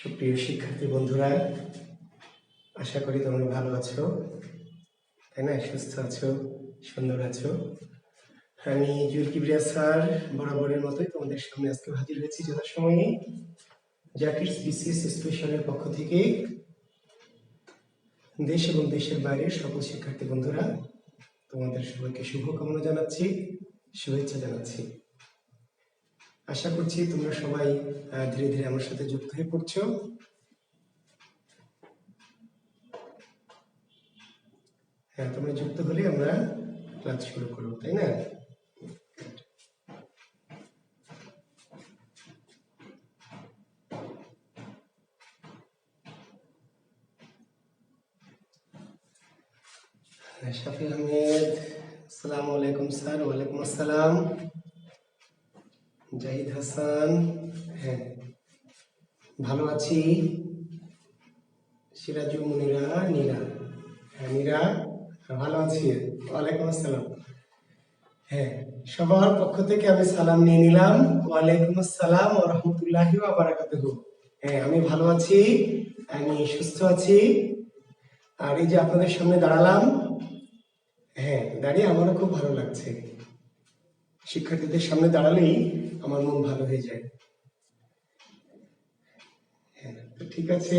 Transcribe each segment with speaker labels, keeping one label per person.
Speaker 1: সুপ্রিয় শিক্ষার্থী বন্ধুরা, আশা করি তোমরা ভালো আছো, তাই না? সুস্থ আছো, সুন্দর আছো। আমি জুয়েল কিবরিয়া স্যার বরাবরের মতোই তোমাদের সামনে আজকে হাজির হয়েছি যথাসময়ে জাকিরস বিসিএস স্পেশালের পক্ষ থেকে। দেশ এবং দেশের বাইরের সকল শিক্ষার্থী বন্ধুরা, তোমাদের সবাইকে শুভকামনা জানাচ্ছি, শুভেচ্ছা জানাচ্ছি। আশা করছি তোমরা সবাই ধীরে ধীরে আমার সাথে যুক্ত হয়ে পড়ছো। হ্যাঁ, তোমরা যুক্ত হলে আমরা ক্লাস শুরু করবো, তাই না? শাফি আহমেদ, আসসালামু আলাইকুম স্যার। ওয়ালাইকুম আসসালাম। জাহিদ হাসান, হ্যাঁ ভালো আছি। সিরাজু মুনিরা, নীরা, হ্যাঁ নীরা ভালো আছি। ওয়ালাইকুম আসসালাম। হ্যাঁ, সবার পক্ষ থেকে আমি সালাম নিয়ে নিলাম। ওয়ালাইকুম আসসালাম ওয়া রাহমাতুল্লাহি ওয়া বারাকাতুহু। হ্যাঁ, আমি ভালো আছি, আমি সুস্থ আছি। আর এই যে আপনাদের সামনে দাঁড়ালাম, হ্যাঁ দাঁড়িয়ে আমারও খুব ভালো লাগছে। শিক্ষার্থীদের সামনে দাঁড়ালেই আমার মন ভালো হয়ে যায়। হ্যাঁ, তো ঠিক আছে।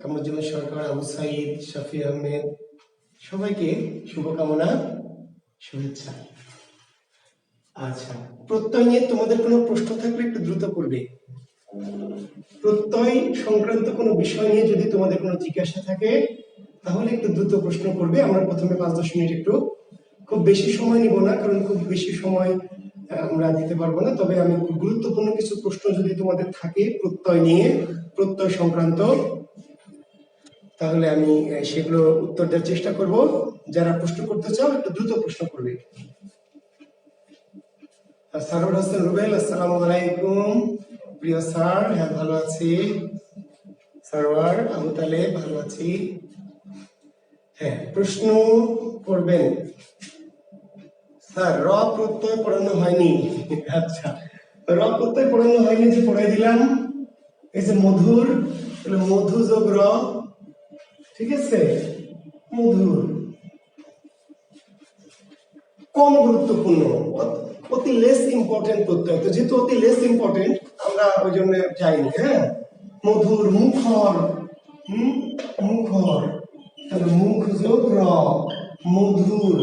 Speaker 1: কামরুজ্জামান সরকার, আবু সাইদ, শাফি আহমেদ, সবাইকে শুভকামনা, শুভেচ্ছা। আচ্ছা, প্রত্যয় নিয়ে তোমাদের কোনো প্রশ্ন থাকলে একটু দ্রুত করবে। প্রত্যয় সংক্রান্ত কোনো বিষয় নিয়ে যদি তোমাদের কোনো জিজ্ঞাসা থাকে তাহলে একটু দ্রুত প্রশ্ন করবে। আমরা প্রথমে 5-10 মিনিট একটু, খুব বেশি সময় নিব না, কারণ খুব বেশি সময় আমরা দিতে পারবো না। তবে আমি গুরুত্বপূর্ণ কিছু প্রশ্ন যদি তোমাদের থাকে প্রত্যয় নিয়ে, প্রত্যয় সংক্রান্ত, তাহলে আমি সেগুলো উত্তর দেওয়ার চেষ্টা করব। যারা প্রশ্ন করতে চাও একটু দ্রুত প্রশ্ন করবে। সারোয়ার হোসেন রুবেল, আসসালামু আলাইকুম। প্রিয় স্যার, হ্যাঁ ভালো আছি। সারোয়ার, আবু তালেব, ভালো আছি। হ্যাঁ, প্রশ্ন করবেন। স্যার, র প্রত্যয় পড়ানো হয়নি। আচ্ছা, র প্রত্যয় পড়ানো হয়নি, যে পড়াই দিলাম। এই যে মধুর, মধু যোগ র, ঠিক আছে? মধুর কম গুরুত্বপূর্ণ, অতি লেস ইম্পর্টেন্ট প্রত্যয়। তো যেহেতু অতি লেস ইম্পর্টেন্ট, আমরা ওই জন্য যাইনি। হ্যাঁ, মধুর, মুখর, মুখর, তাহলে মুখ যোগ র, মধুর,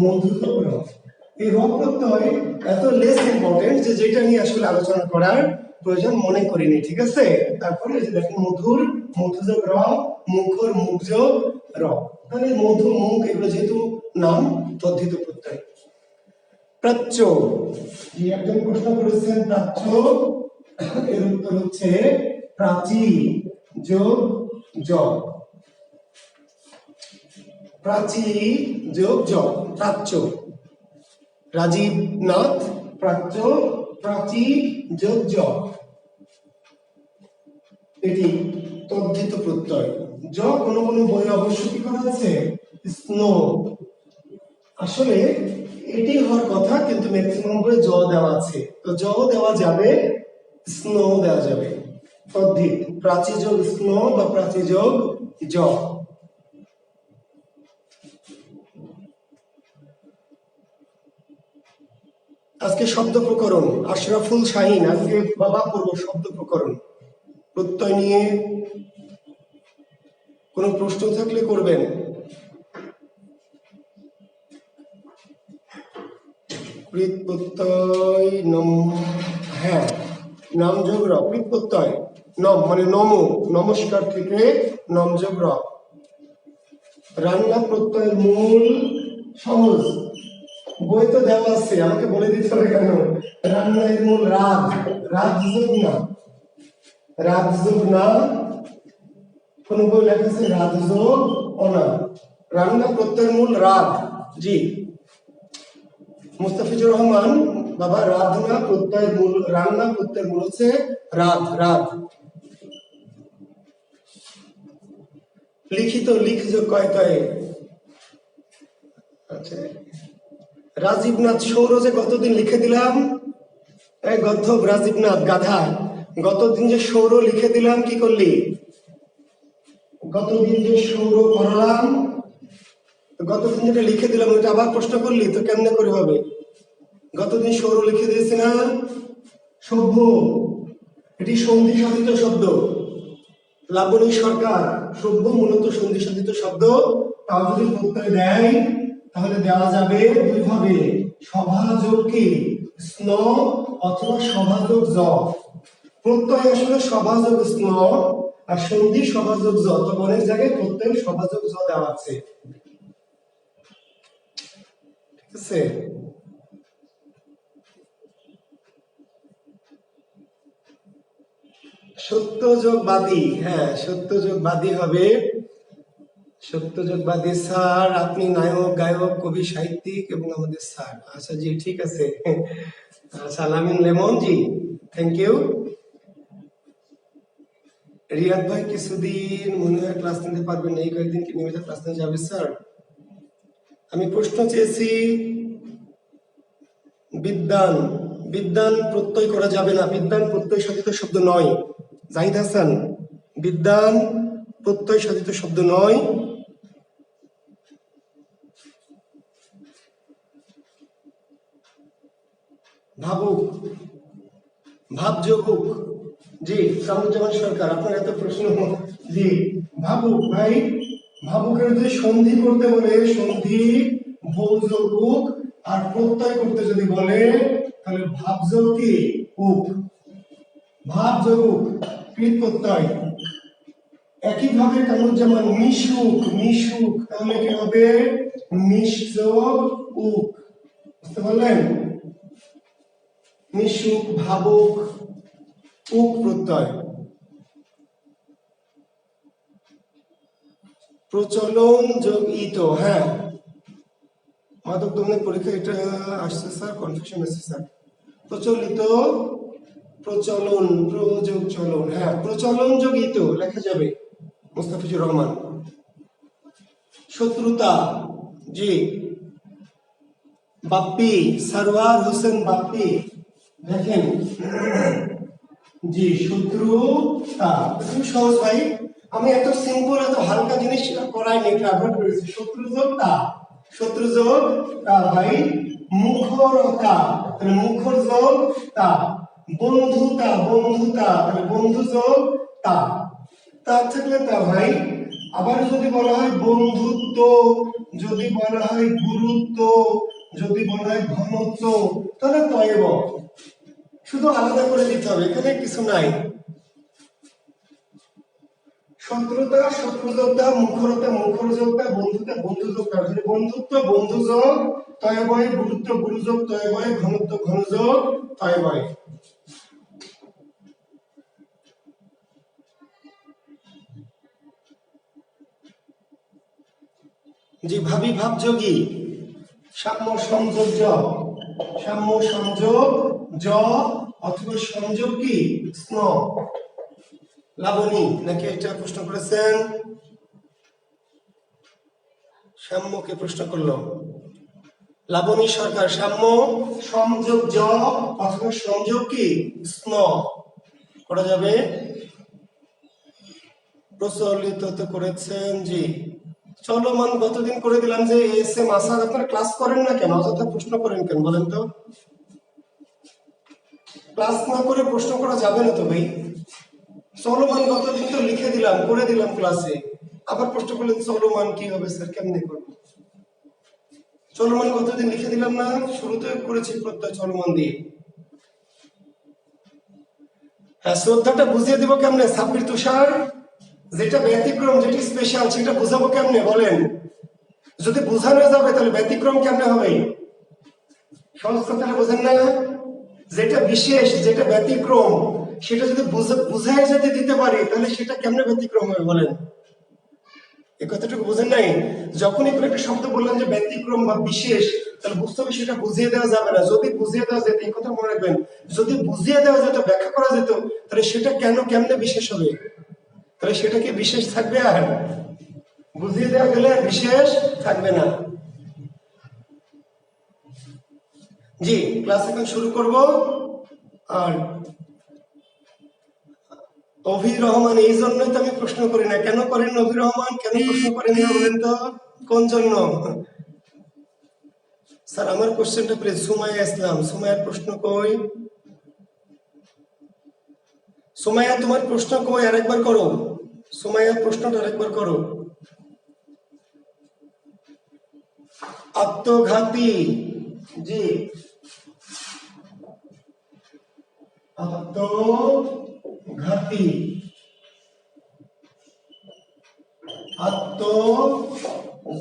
Speaker 1: মধু যোগ র। এই র প্রত্যয় এত লেস ইম্পর্টেন্ট যে যেটা নিয়ে আসলে আলোচনা করার প্রয়োজন মনে করিনি, ঠিক আছে? তারপরে যে দেখেন মধুর, মধু যোগ র, মুখর, মুখ যোগ র। তাহলে মধু, মুখ এগুলো যেহেতু নাম, তদ্ধিত প্রত্যয়। প্রাচ্য, একজন প্রশ্ন করেছেন প্রাচ্য, এর উত্তর হচ্ছে প্রাচী যোগ জ। প্রাচী যোগ জ, প্রাচ্য। রাজীব নাথ, প্রাচ্য, প্রাচী যোগ জ, এটি তদ্ধিত প্রত্যয়। জ কোনো কোনো বইয়ে অবশ্য কি করা আছে? স্নো। আসলে এটি হওয়ার কথা, কিন্তু ম্যাক্সিমাম বইয়ে জ দেওয়া আছে। তো জ দেওয়া যাবে, স্নো দেওয়া যাবে। তদ্ধিত, প্রাচী যোগ স্নো বা প্রাচী যোগ জ। আজকে শব্দ প্রকরণ, আশরাফুল শাহিন, আজকে বাবা পড়বো শব্দ প্রকরণ। প্রত্যয় নিয়ে কোনো প্রশ্ন থাকলে করবেন। কৃত প্রত্যয় নম, হ্যাঁ নাম যোগ র, কৃত প্রত্যয় নম মানে নমো, নমস্কার থেকে নম যোগ র। রান্না প্রত্যয়ের মূল, সহজ, বই তো দেওয়া আছে, আমাকে বলে দিতে হবে কেন? রান্না এর মূল রাগ, রাগ যোগ না, রাগ যোগ না, কোন বই লেখা আছে রাগ যোগ অনা। রান্না প্রত্যয়ের মূল রাগ, জি মুস্তাফিজুর রহমান বাবা। রাধনা প্রত্যয়ের মূল, রান্না প্রত্যয়ের মূল হচ্ছে রাধ, রাধ। লিখিত, লিখ যোগ কয় তয়ে। আচ্ছা, রাজীবনাথ সৌরজে গতদিন লিখে দিলাম, গদ্ধব রাজীবনাথ গাধা, গতদিন যে সৌর লিখে দিলাম, কি করলি? গতদিন যে সৌর পড়ালাম, গতদিন যেটা লিখে দিলাম ওইটা আবার প্রশ্ন করলি, তো কেমনে করে হবে? গতদিন সৌর লিখে দিয়েছি না? সভ্য, এটি সন্ধি সাধিত শব্দ। লাবণী সরকার, সভ্য মূলত সন্ধি সাধিত শব্দ। তাও যদি প্রত্যয় দেয় তাহলে দেওয়া যাবে দুইভাবে, সভাযোগ কি স্ন অথবা সভাযোগ জ। প্রত্যয় আসলে সভাযোগ স্ন আর সন্ধি সভাযোগ জ, তো অনেক জায়গায় প্রত্যয় সভাযোগ জ দেওয়া আছে, ঠিক আছে? সত্যযোগবাদী, হ্যাঁ সত্যযোগবাদী হবে। সত্যযোগবাদী স্যার, আপনি নায়ক, গায়ক, কবি, সাহিত্যিক এবং আমাদের স্যার। আচ্ছা জি, ঠিক আছে। আচ্ছা, লামিন লেমন জি, থ্যাংক ইউ। রিয়াদ ভাই কিছুদিন মনে হয় ক্লাস নিতে পারবেন না, এই কয়েকদিন কি নিয়মিত ক্লাস নিতে যাবে স্যার? আমি প্রশ্ন চেয়েছি বিদ্যান, বিদ্যান প্রত্যয় করা যাবে না, বিদ্যান প্রত্যয় সাধিত শব্দ নয়। জাহিদ হাসান, বিদ্যান প্রত্যয় সাধিত শব্দ নয়। ভাবুক, ভাবযোগুক জি, কামরুজ্জামান সরকার, আপনার এত প্রশ্ন জি। ভাবুক ভাই, ভাবুকের যদি সন্ধি করতে বলে সন্ধি ভৌযোগুক, আর প্রত্যয় করতে যদি বলে তাহলে ভাবযোগ কি উক, ভাবযোগুক কৃত প্রত্যয়। একইভাবে কামরুজ্জামান মিশুক, মিশুক তাহলে কি হবে? মিশযোগ উক, বুঝতে পারলেন? মিশুক, ভাবুক, উক প্রত্যয়। প্রচলন যোগ ইত, হ্যাঁ মাদক দমনের পরীক্ষা এটা আসছে স্যার, কনফিউশন আছে স্যার। প্রচলিত, প্রচলন, প্রযোগ চলন, হ্যাঁ প্রচলন যোগ ইত লেখা যাবে। মুস্তাফিজুর রহমান। শত্রুতা জি, বাপ্পি, সারওয়ার হোসেন বাপ্পি, দেখেন জি শত্রুতা, খুব সহজ ভাই। আমি এত সিম্পল এত হালকা জিনিস করাইনি, একটু অ্যাভয়েড করেছি। শত্রু যোগ তা, শত্রু যোগ তা ভাই। মুখরতা, তাহলে মুখর যোগ তা। বন্ধুতা, বন্ধুতা তাহলে বন্ধু যোগ তা, তা থাকলে তা ভাই। আবার যদি বলা হয় বন্ধুত্ব, যদি বলা হয় গুরুত্ব, যদি বলা হয় ঘনত্ব, তাহলে তয়েব। শুধু আলাদা করে দিতে হবে, এখানে কিছু নাই। শত্রুতা, শত্রুযোগটা, মুখরতা, মুখরযোগটা, বন্ধুতা, বন্ধুযোগটা। বন্ধুত্ব, বন্ধুযোগ তয়বয়, গুরুত্ব, গুরুযোগ তয়বয়, ঘনত্ব, ঘনযোগ তয়বয়। জি, ভাবি ভাবযোগী। সাম্য সংযোগ জ, সাম্য সংযোগ জ অথবা সংযোগ কি স্ন। লাবণী নাকি এটা প্রশ্ন করেছেন? সাম্যকে প্রশ্ন করলো লাবণী সরকার। সাম্য সংযোগ জ অথবা সংযোগ কি স্ন করা যাবে। প্রচলিত তো করেছেন জি। চলমান গতদিন করে দিলাম যে এস এম আসার, আপনারা ক্লাস করেন না কেন, অযথা প্রশ্ন করেন কেন বলেন তো? ক্লাস না করে প্রশ্ন করা যাবে না তো ভাই। চলমান গতদিন তো লিখে দিলাম, করে দিলাম ক্লাসে, আবার প্রশ্ন করলেন চলমান কি হবে স্যার, কেমনে করবো? চলমান গতদিন লিখে দিলাম না, শুরুতে করেছি প্রত্যয় চলমান দিয়ে। হ্যাঁ, শ্রদ্ধাটা বুঝিয়ে দিব কেমনে সাব্বির তুষার? যেটা ব্যতিক্রম, যেটা স্পেশাল সেটা বুঝাবো কেমনে বলেন? যদি বোঝানো যাবে তাহলে ব্যতিক্রম কেমনে হবে? সহজ কথাটা বোঝেন না? যেটা বিশেষ, যেটা ব্যতিক্রম, সেটা যদি বুঝাই যদি দিতে পারি তাহলে সেটা কেমনে ব্যতিক্রম হবে বলেন? এই কথাটুকু বুঝেন নাই? যখনই কোনো একটা শব্দ বললাম যে ব্যতিক্রম বা বিশেষ, তাহলে বুঝতে হবে সেটা বুঝিয়ে দেওয়া যাবে না। যদি বুঝিয়ে দেওয়া যেত, এই কথা মনে রাখবেন, যদি বুঝিয়ে দেওয়া যেত, ব্যাখ্যা করা যেত, তাহলে সেটা কেমনে বিশেষ হবে? তাহলে সেটা কি বিশেষ থাকবে? আর বুঝিয়ে দেওয়া গেলে বিশেষ থাকবে না। জি, ক্লাস এখন শুরু করব। আর অভি রহমান, এই জন্যই তো আমি প্রশ্ন করি না। কেন করেন অভি রহমান, কেন প্রশ্ন করেন না বলেন তো, কোন জন্য? স্যার আমার কোশ্চেনটা প্লিজ। সুমাইয়া ইসলাম, সুমাইয়ার প্রশ্ন কই? সুমাইয়া তোমার প্রশ্ন কই, আরেকবার করো। সুমাইয়া প্রশ্নটা আরেকবার করো। আত্মঘাতী, জি, আত্মঘাতী, আত্ম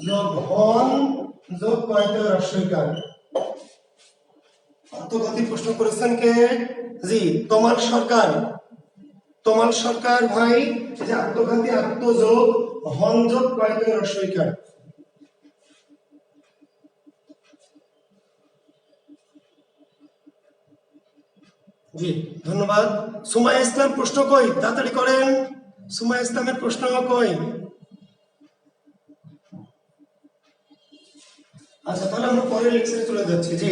Speaker 1: যোগ হন যোগ কয়টা রস্বইকার। আত্মঘাতী প্রশ্ন করেছেন কে? জি, তমাল সরকার। তমাল সরকার ভাই, যে আত্মঘাতী আত্মযোগ হন যোগ কয়টা রস্বইকার। জি ধন্যবাদ। সুমাইয়া ইসলাম প্রশ্ন কই, তাড়াতাড়ি করেন। সুমাইয়া ইসলামের প্রশ্ন কই? আচ্ছা তাহলে আমরা পরের লেকচারে চলে যাচ্ছি। জি,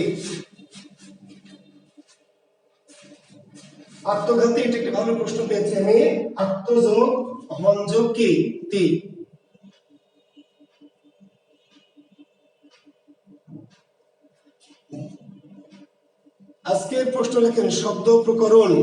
Speaker 1: আত্মঘাতী, এটা একটি ভালো প্রশ্ন পেয়েছি আমি। আত্মযোগ হন যোগ কি? তি। আজকে প্রশ্ন লেখেন শব্দ প্রকরণ।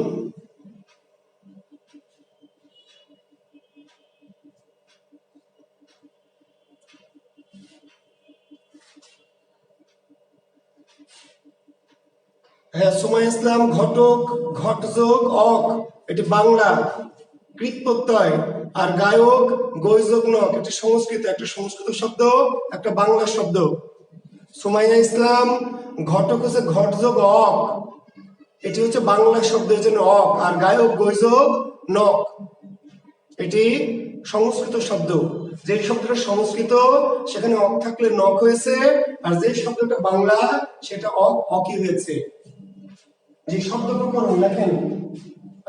Speaker 1: হ্যাঁ সুমাইয়া ইসলাম, ঘটক, ঘটযোগ অক, এটি বাংলা কৃত প্রত্যয়। আর গায়ক, গৈযোগ নক, এটি সংস্কৃত, একটা সংস্কৃত শব্দ, একটা বাংলা শব্দ। সুমাইয়া ইসলাম, ঘটক হচ্ছে ঘটযোগ অক, এটি হচ্ছে বাংলা শব্দ, এর জন্য অক। আর গায়ক, গৈযোগ নক, এটি সংস্কৃত শব্দ। যে শব্দটা সংস্কৃত সেখানে অক থাকলে নক হয়েছে, আর যে শব্দটা বাংলা সেটা অক অকি হয়েছে। যে শব্দ প্রকরণ লেখেন।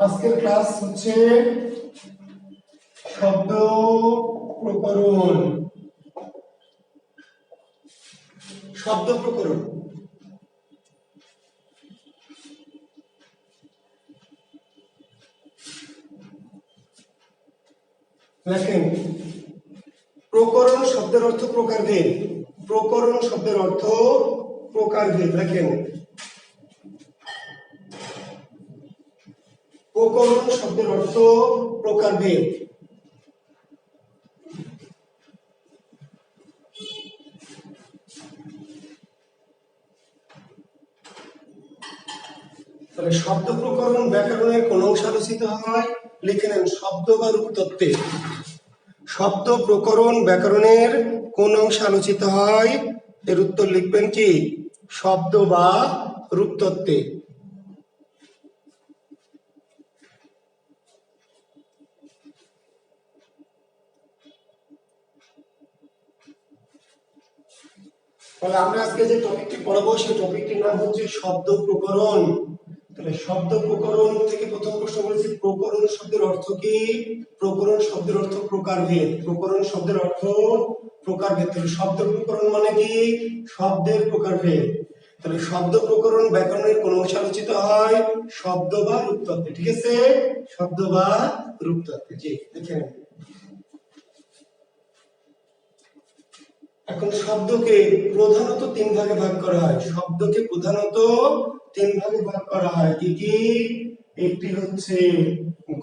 Speaker 1: আজকের ক্লাস হচ্ছে শব্দ প্রকরণ। শব্দ প্রকরণ লেখেন। প্রকরণ শব্দের অর্থ প্রকারভেদ। প্রকরণ শব্দের অর্থ প্রকারভেদ লেখেন। প্রকরণ শব্দের অর্থ প্রকারভেদ। তাহলে শব্দ প্রকরণ ব্যাকরণের কোন অংশ আলোচিত হয়? লিখে নেন শব্দ বা রূপতত্ত্বে। শব্দ প্রকরণ ব্যাকরণের কোন অংশ আলোচিত হয়? এর উত্তর লিখবেন কি? শব্দ বা রূপতত্ত্বে। তাহলে আমরা আজকে যে টপিকটি পড়াবো সেই টপিকটির নাম হচ্ছে শব্দ প্রকরণ। তাহলে শব্দ প্রকরণ থেকে প্রথম প্রশ্ন বলেছি, প্রকরণ শব্দের অর্থ কি? প্রকরণ শব্দের অর্থ প্রকারভেদ। প্রকরণ শব্দের অর্থ প্রকারভেদ। তাহলে শব্দ প্রকরণ মানে কি? শব্দের প্রকারভেদ। তাহলে শব্দ প্রকরণ ব্যাকরণের কোন অংশ আলোচিত হয়? শব্দ বা রূপতত্ত্বে। ঠিক আছে, শব্দ বা রূপতত্ত্বে। জি দেখেন। এখন শব্দকে প্রধানত তিন ভাগে ভাগ করা হয়। শব্দকে প্রধানত তিন ভাগে ভাগ করা হয়। কি কি? একটি হচ্ছে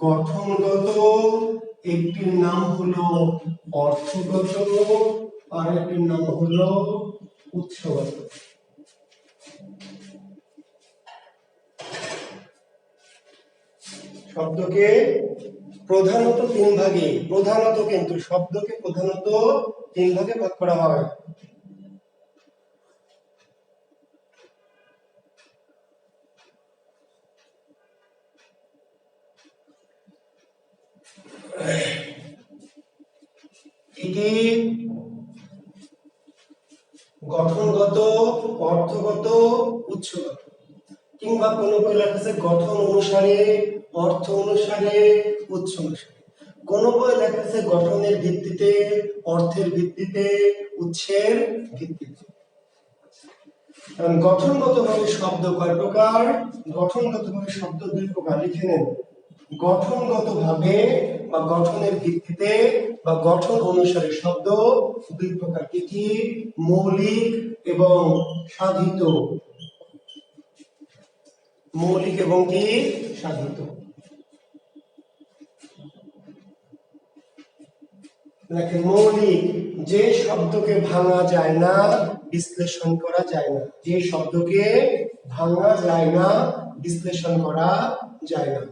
Speaker 1: গঠনগত, একটির নাম হলো অর্থগত, আর একটির নাম হলো উৎসগত। শব্দকে প্রধানত তিন ভাগে, প্রধানত কিন্তু শব্দকে প্রধানত তিন ভাগে ভাগ করা হয়। এটি গঠনগত, অর্থগত, উৎসগত। কিংবা কোনো বই লেখা আছে গঠন অনুসারে, অর্থ অনুসারে, উৎস অনুসারে। কোন বই লেখা আছে গঠনের ভিত্তিতে, অর্থের ভিত্তিতে, উৎসের ভিত্তিতে। গঠনগতভাবে শব্দ কয় প্রকার? গঠনগতভাবে শব্দ দুই প্রকার, লিখে নেন। গঠনগতভাবে বা গঠনের ভিত্তিতে বা গঠন অনুসারে শব্দ দুই প্রকার, কি? মৌলিক এবং সাধিত। মৌলিক এবং কি সাধিত। দেখেন, মৌলিক যে শব্দকে ভাঙা যায় না, বিশ্লেষণ করা যায় না, যে শব্দকে ভাঙা যায় না, বিশ্লেষণ করা যায় না,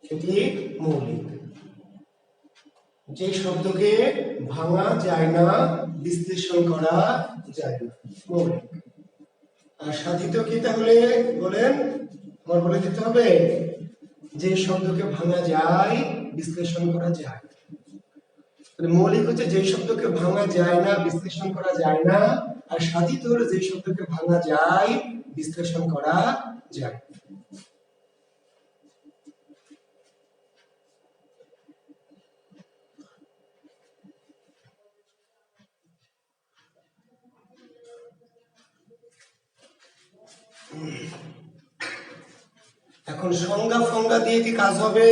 Speaker 1: সেটি মৌলিক। যে শব্দকে ভাঙা যায় না, বিশ্লেষণ করা যায় না, মৌলিক। আর সাধিত কি তাহলে বলেন? আমার বলে দিতে হবে, যে শব্দকে ভাঙা যায়, বিশ্লেষণ করা যায়। মৌলিক হচ্ছে যে শব্দকে ভাঙা যায় না, বিশ্লেষণ করা যায় না, আর সাধিত হলো যে শব্দকে ভাঙা যায়, বিশ্লেষণ করা যায়। এখন সংজ্ঞা ফংজ্ঞা দিয়ে কি কাজ হবে?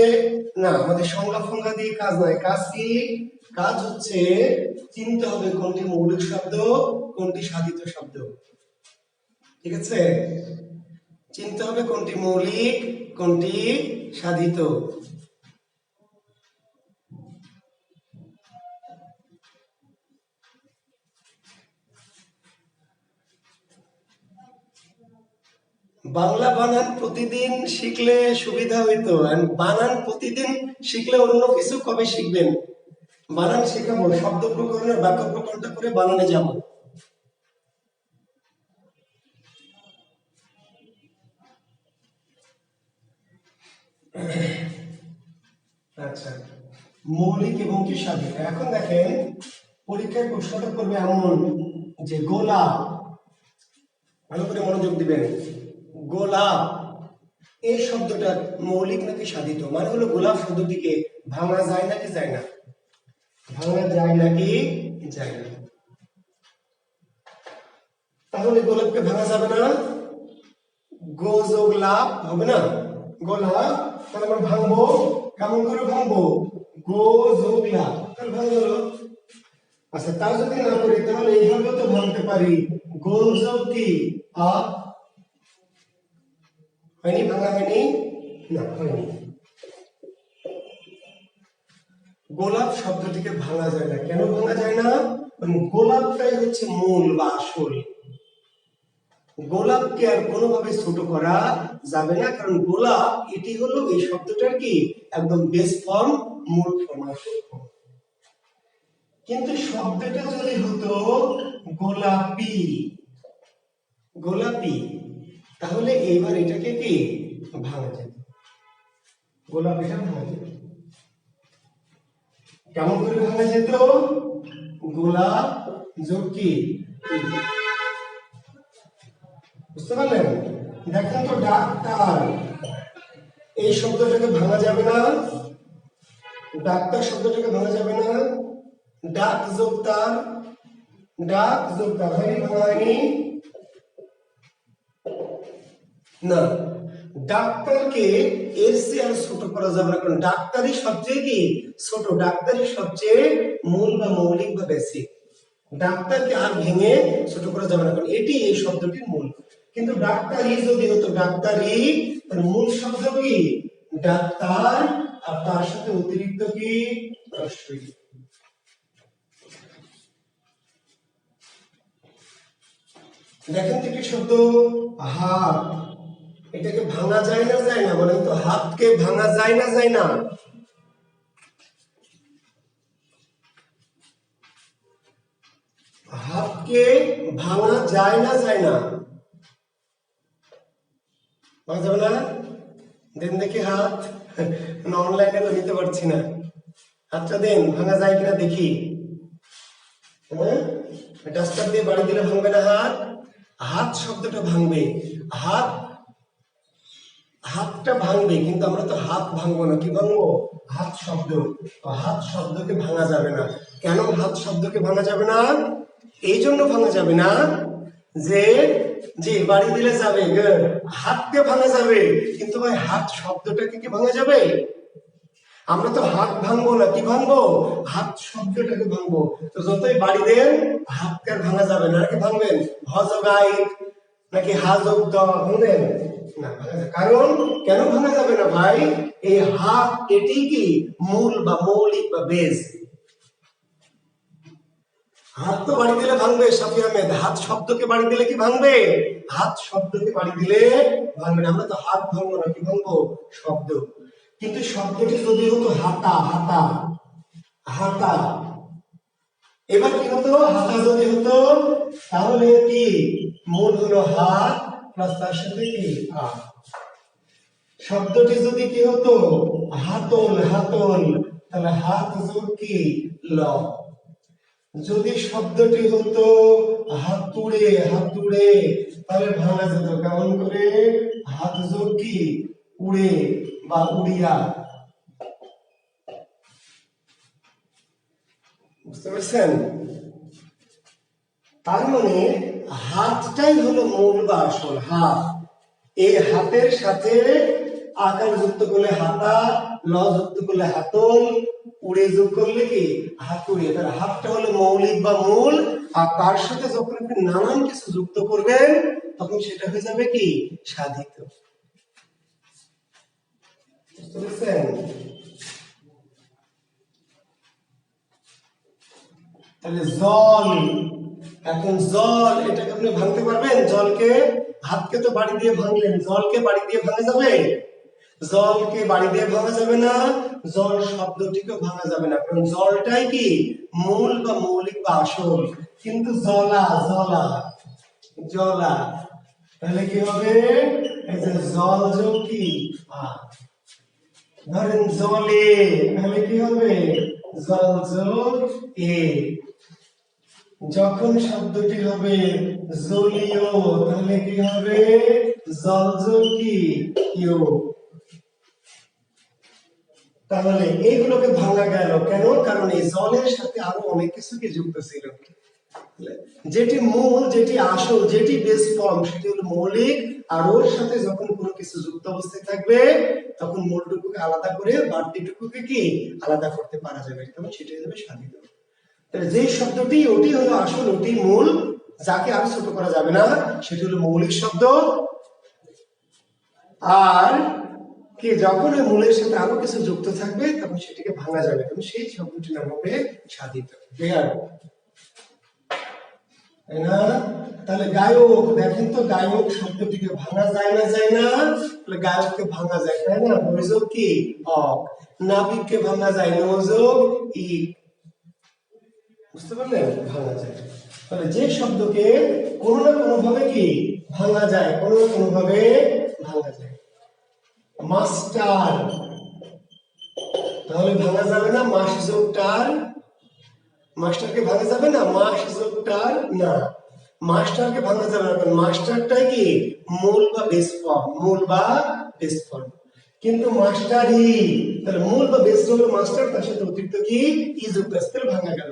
Speaker 1: না, আমাদের সংজ্ঞা ফংজ্ঞা দিয়ে কাজ নয়। কাজ কি? কাজ হচ্ছে চিনতে হবে কোনটি মৌলিক শব্দ, কোনটি সাধিত শব্দ। ঠিক আছে? চিনতে হবে কোনটি মৌলিক, কোনটি সাধিত। বাংলা বানান প্রতিদিন শিখলে সুবিধা হইতো, আর বানান প্রতিদিন শিখলে অন্য কিছু কবে শিখবেন? বানান শেখাবো, শব্দ প্রকরণের বাক্য প্রকরণটা করে বানানে যাব। আচ্ছা, মৌলিক এবং কি সাধিত। এখন দেখেন, পরীক্ষায় প্রশ্নটা করবে এমন যে গোলাপ, ভালো করে মনোযোগ দিবেন, গোলাপ এই শব্দটা মৌলিক নাকি সাধিত? মানে হলো গোলাপ শব্দটিকে ভাঙা যায় নাকি যায় না? ভাঙা যায় নাকি যায় না? তাহলে গোলাপকে ভাঙা যাবে না, গো যোগ লাভ হবে না, গোলাপ। তাহলে আমরা ভাঙবো, কেমন করে ভাঙবো? গো যোগ লাভ, তাহলে ভাঙা গেল। আচ্ছা, তা যদি না করি তাহলে এইভাবেও তো ভাঙতে পারি, গোল যোগ কি আপ। হয়নি? ভাঙা হয়নি? না, হয়নি। গোলাপ শব্দটিকে ভাঙা যায় না। কেন ভাঙা যায় না? গোলাপটাই হচ্ছে মূল বা আসল। গোলাপকে আর কোনোভাবে ছোট করা যাবে না, কারণ গোলাপ এটি হলো এই শব্দটার কি একদম বেস ফর্ম, মূল ফর্ম, আসল ফর্ম। কিন্তু শব্দটা যদি হতো গোলাপি, গোলাপি, তাহলে এইবার এটাকে কি ভাঙা যেত, গোলাপিটা ভাঙা যেত। কেমন করে ভাঙা যেত? গোলাপ যোগ কি, বুঝতে পারলেন? দেখেন তো, ডাক্তার এই শব্দটাকে ভাঙা যাবে না, ডাক্তার শব্দটাকে ভাঙা যাবে না, ডাক যোগ তার, ডাক যোগ তার, হয়নি? ভাঙা হয়নি না। ডাক্তারকে এর চেয়ে আর ছোট করা যাবে না, কারণ ডাক্তারই সবচেয়ে কি ছোট, ডাক্তারই সবচেয়ে মূল বা মৌলিক বা বেসিক। ডাক্তারকে আর ভেঙে ছোট করা যাবে না, কারণ এটি এই শব্দটির মূল। কিন্তু ডাক্তারি যদি হতো ডাক্তারি, তার মূল শব্দ কি ডাক্তার, আর তার সাথে অতিরিক্ত কি রস্বই। দেখেন তো কি শব্দ হাত, এটাকে ভাঙা যায় না যায় না? বলেন তো, হাতকে ভাঙা যায় না যায় না? হাতকে ভাঙা যায় না যায় না? ভাঙা যাবে না? দেন দেখি হাত, অনলাইনে তো নিতে পারছি না, হাতটা দেন, ভাঙা যায় কিনা দেখি। হ্যাঁ, ডাস্টার দিয়ে বাড়ি দিলে ভাঙবে না হাত? হাত শব্দটা ভাঙবে, হাত, হাতটা ভাঙবে, কিন্তু আমরা তো হাত ভাঙবো না, কি ভাঙবো? হাত শব্দ। হাত শব্দকে ভাঙা যাবে না। কেন হাত শব্দকে ভাঙা যাবে না? এই জন্য ভাঙা যাবে না যে জি বাড়ি দিলে যাবে, good। হাতকে ভাঙা যাবে, কিন্তু ভাই হাত শব্দটাকে কি ভাঙা যাবে? আমরা তো হাত ভাঙবো না, কি ভাঙবো? হাত শব্দটাকে ভাঙবো। তো যতই বাড়ি দেন হাতকে আর ভাঙা যাবে না। নাকি ভাঙবেন? হজগাই নাকি হাজব ভাঙবেন না, ভাঙা যাবে। কারণ কেন ভাঙা যাবে না ভাই? এই হাত এটি কি মূল বা মৌলিক বা বেস। হাত তো বাড়ি দিলে ভাঙবে শাফি আহমেদ, হাত শব্দকে বাড়ি দিলে কি ভাঙবে? হাত শব্দকে বাড়ি দিলে ভাঙবে না। আমরা তো হাত ভাঙবো না, কি ভাঙবো? শব্দ। কিন্তু শব্দটি যদি হতো হাতা, হাতা, হাতা, এবার কি হতো? হাতা যদি হতো তাহলে কি মূল হলো হাত প্লাস তার সাথে কি হাত। শব্দটি যদি কি হতো হাতল, হাতল, তাহলে হাত যোগ কি ল। যদি শব্দটি হতো হাতুড়ে, হাতুড়ে, তাহলে ভাঙা যেত কেমন করে? হাত যোগ কি উড়ে বা উড়িয়া। বুঝতে পারছেন? তার মানে হাতটাই হলো মূল বা আসল। হাত, এই হাতের সাথে আকার যুক্ত করলে হাতা, ল যুক্ত করলে হাতল, উড়ে যোগ করলে কি হাতুড়ে। তার হাতটা হলো মৌলিক বা মূল, আর তার সাথে যখন আপনি নানান কিছু যুক্ত করবেন তখন সেটা হয়ে যাবে কি সাধিত। বুঝতে পেরেছেন? তাহলে জল, এখন জল এটাকে আপনি ভাঙতে পারবেন? জলকে, হাতকে তো বাড়ি দিয়ে ভাঙলেন, জলকে বাড়ি দিয়ে ভাঙা যাবে? জলকে বাড়ি দিয়ে ভাঙা যাবে না, জল শব্দটিকেও ভাঙা যাবে না, কারণ জলটাই কি মূল বা মৌলিক বা আসল। কিন্তু জলা, জলা, জলা, তাহলে কি হবে? এই যে জল যোগ কি ধরেন জলে, তাহলে কি হবে? জল যোগ এ। যখন শব্দটি হবে জলীয়, তাহলে কি হবে? জল যোগ কি ইউ। তাহলে এইগুলোকে ভাঙা গেল কেন? কারণ এই জলের সাথে আরো অনেক কিছু কি যুক্ত ছিল। যেটি মূল, যেটি আসল, যেটি বেস ফর্ম সেটি হলো মৌলিক, আর ওর সাথে যখন কোনো কিছু যুক্ত অবস্থায় থাকবে তখন মূলটুকুকে আলাদা করে বাড়তিটুকুকে কি আলাদা করতে পারা যাবে, তখন সেটা হয়ে যাবে সাধিত। তাহলে যে শব্দটি ওটি হলো আসল, ওটি মূল, যাকে আর ছোট করা যাবে না, সেটি হলো মৌলিক শব্দ। আর কি যখন ওই মূলের সাথে আরো কিছু যুক্ত থাকবে তখন সেটিকে ভাঙা যাবে, তখন সেই শব্দটির নাম হবে সাধিত। ক্লিয়ার? তাই না? তাহলে গায়ক, দেখেন তো গায়ক শব্দটিকে ভাঙা যায় না, যায় না? তাহলে গায়ককে ভাঙা যায়, তাই না? নজোগ কি অক। নাবিককে ভাঙা যায়, নজোগ ই। বুঝতে পারলেন? ভাঙা যায়। তাহলে যে শব্দকে কোনো না কোনো ভাবে কি ভাঙা যায়, কোনো না কোনো ভাবে ভাঙা যায়। মাস্টার, তাহলে ভাঙা যাবে না মাস যোগ টার। মাস্টারকে ভাঙা যাবে না মাস যোগ টার, না মাস্টারকে ভাঙা যাবে না, কারণ মাস্টারটাই কি মূল বা বেস ফর্ম, মূল বা বেস ফর্ম। কিন্তু মাস্টারই, তাহলে মূল বা বেস হলো মাস্টার, তার সাথে অতিরিক্ত কি ই যুক্ত আছে, তাহলে ভাঙা গেল।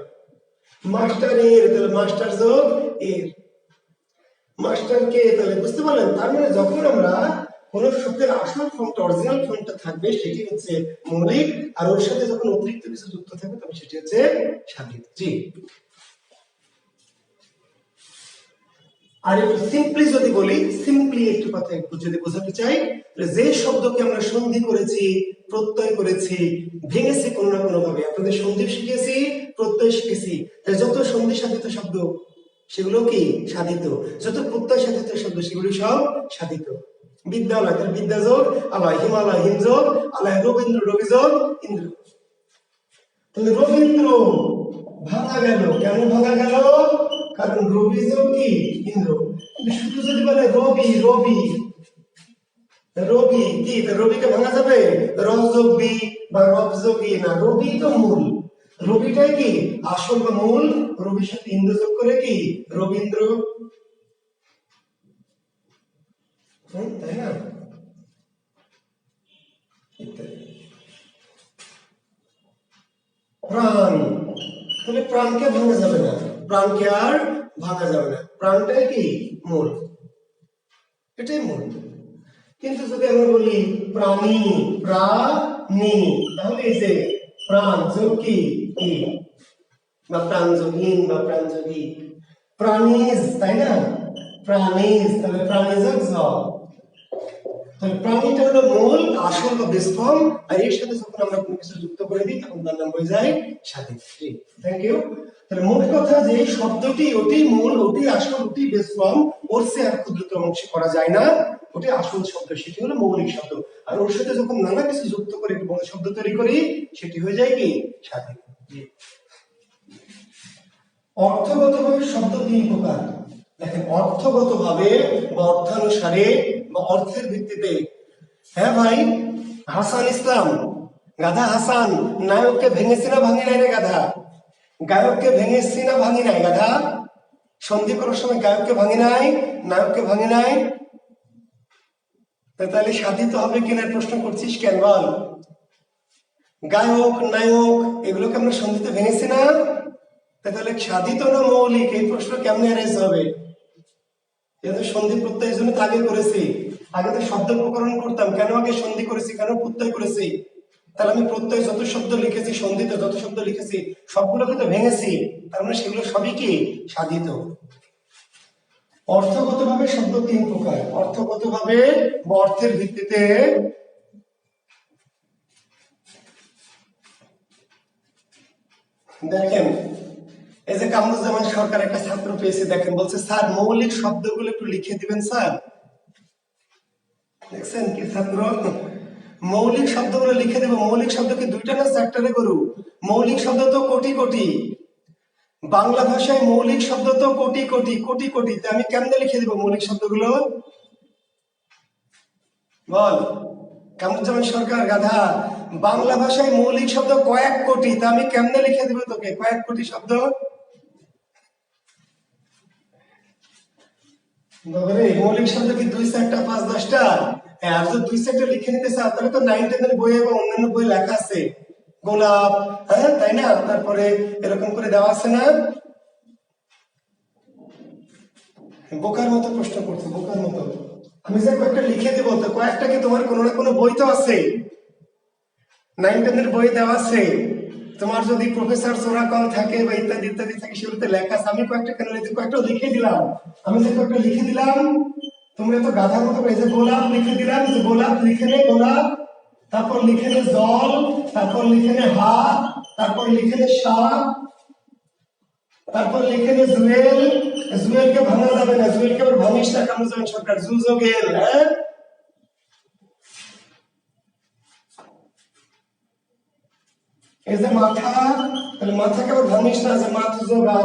Speaker 1: মাস্টারের, তাহলে মাস্টার যোগ এর। মাস্টার কে, তাহলে বুঝতে পারলেন? তার মানে যখন আমরা কোন শব্দের আসল ফর্মটা, অরিজিনাল ফর্মটা থাকবে সেটি হচ্ছে মৌলিক, আর ওর সাথে যখন অতিরিক্ত কিছু যুক্ত থাকবে তখন সেটি হচ্ছে সাধিত। জি। আর একটু সিম্পলি যদি বলি, সিম্পলি একটু কথা একটু যদি বোঝাতে চাই, যে শব্দকে আমরা সন্ধি করেছি, প্রত্যয় করেছি, ভেঙেছি কোনো না কোনো ভাবে, আপনাদের সন্ধি শিখেছি, প্রত্যয় শিখেছি, যত সন্ধি সাধিত শব্দ সেগুলো কি সাধিত, যত প্রত্যয় সাধিত শব্দ সেগুলো সব সাধিত। বিদ্যালয়, তাহলে বিদ্যাযোগ আলয়, হিমালয় হিমযোগ আলয়, রবীন্দ্র রবিযোগ ইন্দ্র। তাহলে রবীন্দ্র ভাঙা গেল, কেন ভাঙা গেল? কারণ রবি যোগ কি ইন্দ্র। শুধু যদি বলে রবি, রবি, রবি কি রবিকে ভাঙা যাবে? রব যোগ বি বা রব যোগ ই না, রবি তো মূল, রবিটাই কি আসল বা মূল, রবির সাথে ইন্দ্র যোগ করে কি রবীন্দ্র। তাই না? প্রাণ, তাহলে প্রাণকে ভাঙা যাবে না, প্রাণকে আর ভাঙা যাবে না, প্রাণটাই কি মূল। এটাই মূল। কিন্তু যদি আমরা বলি প্রাণী, প্রাণী, তাহলে এই যে প্রাণ যোগ কি ই, বা প্রাণযোগীন বা প্রাণযোগী, প্রাণীজ, তাই না? প্রাণীজ, তাহলে প্রাণীযোগ জ, তাহলে প্রাণীটা হলো মূল, আসল বা বেস ফর্ম, আর এর সাথে যখন আমরা কোনো কিছু যুক্ত করে দিই তখন তার নাম হয়ে যায় স্বাধীন। Thank you. তাহলে মোট কথা যে শব্দটি ওটি মূল, ওটি আসল, ওটি বেস ফর্ম, ওর সে আর ক্ষুদ্রতম অংশ করা যায় না, ওটি আসল শব্দ, সেটি হলো মৌলিক শব্দ। আর ওর সাথে যখন নানা কিছু যুক্ত করে একটি বড় শব্দ তৈরি করি সেটি হয়ে যায় কি স্বাধীন। অর্থগতভাবে শব্দ তিন প্রকার। দেখেন, অর্থগতভাবে বা অর্থানুসারে বা অর্থের ভিত্তিতে। হ্যাঁ ভাই, হাসান ইসলাম, গাধা হাসান নায়ককে ভেঙেছি না ভাঙি নাই রে গাধা? গায়ককে ভেঙেছি না ভাঙি নাই গাধা? সন্ধি করার সময় গায়ককে ভাঙি নাই, নায়ককে ভাঙি নাই, তাহলে সাধিত হবে কিনা প্রশ্ন করছিস কেন বল? গায়ক নায়ক এগুলোকে আমরা সন্ধিতে ভেঙেছি না, তাহলে সাধিত না মৌলিক, এই প্রশ্ন কেমনে অ্যারেঞ্জ হবে? যেহেতু সন্ধি প্রত্যয় জন্য তো আগে করেছি, আগে তো শব্দ প্রকরণ করতাম, কেন আগে সন্ধি করেছি, কেন প্রত্যয় করেছি? তাহলে আমি প্রত্যয় যত শব্দ লিখেছি, সন্ধিতে যত শব্দ লিখেছি সবগুলোকে তো ভেঙেছি, তার মানে সেগুলো সবই কি সাধিত। অর্থগতভাবে শব্দ তিন প্রকার। অর্থগতভাবে বা অর্থের ভিত্তিতে। দেখেন, এই যে কামরুজ্জামান সরকার একটা ছাত্র পেয়েছে, দেখেন বলছে স্যার মৌলিক শব্দগুলো একটু লিখে দিবেন স্যার। দেখছেন কি ছাত্র, মৌলিক শব্দগুলো লিখে দেবো। মৌলিক শব্দ কি দুইটা না চারটারে গরু? মৌলিক শব্দ তো কোটি কোটি, বাংলা ভাষায় মৌলিক শব্দ তো কোটি কোটি কোটি কোটি, আমি কেমনে লিখে দিব মৌলিক শব্দগুলো বল? কামরুজ্জামান সরকার গাধা, বাংলা ভাষায় মৌলিক শব্দ কয়েক কোটি, তা আমি কেমনে লিখে দিব তোকে কয়েক কোটি শব্দ? মৌলিক শব্দ কি দুই চারটা পাঁচ দশটা? আর যদি দুই চারটা লিখে নিতে চাও তাহলে তো 9 10 বইয়ে বা অন্যান্য বই লেখা আছে, গোলাপ, হ্যাঁ তাই না? তারপরে এরকম করে দেওয়া আছে না? বোকার মতো প্রশ্ন করছে, বোকার মতো। আমি যে কয়েকটা লিখে দেবো, তো কয়েকটা কি তোমার কোনো না কোনো বই তো আছে, 9 10 বই দেওয়া আছে। তোমার যদি প্রফেসর সোরাকল থাকে বা ইত্যাদি ইত্যাদি থাকে সেগুলোতে লেখা আছে। আমি কয়েকটা কেন কয়েকটা লিখে দিলাম, আমি যে কয়েকটা লিখে দিলাম, তোমরা তো গাধার মতো এই যে গোলাপ লিখে দিলাম, যে গোলাপ লিখে নে গোলাপ, তারপর লিখে নে জল, তারপর লিখে নে হাত, তারপর লিখে নে সাপ, তারপর লিখে নে জুয়েল। জুয়েলকে ভাঙা যাবে না, জুয়েলকে আবার ভাঙিস না কামরুজ্জামান সরকার, জুজোগেল। হ্যাঁ, এই যে মাথা, তাহলে মাথাকে আবার ভাঙিস না, যে মাথা জোগা,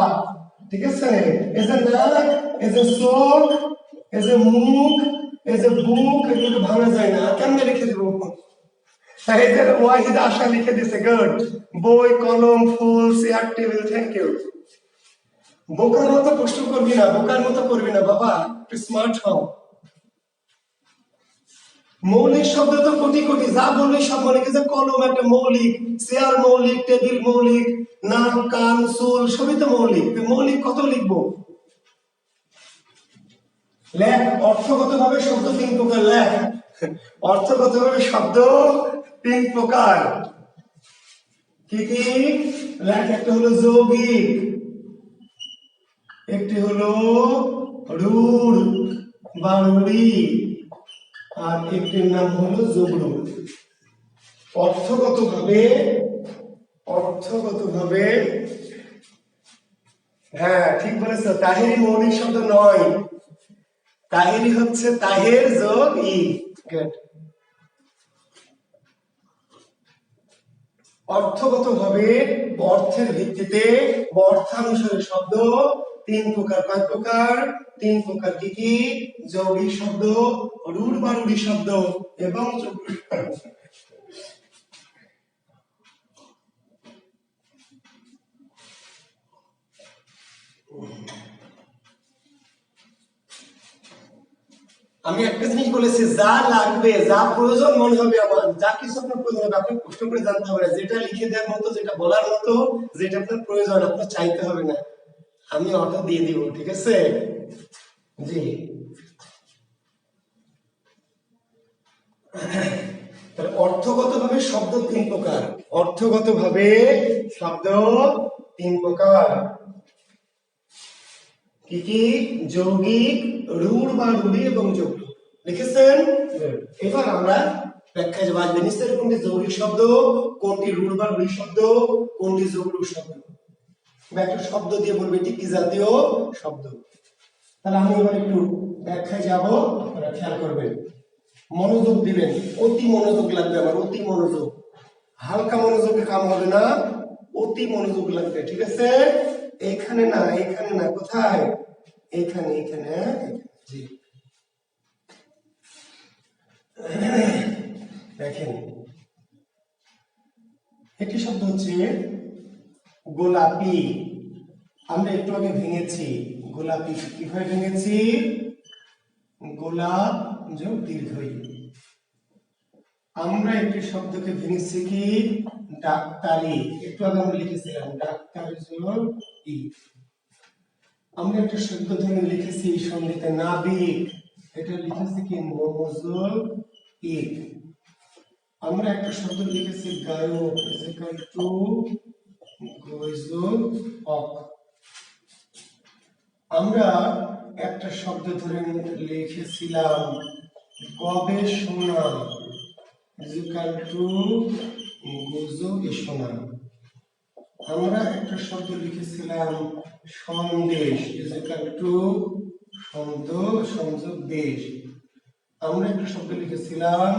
Speaker 1: ঠিক আছে? এই যে নাক, এই যে চোখ, এই যে মুখ, এই যে বুক, এগুলো ভাঙা যায় না, কেমনে লিখে দিব? এই যে ওয়াহিদ আশা লিখে দিছে, গুড। বই, কলম, ফুল, চেয়ার, টেবিল, থ্যাংক ইউ। বোকার মতো প্রশ্ন করবি না, বোকার মতো করবি না বাবা, একটু স্মার্ট হও। মৌলিক শব্দ তো কোটি কোটি, যা বলবি সব মৌলিক। যে কলম একটা মৌলিক, চেয়ার মৌলিক, টেবিল মৌলিক, নাক কান চুল সবই তো মৌলিক। মৌলিক কত লিখবো? লেখ। অর্থগতভাবে শব্দ তিন প্রকার, লেখ। অর্থগতভাবে শব্দ তিন প্রকার। কি কি লেখ? একটা হলো যৌগিক, একটি হলো রূঢ় বা রূঢ়ি, আর একটির নাম হলো যুগ্ম। অর্থগতভাবে, অর্থগতভাবে, হ্যাঁ ঠিক বলেছ, তাহেরি মৌলিক শব্দ নয়, তাহেরি হচ্ছে তাহের যোগ ই। অর্থগতভাবে অর্থের ভিত্তিতে অর্থানুসারে শব্দ তিন প্রকার। কয় প্রকার? তিন প্রকার। কি কি? যৌগিক শব্দ, রূঢ় বা রূঢ়ি শব্দ এবং আমি একটা জিনিস বলেছি, যা লাগবে, যা প্রয়োজন মনে হবে আমার, যা কিছু আপনার প্রয়োজন হবে আপনি কষ্ট করে জানতে হবে, যেটা লিখে দেওয়ার মতো, যেটা বলার মতো, যেটা আপনার প্রয়োজন আপনার চাইতে হবে না, আমি অটো দিয়ে দিব, ঠিক আছে? জি। তাহলে অর্থগতভাবে শব্দ তিন প্রকার। অর্থগতভাবে শব্দ তিন প্রকার। কি কি? যৌগিক, রূঢ় বা রূঢ়ি এবং যৌগ। লিখেছেন? এবার আমরা ব্যাখ্যায় যাব। আসবে নিশ্চয়ই কোনটি যৌগিক শব্দ, কোনটি রূঢ় বা রূঢ়ি শব্দ, কোনটি যৌগ শব্দ। একটা শব্দ দিয়ে বলবে এটি কি জাতীয় শব্দ। তাহলে আমি এবার একটু ব্যাখ্যায় যাব, আপনারা খেয়াল করবেন, মনোযোগ দিবেন, অতি মনোযোগ লাগবে আমার, অতি মনোযোগ। হালকা মনোযোগে কাম হবে না, অতি মনোযোগ লাগবে, ঠিক আছে? এইখানে না, এইখানে না, কোথায়? এইখানে, এইখানে, জি। দেখেন, একটি শব্দ হচ্ছে গোলাপি। আমরা একটু আগে ভেঙেছি গোলাপি, কিভাবে ভেঙেছি? গোলাপ যোগ দীর্ঘই। আমরা একটি শব্দকে ভেঙেছি কি? ডাক্তারি। একটু আগে আমরা লিখেছিলাম ডাক্তারি যোগ ই। আমরা একটা শব্দ ধরে লিখেছি সন্ধিতে নাবিক, এটা লিখেছি কি? মৌজুল ই। আমরা একটা শব্দ লিখেছি গায়ক, ইকুয়াল টু গয়জুল অক। আমরা একটা শব্দ ধরে লিখেছিলাম গবেষণা, ইকুয়াল টু গবেষণা। আমরা একটা শব্দ লিখেছিলাম সন্দেশ, ইকুয়াল টু সংযোগ দেশ। আমরা একটা শব্দ লিখেছিলাম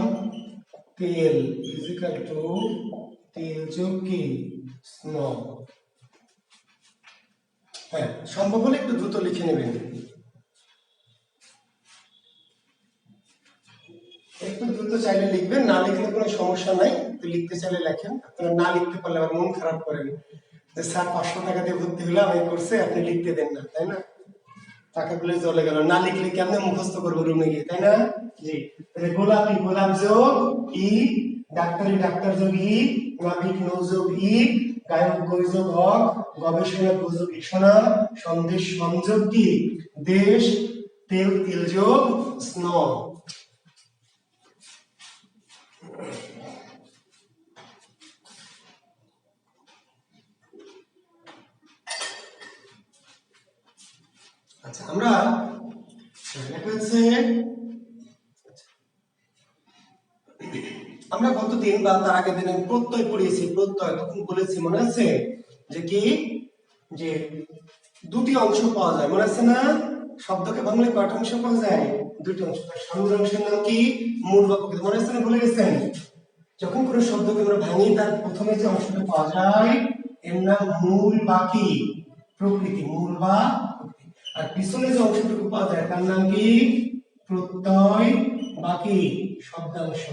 Speaker 1: তেল, ইকুয়াল টু তেল যোগ কি? স্নো। হ্যাঁ, সম্ভব হলে একটু দ্রুত লিখে নেবেন, একটু দ্রুত চাইলে লিখবেন, না লিখলে কোনো সমস্যা নাই। তো লিখতে চাইলে লেখেন, আপনারা না লিখতে পারলে আমার মন খারাপ করেন যে স্যার 500 টাকা দিয়ে ভর্তি হলাম, এই করছে, আপনি লিখতে দেন না, তাই না? টাকাগুলো চলে গেল, না লিখলে কেমনে মুখস্থ করবো রুমে গিয়ে, তাই না? জি। তাহলে গোলাপি, গোলাপ যোগ ই, ডাক্তারি, ডাক্তার যোগ ই, নাবিক নৌ যোগ ই, গায়ক গৈ যোগ হক, গবেষণা যোগ ইসনা, সন্দেশ সংযোগ কি? দেশ, তেল তিল যোগ স্নো। আচ্ছা, আমরা আমরা গতদিন বা তার আগের দিন প্রত্যয় পড়িয়েছি। প্রত্যয় তখন বলেছি, মনে আছে যে কি? যে দুটি অংশ পাওয়া যায়, মনে আছে না? শব্দকে ভাঙলে কয়টা অংশ পাওয়া যায়? দুটি অংশ। তার সামনের অংশের নাম কি? মূল বা প্রকৃতি, মনে আছে না? ভুলে গেছেন? যখন কোনো শব্দকে আমরা ভাঙি, তার প্রথমে যে অংশটা পাওয়া যায় এর নাম মূল বা কি? প্রকৃতি, মূল বা প্রকৃতি। আর পিছনে যে অংশটুকু পাওয়া যায় তার নাম কি? প্রত্যয় বা কি? শব্দাংশ।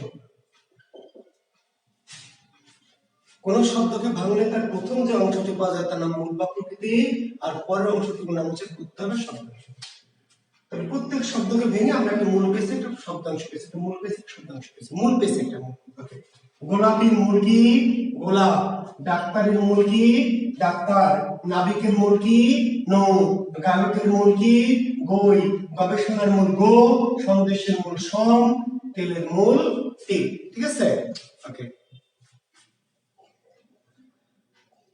Speaker 1: কোন শব্দকে ভাঙলে তার প্রথম যে অংশটি পাওয়া যায় তার নাম মূল বা প্রকৃতি, আর পরের অংশটুকুর নাম হচ্ছে প্রত্যয় বা শব্দাংশ। তাহলে প্রত্যেক শব্দকে ভেঙে আমরা একটা মূল পেয়েছি, একটা শব্দাংশ পেয়েছি, একটা মূল পেয়েছি, শব্দাংশ পেয়েছি, মূল পেয়েছি একটা মূল। ওকে। গোলাপির মূল কি? গোলাপ। ডাক্তারের মূল কি? ডাক্তার। নাবিকের মূল কি? নৌ। গায়কের মূল কি? গই। গবেষণার মূল গো। সন্দেশের মূল সম। তেলের মূল তিল। ঠিক আছে? ওকে।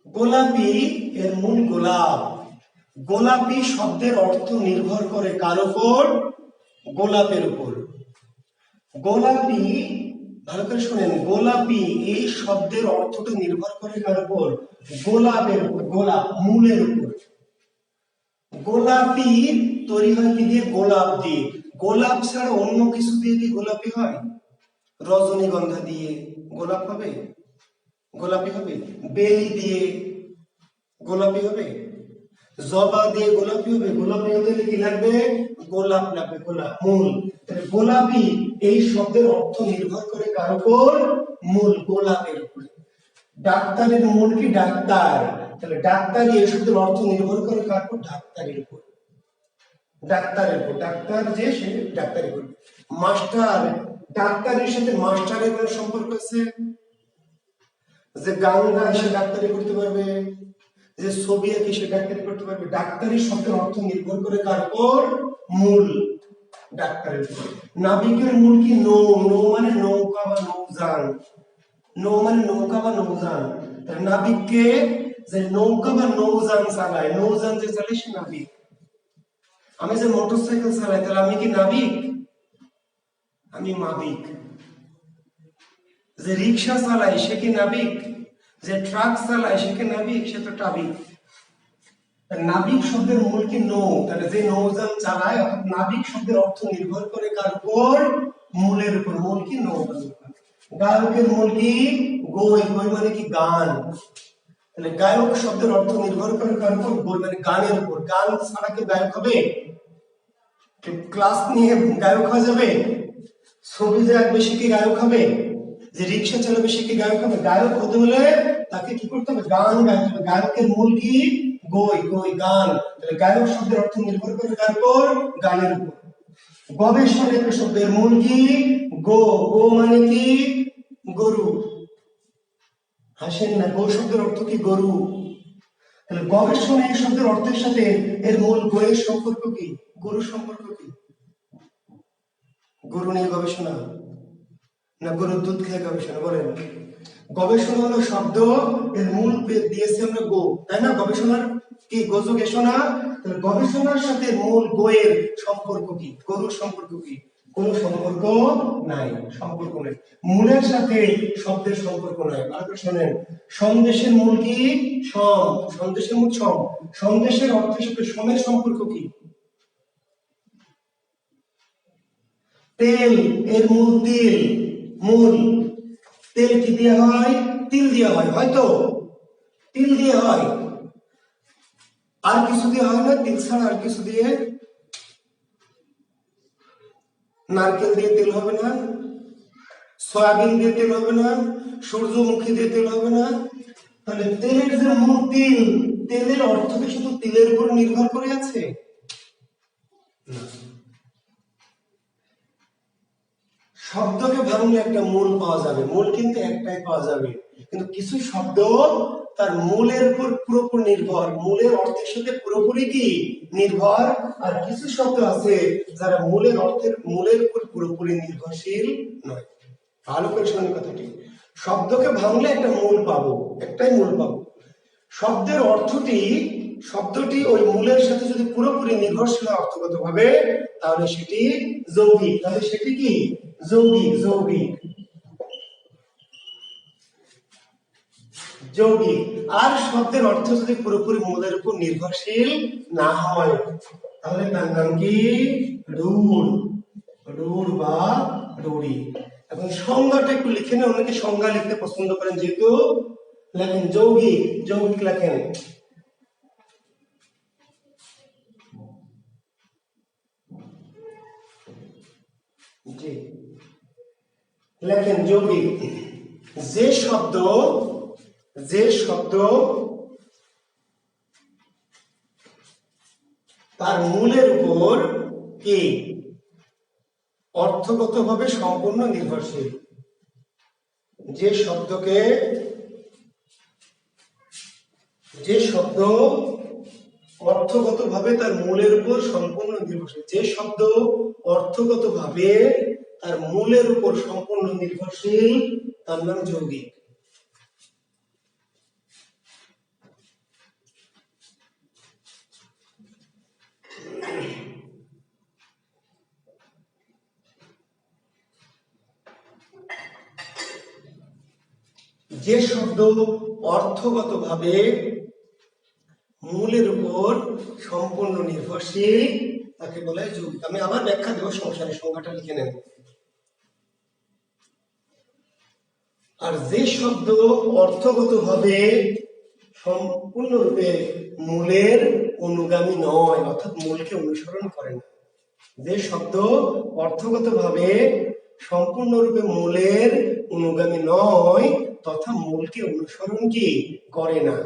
Speaker 1: গোলাপি এর মূল গোলাপ। গোলাপি শব্দের অর্থ নির্ভর করে কার উপর? গোলাপের উপর। গোলাপি, ভালো করে শুনেন, গোলাপি এই শব্দের অর্থটা নির্ভর করে কার উপর? গোলাপের উপর, গোলাপ মূলের উপর। গোলাপি তৈরি হয় কি দিয়ে? গোলাপ দিয়ে। গোলাপ ছাড়া অন্য কিছু দিয়ে কি গোলাপি হয়? রজনীগন্ধা দিয়ে গোলাপ হবে? গোলাপি হবে? বেলি দিয়ে গোলাপি হবে? জবা দিয়ে গোলাপি হবে? গোলাপি হতে কি লাগবে? গোলাপ লাগবে, গোলাপ মূল। গোলাপি এই শব্দের অর্থ নির্ভর করে কার উপর? মূল, গোলাপের উপর। ডাক্তারের মূল কি? ডাক্তার। তাহলে ডাক্তারি এই শব্দের অর্থ নির্ভর করে কার উপর? ডাক্তারের উপর। ডাক্তারের উপর, ডাক্তার যে সে ডাক্তারি করবে। মাস্টার, ডাক্তারের সাথে মাস্টারের কোনো সম্পর্ক আছে? যে গান গায় সে ডাক্তারি করতে পারবে, যে ছবি আঁকি সে ডাক্তারি করতে পারবে। ডাক্তারি শব্দের অর্থ নির্ভর করে কার উপর? মূল। ডাক্তারের উপর। নাবিকের মূল কি? নৌ। নৌ মানে নৌকা বা নৌযান। নৌ মানে নৌকা বা নৌযান। নাবিককে যে নৌকা বা নৌযান চালায়, নৌযান যে চালায় সে নাবিক। আমি যে মোটরসাইকেল চালাই তাহলে আমি কি নাবিক? আমি মাবিক। যে রিক্সা চালায় সে কি নাবিক? যে ট্রাক চালায় সে কি নাবিক? সে তো টাবিক। নাবিক শব্দের মূল কি? নৌ। তাহলে যে নৌযান চালায়, অর্থাৎ নাবিক শব্দের অর্থ নির্ভর করে কার উপর? মূলের উপর। মূল কি? নৌ। গায়কের মূল কি? গই। গই মানে কি? গান। তাহলে গায়ক শব্দের অর্থ নির্ভর করে কার উপর? গই মানে গানের উপর। গান ছাড়া কি গায়ক হবে? ক্লাস নিয়ে গায়ক হয়ে যাবে? ছবি যে আঁকবে সে কি গায়ক হবে? যে রিক্সা চালাবে সে কি গায়ক হবে? গায়ক হতে হলে তাকে কি করতে হবে? গান গাইতে হবে। গায়কের মূল কি? গই। গই গান। তাহলে গায়ক শব্দের অর্থ নির্ভর করে কার উপর? গানের উপর। গবেষণা শব্দের মূল কি? গো। গো মানে কি? গরু। হাসেন না, গো শব্দের অর্থ কি? গরু। তাহলে গবেষণা এই শব্দের অর্থের সাথে এর মূল গোয়ের সম্পর্ক কি? গরুর সম্পর্ক কি? গরু নিয়ে গবেষণা না গরুর দুধ খেয়ে গবেষণা? বলেন। গবেষণা হলো শব্দ, এর মূল দিয়েছি আমরা গো, তাই না? গবেষণার কি? গবেষণা। তাহলে গবেষণার সাথে মূল গোয়ের সম্পর্ক কি? গরুর সম্পর্ক কি? কোনো সম্পর্ক নাই। সম্পর্ক নেই। মূলের সাথে শব্দের সম্পর্ক নাই। ভালো করে শোনেন। সন্দেশের মূল কি? সম। সন্দেশের মূল সম। সন্দেশের অর্থের সাথে সমের সম্পর্ক কি? তেল। এর মূল তিল। মূল। তেল কি দিয়ে হয়? তিল দিয়ে হয়, হয়তো তিল দিয়ে হয়। আর কিছু দিয়ে হয় না? তিল ছাড়া আর কিছু দিয়ে? নারকেল দিয়ে তেল হবে না, সয়াবিন দিয়ে তেল হবে না, সূর্যমুখী দিয়ে তেল হবে না। তাহলে তেলের যে মূল তিল, তেলের অর্থ কি শুধু তিলের উপর নির্ভর করে আছে? শব্দকে ভাঙলে একটা মূল পাওয়া যাবে। মূল কিন্তু একটাই পাওয়া যাবে, কিন্তু কিছু শব্দ তার মূলের উপর পুরোপুরি নির্ভর, মূলের অর্থের সাথে পুরোপুরি কি নির্ভর। আর কিছু শব্দ আছে যারা মূলের উপর পুরোপুরি নির্ভরশীল নয়। ভালো করে শোনেন কথাটি। শব্দকে ভাঙলে একটা মূল পাবো, একটাই মূল পাবো। শব্দের শব্দটি ওই মূলের সাথে যদি পুরোপুরি নির্ভরশীল হয় অর্থগত ভাবে, তাহলে সেটি যৌগিক। তাহলে সেটি কি? যৌগিক। যৌগিক। যৌগিক। আর শব্দের অর্থ যদি পুরোপুরি মূলের উপর নির্ভরশীল না হয়, তাহলে তার নাম কি? রূঢ়। রূঢ় বা রূঢ়ি। এখন সংজ্ঞাটা একটু লিখে নেন। অনেকে সংজ্ঞা লিখতে পছন্দ করেন, যেহেতু লেখেন যৌগিক। যৌগিক লেখেন। জি লেখেন যৌগিক। যে শব্দ তার মূলের উপর কি অর্থগতভাবে সম্পূর্ণ নির্ভরশীল। যে শব্দ অর্থগতভাবে তার মূলের উপর সম্পূর্ণ নির্ভরশীল। যে শব্দ অর্থগতভাবে তার মূলের উপর সম্পূর্ণ নির্ভরশীল তার নাম যৌগিক। যে শব্দ অর্থগতভাবে মূলের উপর সম্পূর্ণ নির্ভরশীল তাকে বলা হয় যৌগিক। আমি আবার ব্যাখ্যা দেব, সমস্যা নেই, সংজ্ঞাটা লিখে নেন। আর যে শব্দ অর্থগতভাবে সম্পূর্ণরূপে মূলের অনুগামী নয়, অর্থাৎ মূলকে অনুসরণ করে না। যে শব্দ অর্থগতভাবে সম্পূর্ণরূপে মূলের অনুগামী নয় তথা মূলকে অনুসরণ কি করে না,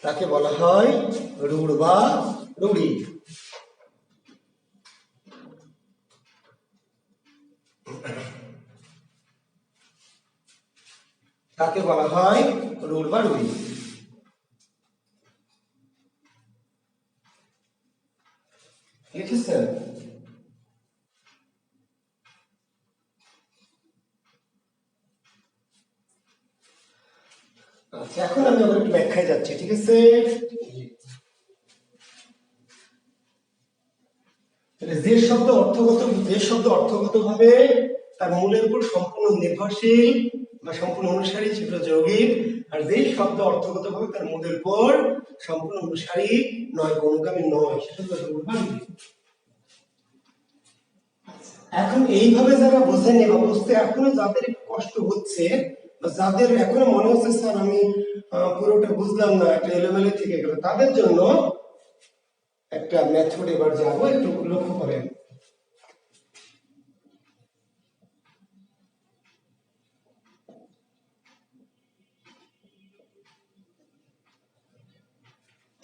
Speaker 1: তাকে বলা হয় রূঢ় বা রূঢ়ি। তাকে বলা হয় রুল বা রুই। লিখেছেন? আচ্ছা, এখন আমি আবার একটু ব্যাখ্যায় যাচ্ছি, ঠিক আছে? যে শব্দ অর্থগত ভাবে তার মূলের উপর সম্পূর্ণ নির্ভরশীল বা সম্পূর্ণ অনুসারী সেটা যৌগিক, আর যে শব্দ অর্থগত ভাবে তার মূলের উপর সম্পূর্ণ অনুসারী নয়, অনুগামী নয়, সেটা হলো রূঢ়। এখন এইভাবে যারা বোঝেনি বা বুঝতে এখনো যাদের একটু কষ্ট হচ্ছে, যাদের এখনো মনে হচ্ছে স্যার আমি পুরোটা বুঝলাম না, একটা এলোমেলো থেকে গেল, তাদের জন্য একটা মেথড এবার যাবো, একটু লক্ষ্য করেন।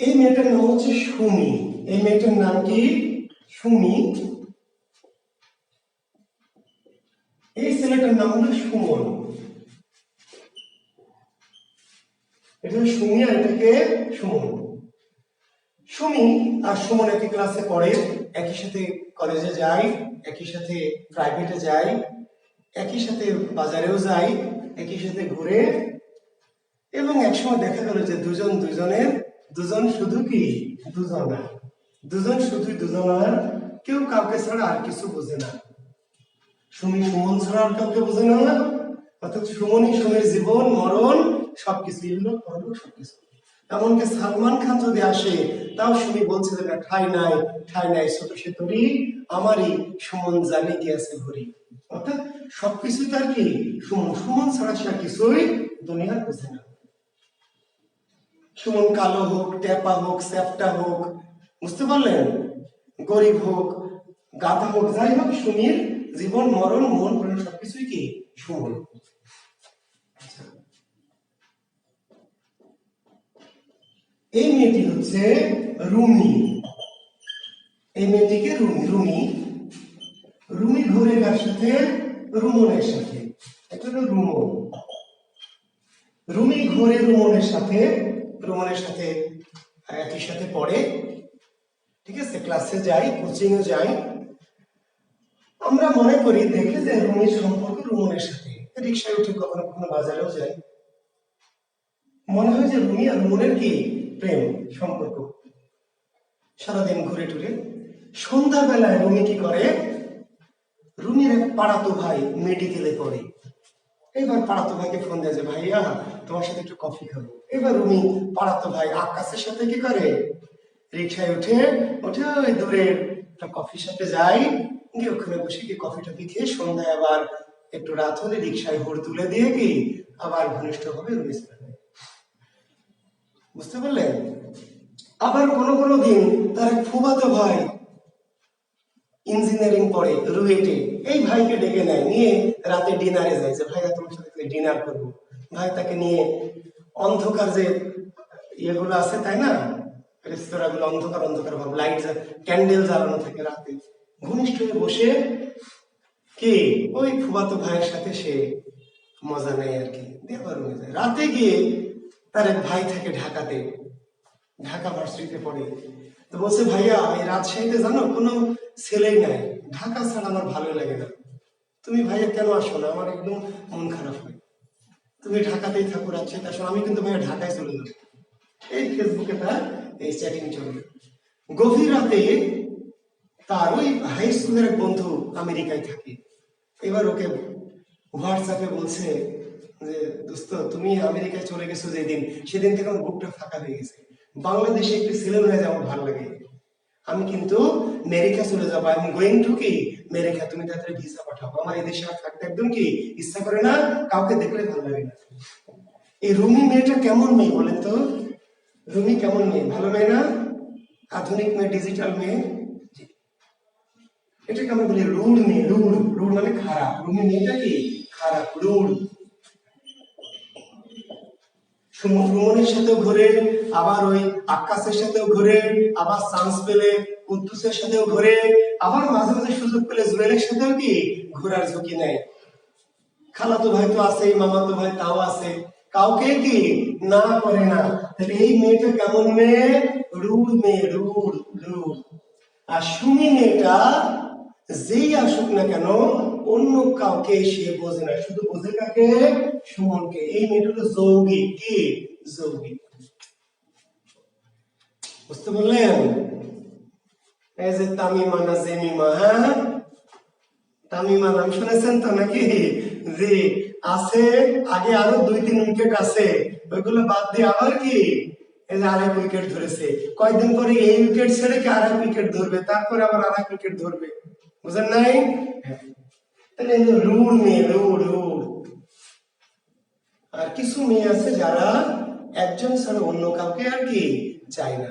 Speaker 1: এই মেয়েটার নাম হচ্ছে সুমি। এই মেয়েটার নাম কি? সুমি। এই ছেলেটার নাম হলো সুমন। এটা সুমি আর এটাকে সুমন। সুমি আর সুমন একই ক্লাসে পড়ে, একই সাথে কলেজে যায়, একই সাথে প্রাইভেটে যায়, একই সাথে বাজারেও যায়, একই সাথে ঘুরে, এবং একসময় দেখা গেল যে দুজন শুধু কি দুজন শুধুই দুজন, আর কেউ কাউকে ছাড়া আর কিছু বোঝে না। সুমি সুমন ছাড়া আর কাউকে বোঝে না, অর্থাৎ সুমনই সুমির জীবন মরণ সবকিছু, সবকিছু। এমনকি সালমান খান যদি আসে তাও সুমি বলছে যে ঠাই নাই ছোট সে তরি, আমারই সুমন জানে গিয়েছে ঘুরি। অর্থাৎ সবকিছু তার কি সুমন ছাড়া সে কিছুই দুনিয়ার বোঝে না। সুমন কালো হোক, টেপা হোক, স্যাপটা হোক, বুঝতে পারলেন, গরিব হোক, গাধা হোক, যাই হোক, সুমির জীবন মরণ মন প্রাণ সবকিছুই কি সুমন। এই মেয়েটি হচ্ছে রুমি। এই মেয়েটিকে রুমি ঘুরে কার সাথে? রুমনের সাথে। এটা হলো রুমন। রুমি ঘুরে রুমনের সাথে একই সাথে পড়ে, ঠিক আছে, ক্লাসে যাই, কোচিং এ যাই। আমরা মনে করি দেখে যে রুমির সম্পর্ক রুমনের সাথে, রিক্সায় উঠে কখনো কখনো বাজারেও যাই, মনে হয় যে রুমি আর রুমনের কি প্রেম সম্পর্ক। সারাদিন ঘুরে টুরে সন্ধ্যাবেলায় রুমি কি করে? রুমির এক পাড়াতো ভাই মেডিকেলে পড়ে। এবার পাড়াতো ভাইকে ফোন দেয় যে ভাইয়া তোমার সাথে একটু কফি খাবো। এবার রুমি পাড়াতো ভাই আকাশের সাথে কি করে? রিক্সায় উঠে ওই দূরের একটা কফি শপে যায়, গিয়ে ওখানে বসে কি কফিটা খেয়ে সন্ধ্যায় আবার একটু রাত হলে রিক্সায় হুড় তুলে দিয়ে কি আবার ঘনিষ্ঠ হবে রুমি। বুঝতে পারলেন? আবার কোনো দিন তার এক ফুফাতো ভাই ইঞ্জিনিয়ারিং পড়ে রুয়েটে, এই ভাইকে ডেকে নেয়, নিয়ে রাতে ডিনারে যায় যে ভাইয়া তোমার সাথে ডিনার করবো। ভাই তাকে নিয়ে অন্ধকার যে ইয়েগুলো আছে তাই না, রেস্তোরাঁ গুলো অন্ধকার ভাব, লাইট ক্যান্ডেল জ্বালানো থাকে, রাতে ঘনিষ্ঠ হয়ে বসে কি ওই ফুফাতো ভাইয়ের সাথে সে মজা নেয় আর কি, দেবার রুমে যায়। রাতে গিয়ে তার এক ভাই থাকে ঢাকাতে, ঢাকা ভার্সিটিতে পড়ে, তো বলছে ভাইয়া এই রাজশাহীতে জানো কোনো ছেলেই নাই, ঢাকা ছাড়া আমার ভালো লাগে না, তুমি ভাইয়া কেন আসো না, আমার একদম মন খারাপ হয়, তুমি ঢাকাতেই থাকো, রাজশাহীতে আসো, আমি কিন্তু ভাইয়া ঢাকায় চলে যাবো। এই ফেসবুকে তার এই চ্যাটিং চলবে। গভীর রাতে তার ওই হাই স্কুলের এক বন্ধু আমেরিকায় থাকে, এবার ওকে হোয়াটসঅ্যাপে বলছে যে দোস্ত তুমি আমেরিকায় চলে গেছো যেদিন, সেদিন থেকে আমার বুকটা ফাঁকা হয়ে গেছে, বাংলাদেশে একটু ছেলে মেয়ে আমার ভালো লাগে, আমি কিন্তু আমেরিকা চলে যাবো, আই এম গোয়িং টু কি আমেরিকা, তুমি তাড়াতাড়ি ভিসা পাঠাও, আমার এই দেশে আর থাকতে একদম কি ইচ্ছা করে না, কাউকে দেখলে ভালো লাগে না। এই রুমি মেয়েটা কেমন মেয়ে বলেন তো? রুমি কেমন মেয়ে? ভালো মেয়ে না? আধুনিক মেয়ে, ডিজিটাল মেয়ে, এটাকে আমরা বলি রুড মেয়ে। রুড মানে খারাপ, রুমি মেয়েটা কি খারাপ, রুড। সুমনের সাথেও ঘুরে, আবার ওই আকাশের সাথেও ঘুরে, আবার চান্স পেলে কুদ্দুসের সাথেও ঘুরে, আবার মাঝে মাঝে সুযোগ পেলে জুয়েলের সাথেও কি ঘোরার ঝুঁকি নেয়। খালাতো ভাই তো আছে, মামাতো ভাই তাও আছে, কাউকে কি না করে না। তাহলে এই মেয়েটা কেমন মেয়ে? রুড় মেয়ে, রুড় রুড়। আর সুমি মেয়েটা যেই আসুক না কেন অন্য কাউকে সে বোঝে না, শুধু বোঝে কাকে? সুমনকে। এই মেয়েটা হলো যৌগিক। কি? যৌগিক। বুঝতে পারলেন? এই যে তামিমা না জেমিমা, হ্যাঁ তামিমা নাম শুনেছেন তো নাকি? জি আছে। আগে আরো 2-3 উইকেট আছে, ওইগুলো বাদ দিয়ে আবার কি এই যে আরেক উইকেট ধরেছে। কয়েকদিন পরে এই উইকেট ছেড়ে কি আরেক উইকেট ধরবে, তারপরে আবার আরেক উইকেট ধরবে। বুঝেন নাই? তাহলে রুড় মেয়ে, রুড় রুড়। আর কিছু মেয়ে আছে যারা একজন ছাড়া অন্য কাউকে আর কি চায় না,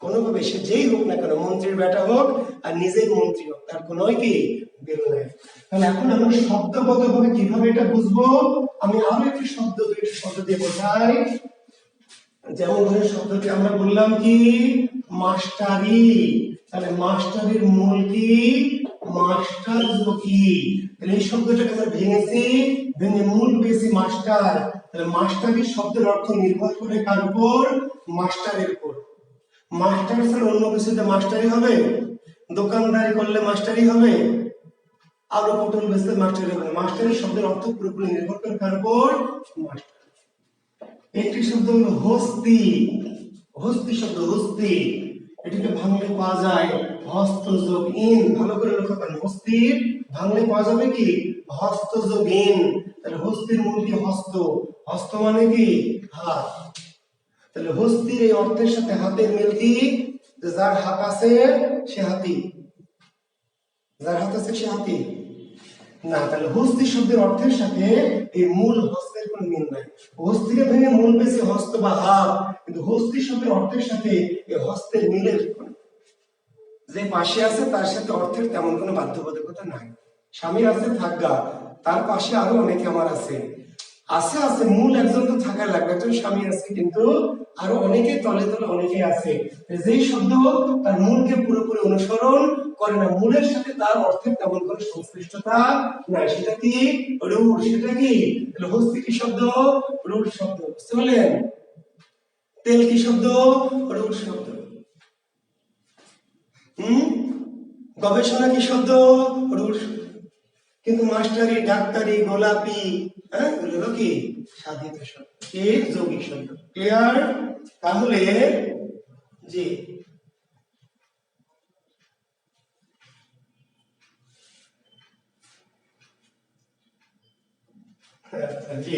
Speaker 1: কোনোভাবে সে যেই হোক না কেন, মন্ত্রীর বেটা হোক আর নিজেই মন্ত্রী হোক, তার কোনো কি বেরো নাই। তাহলে এখন আমরা শব্দগতভাবে কিভাবে এটা বুঝবো? আমি আরো একটি শব্দ দিয়ে বোঝাই। যেমন ধরে শব্দটি আমরা বললাম কি মাস্টারি, তাহলে মাস্টারির মূল কি? মাস্টার কি? তাহলে এই শব্দটাকে আমরা ভেঙেছি, ভেঙে মূল পেয়েছি মাস্টার। তাহলে মাস্টারি শব্দের অর্থ নির্ভর করে কার উপর? মাস্টারের উপর। মাস্টার ছাড়া অন্য কিছুতে মাস্টারি হবে? দোকানদারি করলে মাস্টারি হবে? আলু পটল বেচতে মাস্টারি হবে? মাস্টারি শব্দের অর্থ পুরোপুরি নির্ভর করে কার উপর? মাস্টার। একটি শব্দ হলো হস্তি। হস্তি শব্দ, হস্তি এটাকে ভাঙলে পাওয়া যায় হস্ত যোগ ইন। ভালো করে লক্ষ্য করেন, হস্তির ভাঙলে পাওয়া যাবে কি? হস্ত যোগ ইন। তাহলে হস্তির মূল কি? হস্ত। হস্ত মানে কি? হাত। তাহলে হস্তির এই অর্থের সাথে হাতের মিল কি? যার হাত আছে সে হাতি, যার হাত আছে সে হাতি না। তাহলে হস্তি শব্দের অর্থের সাথে এই মূল হস্তের কোনো মিল নাই। হস্তিকে ভেঙে মূল পেয়েছে হস্ত বা হাত, কিন্তু হস্তি শব্দের অর্থের সাথে এই হস্তের মিলের যে পাশে আছে তার সাথে অর্থের তেমন কোনো বাধ্যবাধকতা নাই। স্বামী আছে থাকগা, তার পাশে আরো অনেকে আমার আছে, আছে আছে মূল একজন তো থাকা লাগবে, একজন স্বামী আছে কিন্তু আরো অনেকে তলে তলে অনেকে আছে। যেই শব্দ তার মূলকে পুরোপুরি অনুসরণ করে না, মূলের সাথে তার অর্থের তেমন কোনো সংশ্লিষ্টতা নাই, সেটা কি? রূঢ়। সেটা কি? হস্তি কি শব্দ? রূঢ় শব্দ। বুঝতে পারলেন? তেল কি শব্দ? রূঢ় শব্দ। গবেষণা কি শব্দ? রূঢ় শব্দ। কিন্তু মাস্টারি, ডাক্তারি, গোলাপি, হ্যাঁ এগুলো কি সাধিত শব্দ, কি যৌগিক শব্দ। ক্লিয়ার? তাহলে জি জি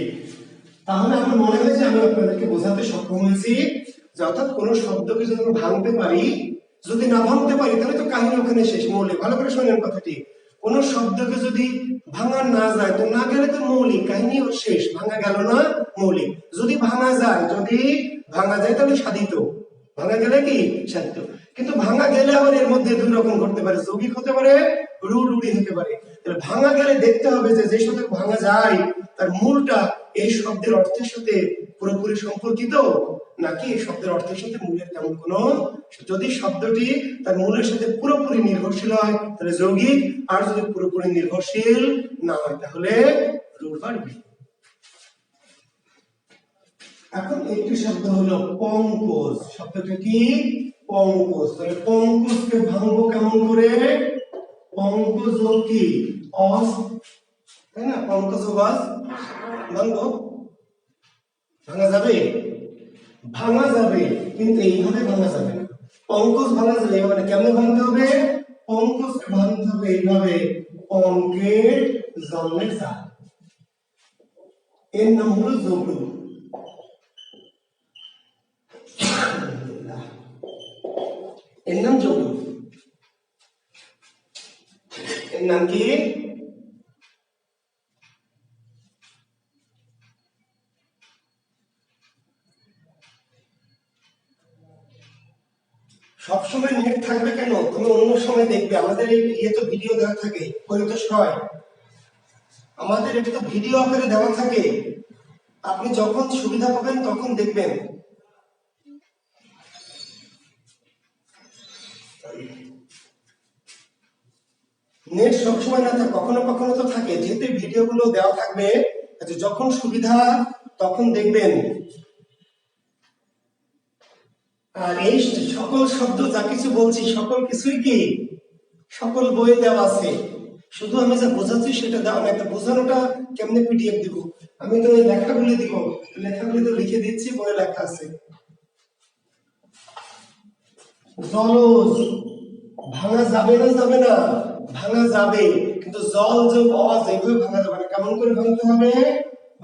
Speaker 1: তাহলে আমার মনে হয় যে আমি আপনাদেরকে বোঝাতে সক্ষম হয়েছি যে অর্থাৎ কোনো শব্দকে যদি আমরা ভাঙতে পারি, যদি না ভাঙতে পারি তাহলে তো কাহিনী ওখানে শেষ। মৌলিক ভালো করে শোনেন কথাটি, কোন শব্দকে যদি ভাঙা না যায় তো না গেলে তো মৌলিক, কাহিনী ওর শেষ, ভাঙা গেল না মৌলিক। যদি ভাঙা যায়, যদি ভাঙা যায় তাহলে সাধিত, ভাঙা গেলে কি সাধিত। কিন্তু ভাঙা গেলে আবার এর মধ্যে দুই রকম ঘটতে পারে, যৌগিক হতে পারে, রূঢ় হতে পারে। তাহলে ভাঙা গেলে দেখতে হবে যে যে শব্দ ভাঙা যায় তার মূলটা এই শব্দের অর্থের সাথে পুরোপুরি সম্পর্কিত নাকি এই শব্দের অর্থের সাথে মূলের তেমন কোনো। যদি শব্দটি তার মূলের সাথে পুরোপুরি নির্ভরশীল হয় তাহলে যৌগিক, আর যদি পুরোপুরি নির্ভরশীল না হয় তাহলে রূঢ় বা রূঢ়। এখন একটি শব্দ হলো পঙ্কজ। শব্দটা কি? পঙ্কজ। তাহলে পঙ্কজকে ভাঙবো কেমন করে? পঙ্কজ কি অস, তাই না? পঙ্কজ অস ভাঙবো, ভাঙা যাবে? ভাঙা যাবে, কিন্তু এইভাবে ভাঙা যাবে না। পঙ্কজ ভাঙা যাবে এইভাবে, কেমনে ভাঙতে হবে? পঙ্কজকে ভাঙতে হবে এইভাবে, পঙ্কের জন্মে যা। এর নাম হলো যোগ। এর নাম যোগ। এর নাম কি? সবসময় নেট থাকবে কেন? তুমি অন্য সময় দেখবে, আমাদের এই ইয়ে তো ভিডিও দেওয়া থাকে, পরিতোষ হয়, আমাদের এটা তো ভিডিও আকারে দেওয়া থাকে, আপনি যখন সুবিধা পাবেন তখন দেখবেন। নেট সবসময় না থাকে, কখনো কখনো তো থাকে, যেহেতু ভিডিওগুলো দেওয়া থাকবে, যখন সুবিধা তখন দেখবেন। আর এই সকল শব্দ যা কিছু বলছি সকল কিছুই কি সকল বইয়ে দেওয়া আছে, শুধু আমি যা বোঝাচ্ছি সেটা দেওয়া না। একটা বোঝানোটা কেমনে পিডিএফ দিব, আমি তো এই লেখাগুলি দিব, লেখাগুলি তো লিখে দিচ্ছি, বইয়ে লেখা আছে। জলজ ভাঙা যাবে না, যাবে না, ভাঙা যাবে, কিন্তু জল যোগ অজ এইভাবে ভাঙা যাবে না। কেমন করে ভাঙতে হবে?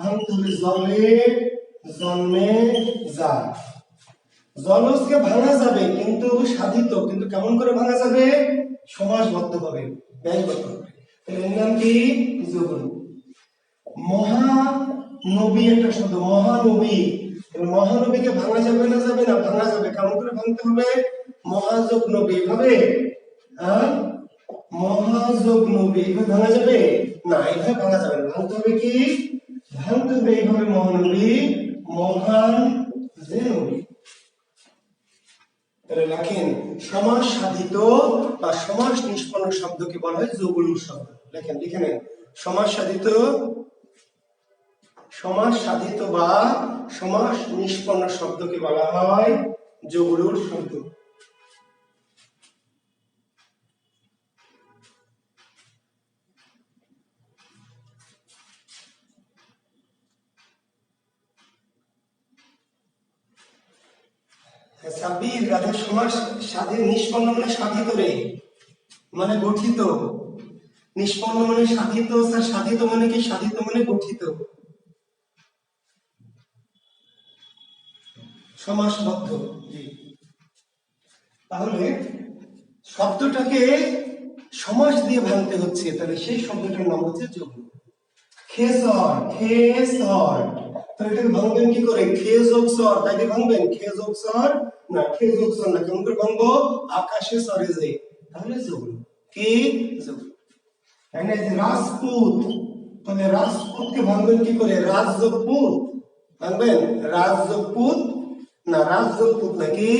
Speaker 1: ভাঙতে হবে জলে জন্মে যায়। জলজকে ভাঙা যাবে কিন্তু সাধিত, কিন্তু কেমন করে ভাঙা যাবে? সমাসবদ্ধ হবে, ব্যাসবদ্ধ হবে। তাহলে এর নাম কি? যোগন। মহানবী একটা শব্দ, মহানবী। মহানবীকে ভাঙা যাবে না, যাবে না, ভাঙা যাবে। কেমন করে ভাঙতে হবে? মহাযোগ নবী, এভাবে। হ্যাঁ, মহাযোগ নবী, এইভাবে ভাঙা যাবে না, এইভাবে ভাঙা যাবে না। ভাঙতে হবে কি? ভাঙতে হবে এইভাবে, মহানবী, মহান যে নবী। তাহলে লেখেন, সমাস সাধিত বা সমাস নিষ্পন্ন শব্দকে বলা হয় যোগলু শব্দ। লেখেন, লিখে নেন, সমাস সাধিত, সমাস সাধিত বা সমাস নিষ্পন্ন শব্দকে বলা হয় যোগলুর শব্দ। সাব্বির গাধা সমাস সাধিত, নিষ্পন্ন মানে সাধিত রে, মানে গঠিত। নিষ্পন্ন মানে সাধিত, স্যার সাধিত মানে কি? সাধিত মানে গঠিত, সমাসবদ্ধ। জি, তাহলে শব্দটাকে সমাস দিয়ে ভাঙতে হচ্ছে, তাহলে সেই শব্দটার নাম হচ্ছে যোগ। খেসর, খেসর, তাহলে এটাকে ভাঙবেন কি করে? খে যোগ সর, তাই ভাঙবেন খে যোগ সর না, খে যোগ সর না, কেমন করে ভাঙবো? আকাশে সরে যায়, তাহলে যোগ। কি যোগ? তাই না? রাজপুত, তাহলে রাজপুতকে ভাঙবেন কি করে? রাজ যোগ পুত, ভাঙবেন রাজ যোগ পুত না, রাজ যোগ পুত নাকি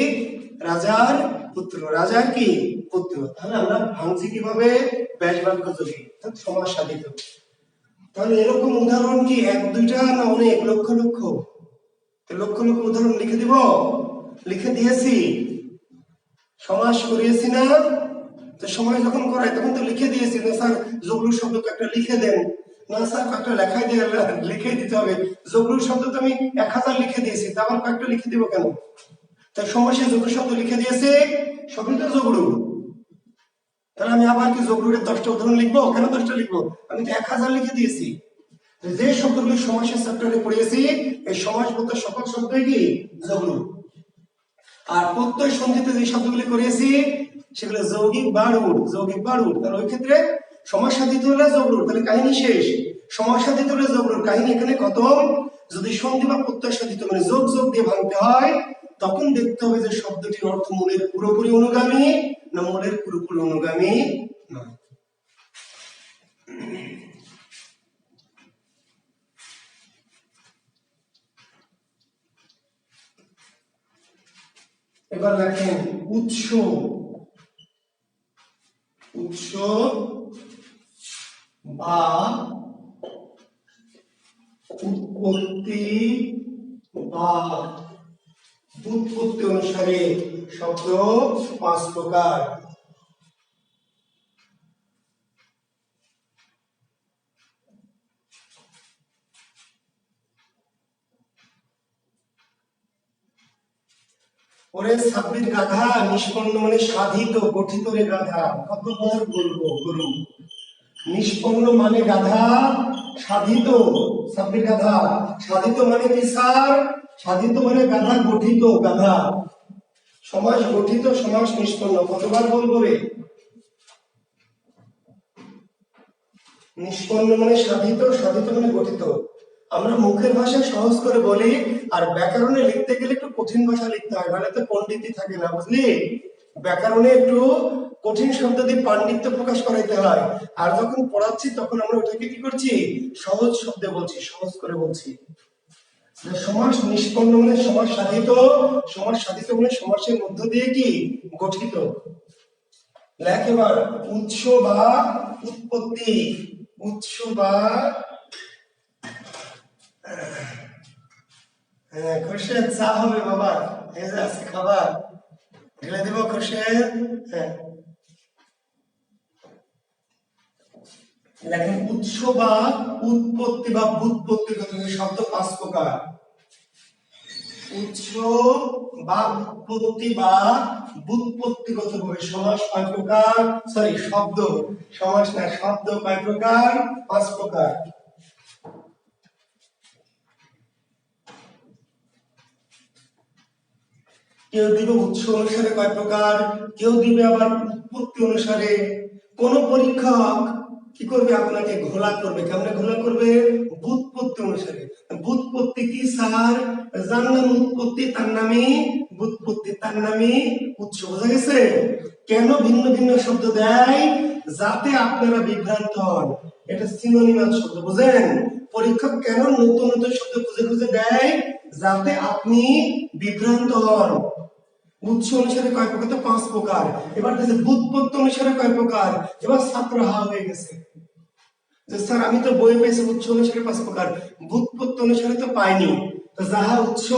Speaker 1: রাজার পুত্র, রাজার কি পুত্র। তাহলে আমরা ভাঙছি কিভাবে? ব্যাস বাক্য যোগে, সমাস সাধিত। তাহলে এরকম উদাহরণ কি এক দুইটা না অনেক? লক্ষ লক্ষ, লক্ষ লক্ষ উদাহরণ লিখে দিব, লিখে দিয়েছি, সমাস করিয়েছি না? তো সময় যখন করাই তখন তো লিখে দিয়েছি না স্যার যোগলু শব্দ একটা লিখে দেন, না স্যার কয়েকটা লেখাই দিয়ে লিখে দিতে হবে। যোগলু শব্দ তো আমি 1000 লিখে দিয়েছি, তা আবার কয়েকটা লিখে দিব কেন? তাই সমাসে যোগলু শব্দ লিখে দিয়েছি, সবই তো যোগলু। তাহলে আমি আবার কি যোগলুরের 10টা উদাহরণ লিখবো? কেন 10টা লিখবো? আমি তো 1000 লিখে দিয়েছি। যে শব্দগুলি সমাসের চ্যাপ্টারে পড়িয়েছি, এই সমাসবদ্ধ সকল শব্দই কি যোগলু। আর প্রত্যয় সন্ধিতে যে শব্দগুলি করিয়েছি সেগুলো যৌগিক বা রূঢ়, যৌগিক বা রূঢ়। তাহলে ওই ক্ষেত্রে সমাস সাধিত হলে যোগলুর, তাহলে কাহিনী শেষ। সমাস সাধিত হলে যোগলুর, কাহিনী এখানে খতম। যদি সন্ধি বা প্রত্যয় সাধিত মানে যোগ যোগ দিয়ে ভাঙতে হয়, তখন দেখতে হবে যে শব্দটির অর্থ মূলের পুরোপুরি অনুগামী না মূলের পুরোপুরি অনুগামী নয়। এবার দেখেন উৎস, উৎস বা উৎপত্তি বা উৎপত্তি অনুসারে শব্দ 5 প্রকার। ওরে সাব্বির গাধা, নিষ্পন্ন মানে সাধিত, গঠিত রে গাধা, কতবার বলবো গরু। নিষ্পন্ন মানে গাধা, সাধিত সাব্বির গাধা, সাধিত মানে কি স্যার? সাধিত মানে গাধা, গঠিত গাধা। সমাস গঠিত, সমাস নিষ্পন্ন, কতবার বলবো রে? নিষ্পন্ন মানে সাধিত, সাধিত মানে গঠিত। আমরা মুখের ভাষায় সহজ করে বলি, আর ব্যাকরণে লিখতে গেলে একটু কঠিন ভাষা লিখতে হয়, নাহলে তো পণ্ডিতই থাকে না, বুঝলি? ব্যাকরণে একটু কঠিন শব্দ দিয়ে পাণ্ডিত্য প্রকাশ করাইতে হয়, আর যখন পড়াচ্ছি তখন আমরা ওটাকে কি করছি? সহজ শব্দে বলছি, সহজ করে বলছি। সমাস নিষ্পন্ন মানে সমাস সাধিত, সমাস সাধিত মানে সমাসের মধ্য দিয়ে কি গঠিত। লেখ এবার উৎস বা উৎপত্তি। উৎস বা খোরশেদ চা হবে বাবা, এই যে আজকে খাবার ঢেলে দেবো খোরশেদ। হ্যাঁ, লেখেন উৎস বা উৎপত্তি বা ব্যুৎপত্তিগত শব্দ 5 প্রকার। উৎস বা উৎপত্তি বা ব্যুৎপত্তিগত ভাবে সমাস 5 প্রকার, সরি শব্দ, সমাস না, শব্দ কয় প্রকার? 5 প্রকার। কেউ দিবে উৎস অনুসারে কয় প্রকার, কেউ দিবে আবার উৎপত্তি অনুসারে। কোন পরীক্ষক কি করবে? আপনাকে ঘোলা করবে। কেমনে ঘোলা করবে? ব্যুৎপত্তি অনুসারে। ব্যুৎপত্তি কি স্যার? যার নাম উৎপত্তি তার নামই ব্যুৎপত্তি, তার নামই উৎস। বোঝা গেছে? কেন ভিন্ন ভিন্ন শব্দ দেয়? যাতে আপনারা বিভ্রান্ত হন। এটা সিনোনিমাস শব্দ, বুঝেন? পরীক্ষক কেন নতুন নতুন শব্দ খুঁজে খুঁজে দেয়? যাতে আপনি বিভ্রান্ত হন। উৎস অনুসারে কয় প্রকার? তো 5 প্রকার। এবার দেখে ব্যুৎপত্তি অনুসারে কয় প্রকার? এবার ছাত্র হা হয়ে গেছে যে স্যার আমি তো বই পেয়েছি উৎস অনুসারে 5 প্রকার, ব্যুৎপত্তি অনুসারে তো পাইনি। তো যাহা উৎস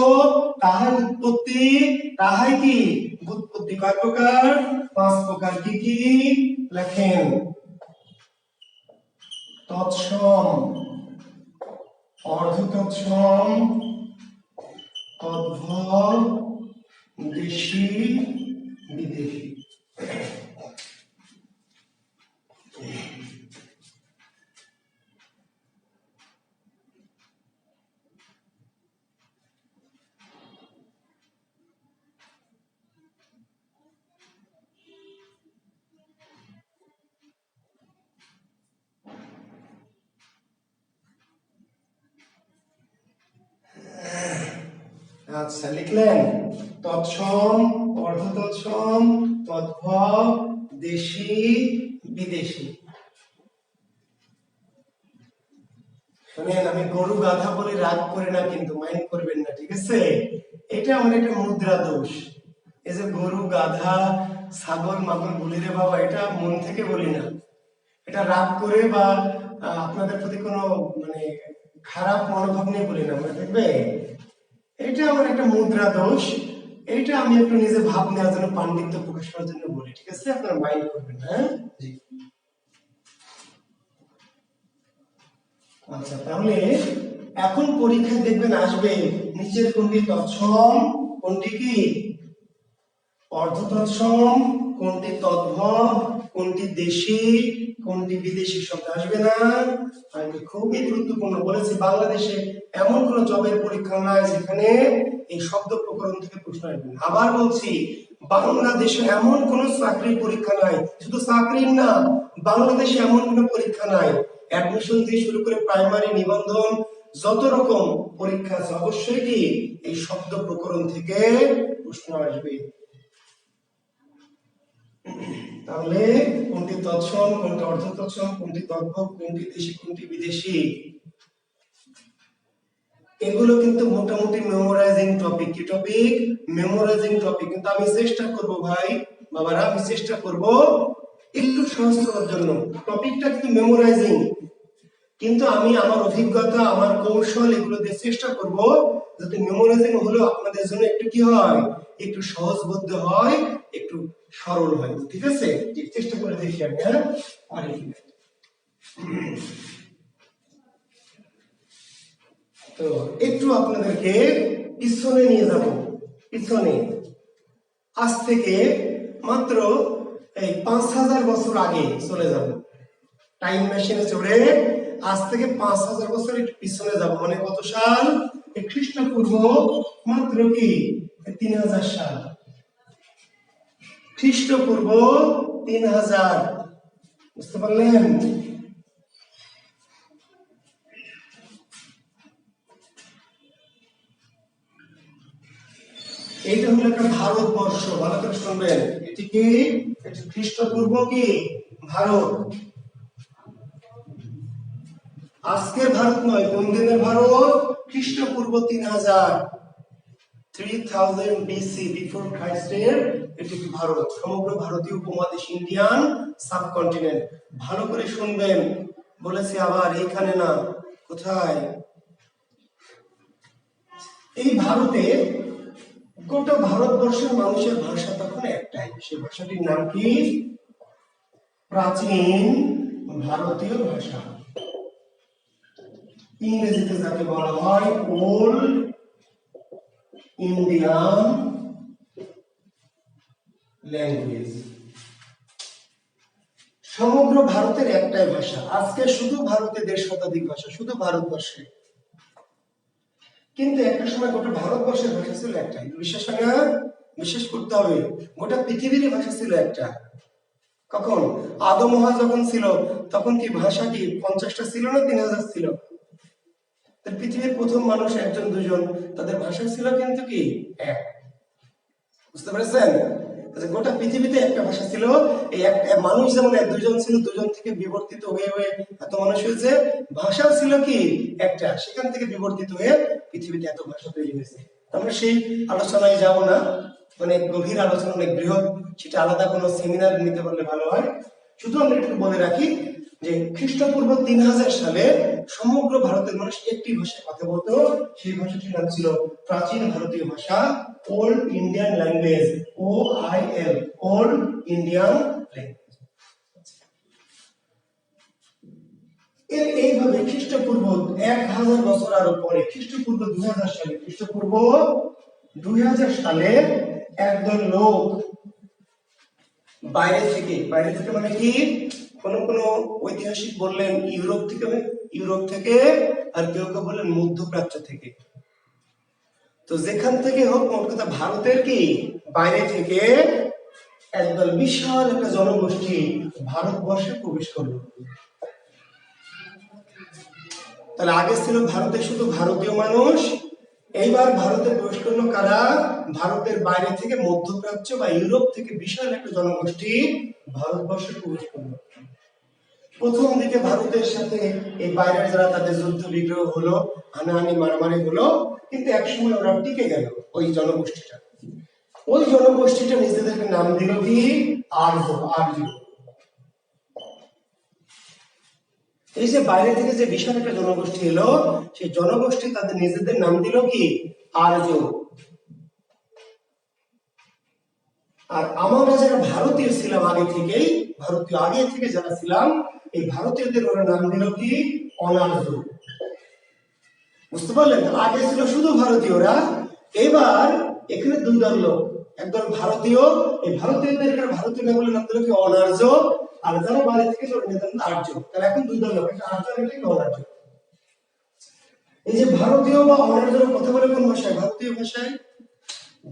Speaker 1: তাহার উৎপত্তি, তাহাই কি ব্যুৎপত্তি। কয় প্রকার? 5 প্রকার। কি কি? লেখেন তৎসম, অর্ধতৎসম, তদ্ভব, দেশি, বিদেশি। আচ্ছা, লিখলেন তৎসম, অর্ধতৎসম, তদ্ভব, দেশি, বিদেশি। শুনেন, আমি গরু গাধা বলে রাগ করে না, কিন্তু মাইন্ড করবেন না, ঠিক আছে? এটা আমার একটা মুদ্রা দোষ। এই যে গরু গাধা ছাগল মাগল বলি রে বাবা, এটা মন থেকে বলি না, এটা রাগ করে বা আপনাদের প্রতি কোনো মানে খারাপ মনোভাব নিয়ে বলি না, মনে থাকবে? এটা আমার একটা মুদ্রা দোষ। এটা আমি একটু নিজে ভাব নেওয়ার জন্য, পাণ্ডিত্য প্রকাশ করার জন্য বলি, ঠিক আছে? আপনারা মাইন্ড করবেন না, হ্যাঁ? জি। আচ্ছা, তাহলে এখন পরীক্ষায় দেখবেন আসবে নিচের কোনটি তৎসম, কোনটি কি অর্ধতৎসম, কোনটি তদ্ভব, কোনটি দেশি, কোনটি বিদেশি শব্দ আসবে না? আমি খুবই গুরুত্বপূর্ণ বলেছি, বাংলাদেশে এমন কোন জবের পরীক্ষা নাই যেখানে এই শব্দ প্রকরণ থেকে প্রশ্ন আসবে না। আবার বলছি, বাংলাদেশে এমন কোন চাকরির পরীক্ষা নাই, শুধু চাকরির না, বাংলাদেশে এমন কোন পরীক্ষা নাই, অ্যাডমিশন থেকে শুরু করে প্রাইমারি, নিবন্ধন, যত রকম পরীক্ষা আছে, অবশ্যই কি এই শব্দ প্রকরণ থেকে প্রশ্ন আসবে। তাহলে কোনটি তৎসম, কোনটি অর্ধতৎসম, কোনটি তদ্ভব, কোনটি দেশি, কোনটি বিদেশি, এগুলো কিন্তু মোটামুটি মেমোরাইজিং টপিক। কি টপিক? Memorising topic. কিন্তু আমি চেষ্টা করব ভাই বাবারা, আমি চেষ্টা করব একটু সহজ করার জন্য। টপিকটা কিন্তু মেমোরাইজিং, কিন্তু আমি আমার অভিজ্ঞতা, আমার কৌশল, এগুলো দিয়ে চেষ্টা করব যাতে মেমোরাইজিং হলেও আপনাদের জন্য একটু কি হয়, একটু সহজবোধ্য হয়, একটু সরল হয়, ঠিক আছে? চেষ্টা করে দেখি আমি, হ্যাঁ? পারি কিনা। তো একটু আপনাদেরকে পিছনে নিয়ে যাব, পিছনে আজ থেকে মাত্র এই 5000 বছর আগে চলে যাব, টাইম মেশিনে চড়ে আজ থেকে 5000 বছর একটু পিছনে যাব। মানে কত সাল? খ্রিস্টপূর্ব মাত্র কি 3000 সাল, খ্রিস্টপূর্ব 3000। বুঝতে পারলেন? এইটা হলো একটা ভারতবর্ষ, ভালো করে শুনবেন। এটি কি? এটি খ্রিস্টপূর্ব কি ভারত। আজকের ভারত নয়, কোন দিনের ভারত? খ্রিস্টপূর্ব 3000। 3000 বিসি বিফোর খ্রাইস্টের এটি কি ভারত, সমগ্র ভারতীয় উপমহাদেশ, ইন্ডিয়ান সাবকন্টিনেন্ট। ভালো করে শুনবেন, বলেছে আবার এইখানে না, কোথায়, এই ভারতে গোটা ভারতবর্ষের মানুষের ভাষা তখন একটাই, সেই ভাষাটির নাম কি? প্রাচীন ভারতীয় ভাষা, ইংরেজিতে যাকে বলা হয় ওল্ড ইন্ডিয়ান ল্যাঙ্গুয়েজ। সমগ্র ভারতের একটাই ভাষা। আজকে শুধু ভারতে 1.5 শতাধিক ভাষা, শুধু ভারতবর্ষে, কিন্তু একটা সময় গোটা ভারতবর্ষের ভাষা ছিল একটাই। বিশেষ করতে হবে, গোটা পৃথিবীর ভাষা ছিল একটা। কখন? আদম ওয়া যখন ছিল তখন কি ভাষা কি 50টা ছিল না 3000 ছিল? পৃথিবীর প্রথম মানুষ 1 2 তাদের ভাষা ছিল কিন্তু কি এক। বুঝতে পেরেছেন? গোটা পৃথিবীতে একটা ভাষা ছিল। এই একটা মানুষ যেমন 1 2 ছিল, 2 থেকে বিবর্তিত হয়ে হয়ে এত মানুষ হয়েছে। ভাষা ছিল কি একটা, সেখান থেকে বিবর্তিত হয়ে পৃথিবীতে এত ভাষা তৈরি হয়েছে। আমরা সেই আলোচনায় যাব না, অনেক গভীর আলোচনা, অনেক বৃহৎ, সেটা আলাদা কোনো সেমিনার নিতে পারলে ভালো হয়। শুধু আমরা একটু বলে রাখি যে খ্রিস্টপূর্ব 3000 সালে সমগ্র ভারতের মানুষ একটি ভাষায় কথা বলতো। সেই ভাষাটির নাম ছিল প্রাচীন ভারতীয় ভাষা, old Indian language, OIL, old Indian language. এইভাবে খ্রিস্টপূর্ব 1000 বছর আরো পরে, খ্রিস্টপূর্ব 2000 সালে একদল লোক বাইরে থেকে মানে কি, কোন ঐতিহাসিক বললেন ইউরোপ থেকে, আর কেউ কেউ বললেন মধ্যপ্রাচ্য থেকে। তো যেখান থেকে হোক, মোট কথা ভারতের কি বাইরে থেকে একদল বিশাল একটা জনগোষ্ঠী ভারতবর্ষে প্রবেশ করলো। তাহলে আগে ছিল ভারতে শুধু ভারতীয় মানুষ, এইবার ভারতে প্রবেশ করলো কারা? ভারতের বাইরে থেকে, মধ্যপ্রাচ্য বা ইউরোপ থেকে বিশাল একটা জনগোষ্ঠী ভারতবর্ষে প্রবেশ করলো। প্রথম দিকে ভারতের সাথে এই বাইরের যারা, তাদের যুদ্ধ বিগ্রহ হলো, হানাহানি মারামারি হলো, কিন্তু একসময় ওরা টিকে গেল। ওই জনগোষ্ঠীটা নিজেদেরকে নাম দিল কি? আর্য। এই যে বাইরে থেকে যে বিশাল একটা জনগোষ্ঠী এলো, সেই জনগোষ্ঠী তাদের নিজেদের নাম দিল কি? আর্য। আর আমরা যারা ভারতীয় ছিলাম আগে থেকে যারা ছিলাম, এই ভারতীয়দের ওরা নাম দিল কি? অনার্য। বুঝতে পারলেন? আগে ছিল শুধু ভারতীয়রা, এবার এখানে 2 দল লোক, একদল ভারতীয়, এই ভারতীয়দের ভারতীয় নাম দিল কি? অনার্য। আর যারা বাইরে থেকে আর্য। তাহলে এখন 2 দল লোক, একটা আর্য আর একটা অনার্য। এই যে ভারতীয় বা অনার্যরা কথা বলে কোন ভাষায়? ভারতীয় ভাষায়।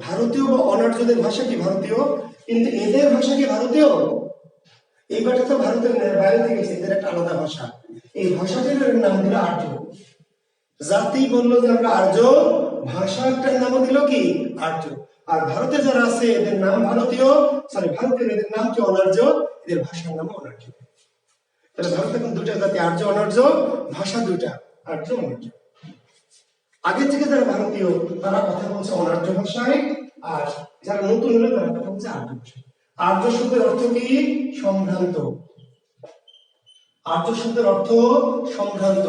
Speaker 1: ভারতীয় বা অনার্যদের ভাষা কি ভারতীয়, কিন্তু এদের ভাষা কি ভারতীয়? এইবারটা তো ভারতের বাইরে থেকে এসেছে, এদের একটা আলাদা ভাষা। এই ভাষাটির নাম দিল আর্য। জাতি বললো যে আমরা আর্য, ভাষাটার নাম দিল কি? আর্য। আর ভারতে যারা আছে এদের নাম ভারতীয়, এদের নাম কি? অনার্য, এদের ভাষার নাম অনার্য। তাহলে ভারতে এখন 2টা জাতি, আর্য অনার্য, ভাষা 2টা, আর্য অনার্য। আগে থেকে যারা ভারতীয় তারা কথা বলছে অনার্য ভাষায়, আর যারা নতুন হলো তারা কথা বলছে আর্য ভাষায়। আর্য শব্দের অর্থ কি? সম্ভ্রান্ত। আর্য শব্দের অর্থ সম্ভ্রান্ত,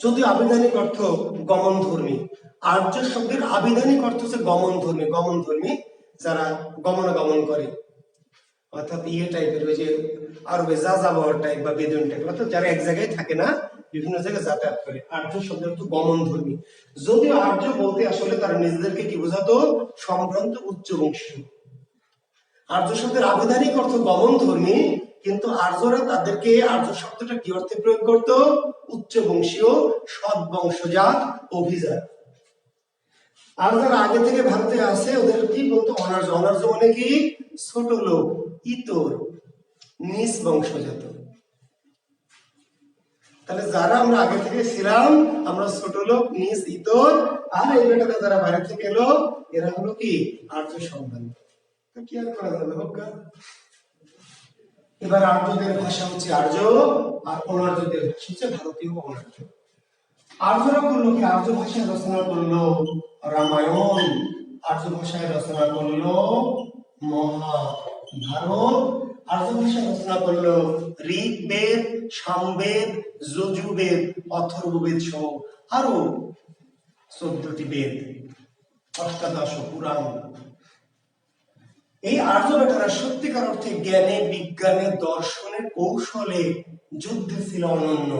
Speaker 1: যদিও আবিধানিক অর্থ গমনধর্মী। আর্য শব্দের আবিধানিক অর্থ হচ্ছে গমনধর্মী, যারা গমনাগমন করে, অর্থাৎ টাইপের, ওই যে আরবে যাযাবর টাইপ বা বেদুইন টাইপ, অর্থাৎ যারা এক জায়গায় থাকে না, বিভিন্ন জায়গায় যাতায়াত করে। আর্য শব্দের অর্থ গমনধর্মী। যদিও আর্য বলতে আসলে তারা নিজেদেরকে কি বোঝাতো? সম্ভ্রান্ত, উচ্চবংশীয়। আর্য শব্দের আবিধানিক অর্থ গমনধর্মী, কিন্তু আর্যরা তাদেরকে আর্য শব্দটা কি অর্থে প্রয়োগ করত? উচ্চবংশীয়, সৎ বংশজাত, অভিজাত। আর যারা আগে থেকে ভারতে আসে ওদের কি বলতো? অনার্য। অনার্য মানে কি? ছোট লোক, ইতর, নিচ বংশজাত। তাহলে যারা আমরা আগে থেকে ছিলাম, আমরা ছোট লোক, নিচ, ইতর, আর এই বেটাটা যারা বাইরে থেকে এলো, এরা হলো কি? আর্য সম্ভ্রান্ত। কি আর করা যাবে? এবার আর্যদের ভাষা হচ্ছে আর্য, আর অনার্যদের ভাষা হচ্ছে ভারতীয় অনার্য। আর্যরা করলো কি? আর্য ভাষায় রচনা করলো রামায়ণ, আর্য ভাষায় রচনা করলো মহাভারত। আর্য ভাষায় রচনা করলো ঋগ্বেদ, সামবেদ, যজুর্বেদ, অথর্ববেদ সহ আরো 14টি বেদ, অষ্টাদশ পুরাণ। এই আর্য বেটারা সত্যিকার অর্থে জ্ঞানে, বিজ্ঞানে, দর্শনে, কৌশলে যুদ্ধে ছিল অনন্য।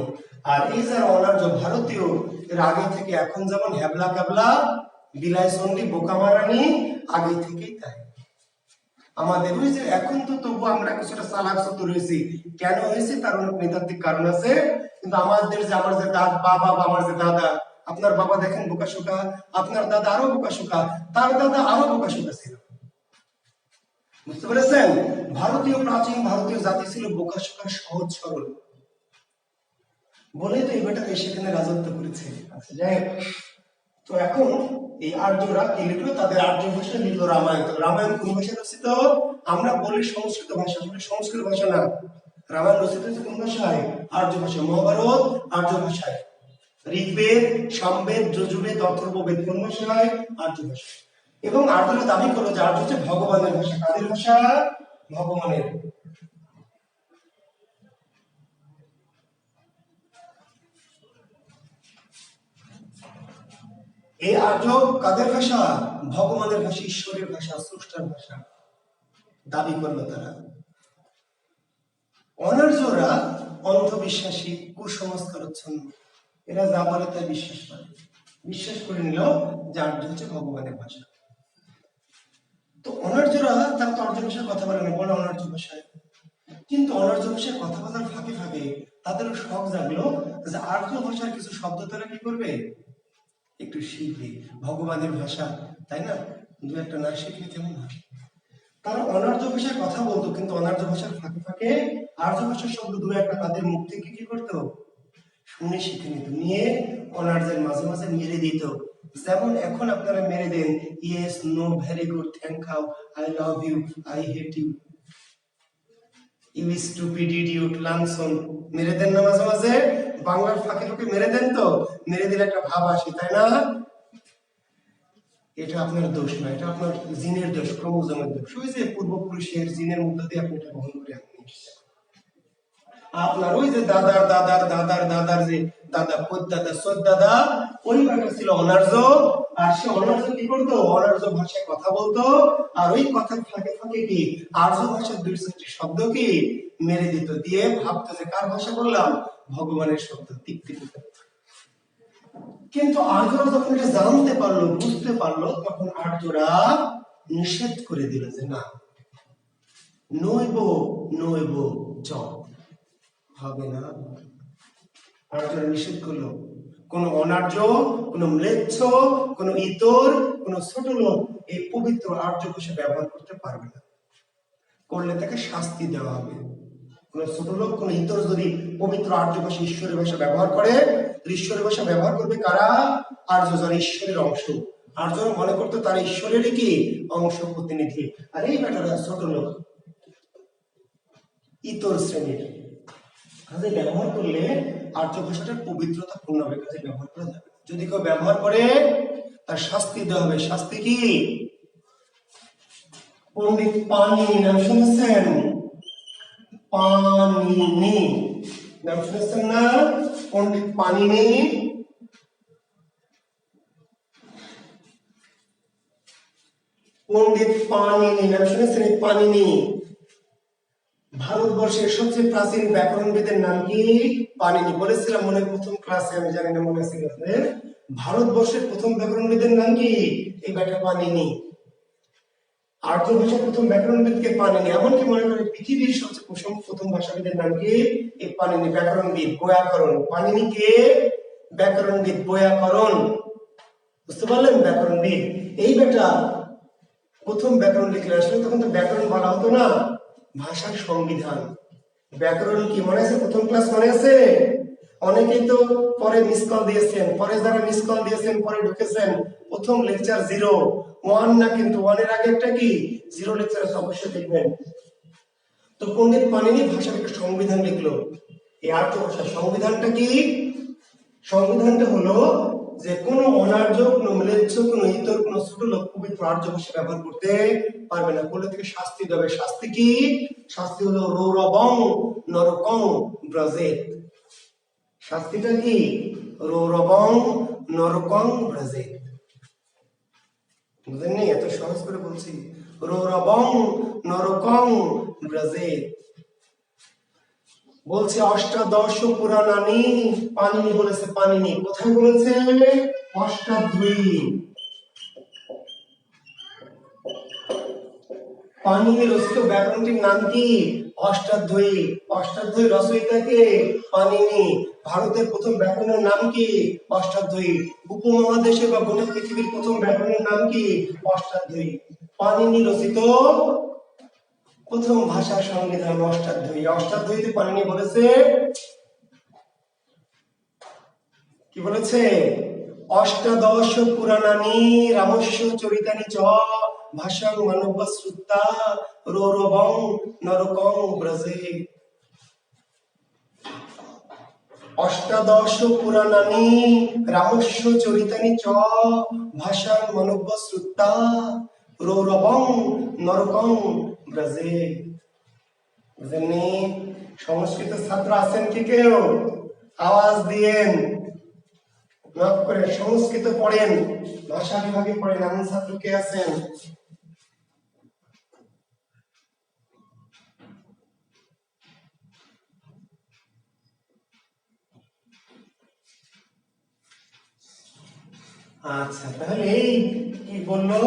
Speaker 1: আর এই যারা অনার্য ভারতীয়, এর আগে থেকে এখন যেমন হ্যাবলা ক্যাবলা, বিলাই চন্ডী, বোকামারানি, আগে থেকেই তাই। আমাদের ওই যে এখন তো তবু আমরা কিছুটা চালাক চতুর হয়েছি। কেন হয়েছি তার অনেক নৈতাত্ত্বিক কারণ আছে, কিন্তু আমাদের যে আমার যে বাবা বা আমার যে দাদা, আপনার বাবা দেখেন বোকাশোকা, আপনার দাদা আরো বোকাশোকা, তার দাদা আরো বোকাশোকা ছিল। বুঝতে পেরেছেন? ভারতীয় প্রাচীন ভারতীয় জাতি ছিল বোকাশোকা, সহজ সরল বলে তো এই বেটাকে সেখানে রাজত্ব করেছে। আচ্ছা যাই হোক, তো এখন এই আর্যরা কি লিখলো? তাদের আর্য ভাষায় লিখলো রামায়ণ। তো রামায়ণ কোন ভাষায় রচিত? আমরা বলি সংস্কৃত ভাষা, আসলে সংস্কৃত ভাষা না। রামায়ণ রচিত হয়েছে কোন ভাষায়? আর্য ভাষায়। মহাভারত আর্য ভাষায়। ঋগ্বেদ, সামবেদ, যজুর্বেদ, অথর্ববেদ কোন ভাষায়? আর্য ভাষায়। এবং আর্যরা দাবি করলো যে আর্য হচ্ছে ভগবানের ভাষা। কাদের ভাষা? ভগবানের। এই আর্য কাদের ভাষা? ভগবানের ভাষা, ঈশ্বরের ভাষা, স্রষ্টার ভাষা দাবি করলো তারা। অনার্যরা অন্ধবিশ্বাসী, কুসংস্কারচ্ছন্ন, এরা যা বলে তাই বিশ্বাস করে নিল যে আর্য হচ্ছে ভগবানের ভাষা। তো অনার্যরা তারা তো আর্য ভাষায় কথা বলে না, বলে অনার্য ভাষায়। কিন্তু অনার্য ভাষায় কথা বলার ফাঁকে ফাঁকে তাদের শখ জাগলো যে আর্য ভাষার কিছু শব্দ তারা কি করবে, একটু শিখবে। ভগবানের ভাষা, তাই না? দু একটা না শিখলে কেমন হয়? তারা অনার্য ভাষায় কথা বলতো, কিন্তু অনার্য ভাষার ফাঁকে ফাঁকে আর্য ভাষার শব্দ দু একটা তাদের মুখ থেকে কি করতো, শুনে শিখে নিত, নিয়ে অনার্যের মাঝে মাঝে মেরে দিত। যেমন এখন আপনারা মেরে দেন yes, no, very good, thank you, I love you, I hate you, you stupid idiot, লাংসন, মেরে দেন না মাঝে মাঝে? বাংলার ফাঁকে ফাঁকে মেরে দেন তো? মেরে দিলে একটা ভাব আসে, তাই না? এটা আপনার দোষ না, এটা আপনার জিনের দোষ, ক্রোমোজোমের দোষ। ওই যে পূর্বপুরুষের জিনের মধ্যে দিয়ে আপনি এটা বহন করে আপনি এসেছেন। আপনার ওই যে দাদার দাদার দাদার দাদার যে দাদা, দাদা, দাদা, ওই ব্যাটা ছিল অনার্য। আর সে অনার্য কি করতো? অনার্য ভাষায় কথা বলতো। আর ওই কথার ফাঁকে ফাঁকে কি আর্য ভাষার দুই চারটি শব্দ কি মেরে দিত, দিয়ে ভাবতো যে কার ভাষা বললাম? ভগবানের শব্দ, টিক। কিন্তু আর্যরা যখন এটা জানতে পারলো, বুঝতে পারলো, তখন আর্যরা নিষেধ করে দিল যে না, নইব নইব চ, হবে না। আর্যরা নিষেধ করলো কোন অনার্য, কোন ম্লেচ্ছ, কোন ইতর, কোন ছোট লোক এই পবিত্র আর্য ভাষা ব্যবহার করতে পারবে না। করলে তাকে শাস্তি দেওয়া হবে। কোন ছোট লোক, কোন ইতর যদি পবিত্র আর্য ভাষা, ঈশ্বরের ভাষা ব্যবহার করে, ঈশ্বরের ভাষা ব্যবহার করবে কারা? আর্য, যারা ঈশ্বরের অংশ। আর্যরা মনে করতো তারা ঈশ্বরেরই কি অংশ, প্রতিনিধি। আর এই ব্যাটারা ছোট লোক, ইতর শ্রেণীর, কাজে ব্যবহার করলে আর্য ভাষাটার পবিত্রতা পূর্ণ হবে, কাজে ব্যবহার করা যাবে। যদি কেউ ব্যবহার করে তার শাস্তি দেওয়া হবে। শাস্তি কি? পণ্ডিত পাণিনি নাম শুনেছেন? পাণিনি নাম শুনেছেন না? পণ্ডিত পাণিনি। পণ্ডিত পাণিনি নাম শুনেছেন? পাণিনি ভারতবর্ষের সবচেয়ে প্রাচীন ব্যাকরণবিদের নাম কি? পাণিনি। বলেছিলাম মনে প্রথম ক্লাসে, আমি জানি না মনে আছে আপনাদের, ভারতবর্ষের প্রথম ব্যাকরণবিদের নাম কি? এই ব্যাটা পাণিনি। আর্য ভাষার প্রথম ব্যাকরণবিদকে পাণিনি। এমনকি মনে করে পৃথিবীর সবচেয়ে প্রথম ভাষাবিদের নাম কি? এই পাণিনি, ব্যাকরণবিদ, বৈয়াকরণ। পাণিনি কে? ব্যাকরণবিদ, বৈয়াকরণ। বুঝতে পারলেন? ব্যাকরণবিদ। এই বেটা প্রথম ব্যাকরণ লিখলে, আসলে তখন তো ব্যাকরণ বলা হতো না, ভাষার সংবিধান। ব্যাকরণ কি মনে আছে? প্রথম ক্লাস মনে আছে? অনেকেই তো পরে মিস কল দিয়েছেন, পরে যারা মিস কল দিয়েছেন পরে ঢুকেছেন, প্রথম লেকচার 01 না, কিন্তু 1 এর আগে একটা কি 0 লেকচার অবশ্যই দেখবেন। তো পণ্ডিত পাণিনি ভাষার একটা সংবিধান লিখলো। এই আর্য ভাষার সংবিধানটা কি? সংবিধানটা হলো যে কোনো অনার্য, কোনো ম্লেচ্ছ, কোনো ইতর, কোনো ছোট লোক পবিত্র আর্য ভাষা ব্যবহার করতে পারবে না। করলে থেকে শাস্তি দেবে। শাস্তি কি? শাস্তি হলো রৌরবং নরকং ব্রজেত। শাস্তিটা কি? রৌরবং নরকং ব্রজেত। বুঝলেননি? এত সহজ করে বলছি। রৌরবং নরকং ব্রজেত। বলছে অষ্টাদশ পুরাণানি, পানিনি বলেছে, পানিনি কোথায় বলেছে? অষ্টাধ্যায়ী। পানিনি রচিত ব্যাকরণটির নাম কি? অষ্টাধ্যায়ী। অষ্টাধ্যায়ী রচয়িতা কে? পানিনি। ভারতের প্রথম ব্যাকরণের নাম কি? অষ্টাধ্যায়ী। উপমহাদেশে বা গোটা পৃথিবীর প্রথম ব্যাকরণের নাম কি? অষ্টাধ্যায়ী। পানিনি রচিত প্রথম ভাষা সংবিধান অষ্টাধ্যায়ী। অষ্টাধ্যায়ীতে পানিনি বলেছে কি? বলেছে অষ্টাদশ পুরাণানি রামস্য চরিতানি চ ভাষাং মানব শ্রুতা রৌরবং নরকং ব্রজে। অষ্টাদশ পুরাণানি রামস্য চরিতানি চ ভাষাং মানব শ্রুতা রৌরবং নরকং ব্রজে। বুঝলেননি? সংস্কৃত ছাত্র আছেন কি কেউ? আওয়াজ দিয়েন, নক করে। সংস্কৃত পড়েন, ভাষা বিভাগে পড়েন, এমন ছাত্র কে আছেন? আচ্ছা, তাহলে এই কি বললো?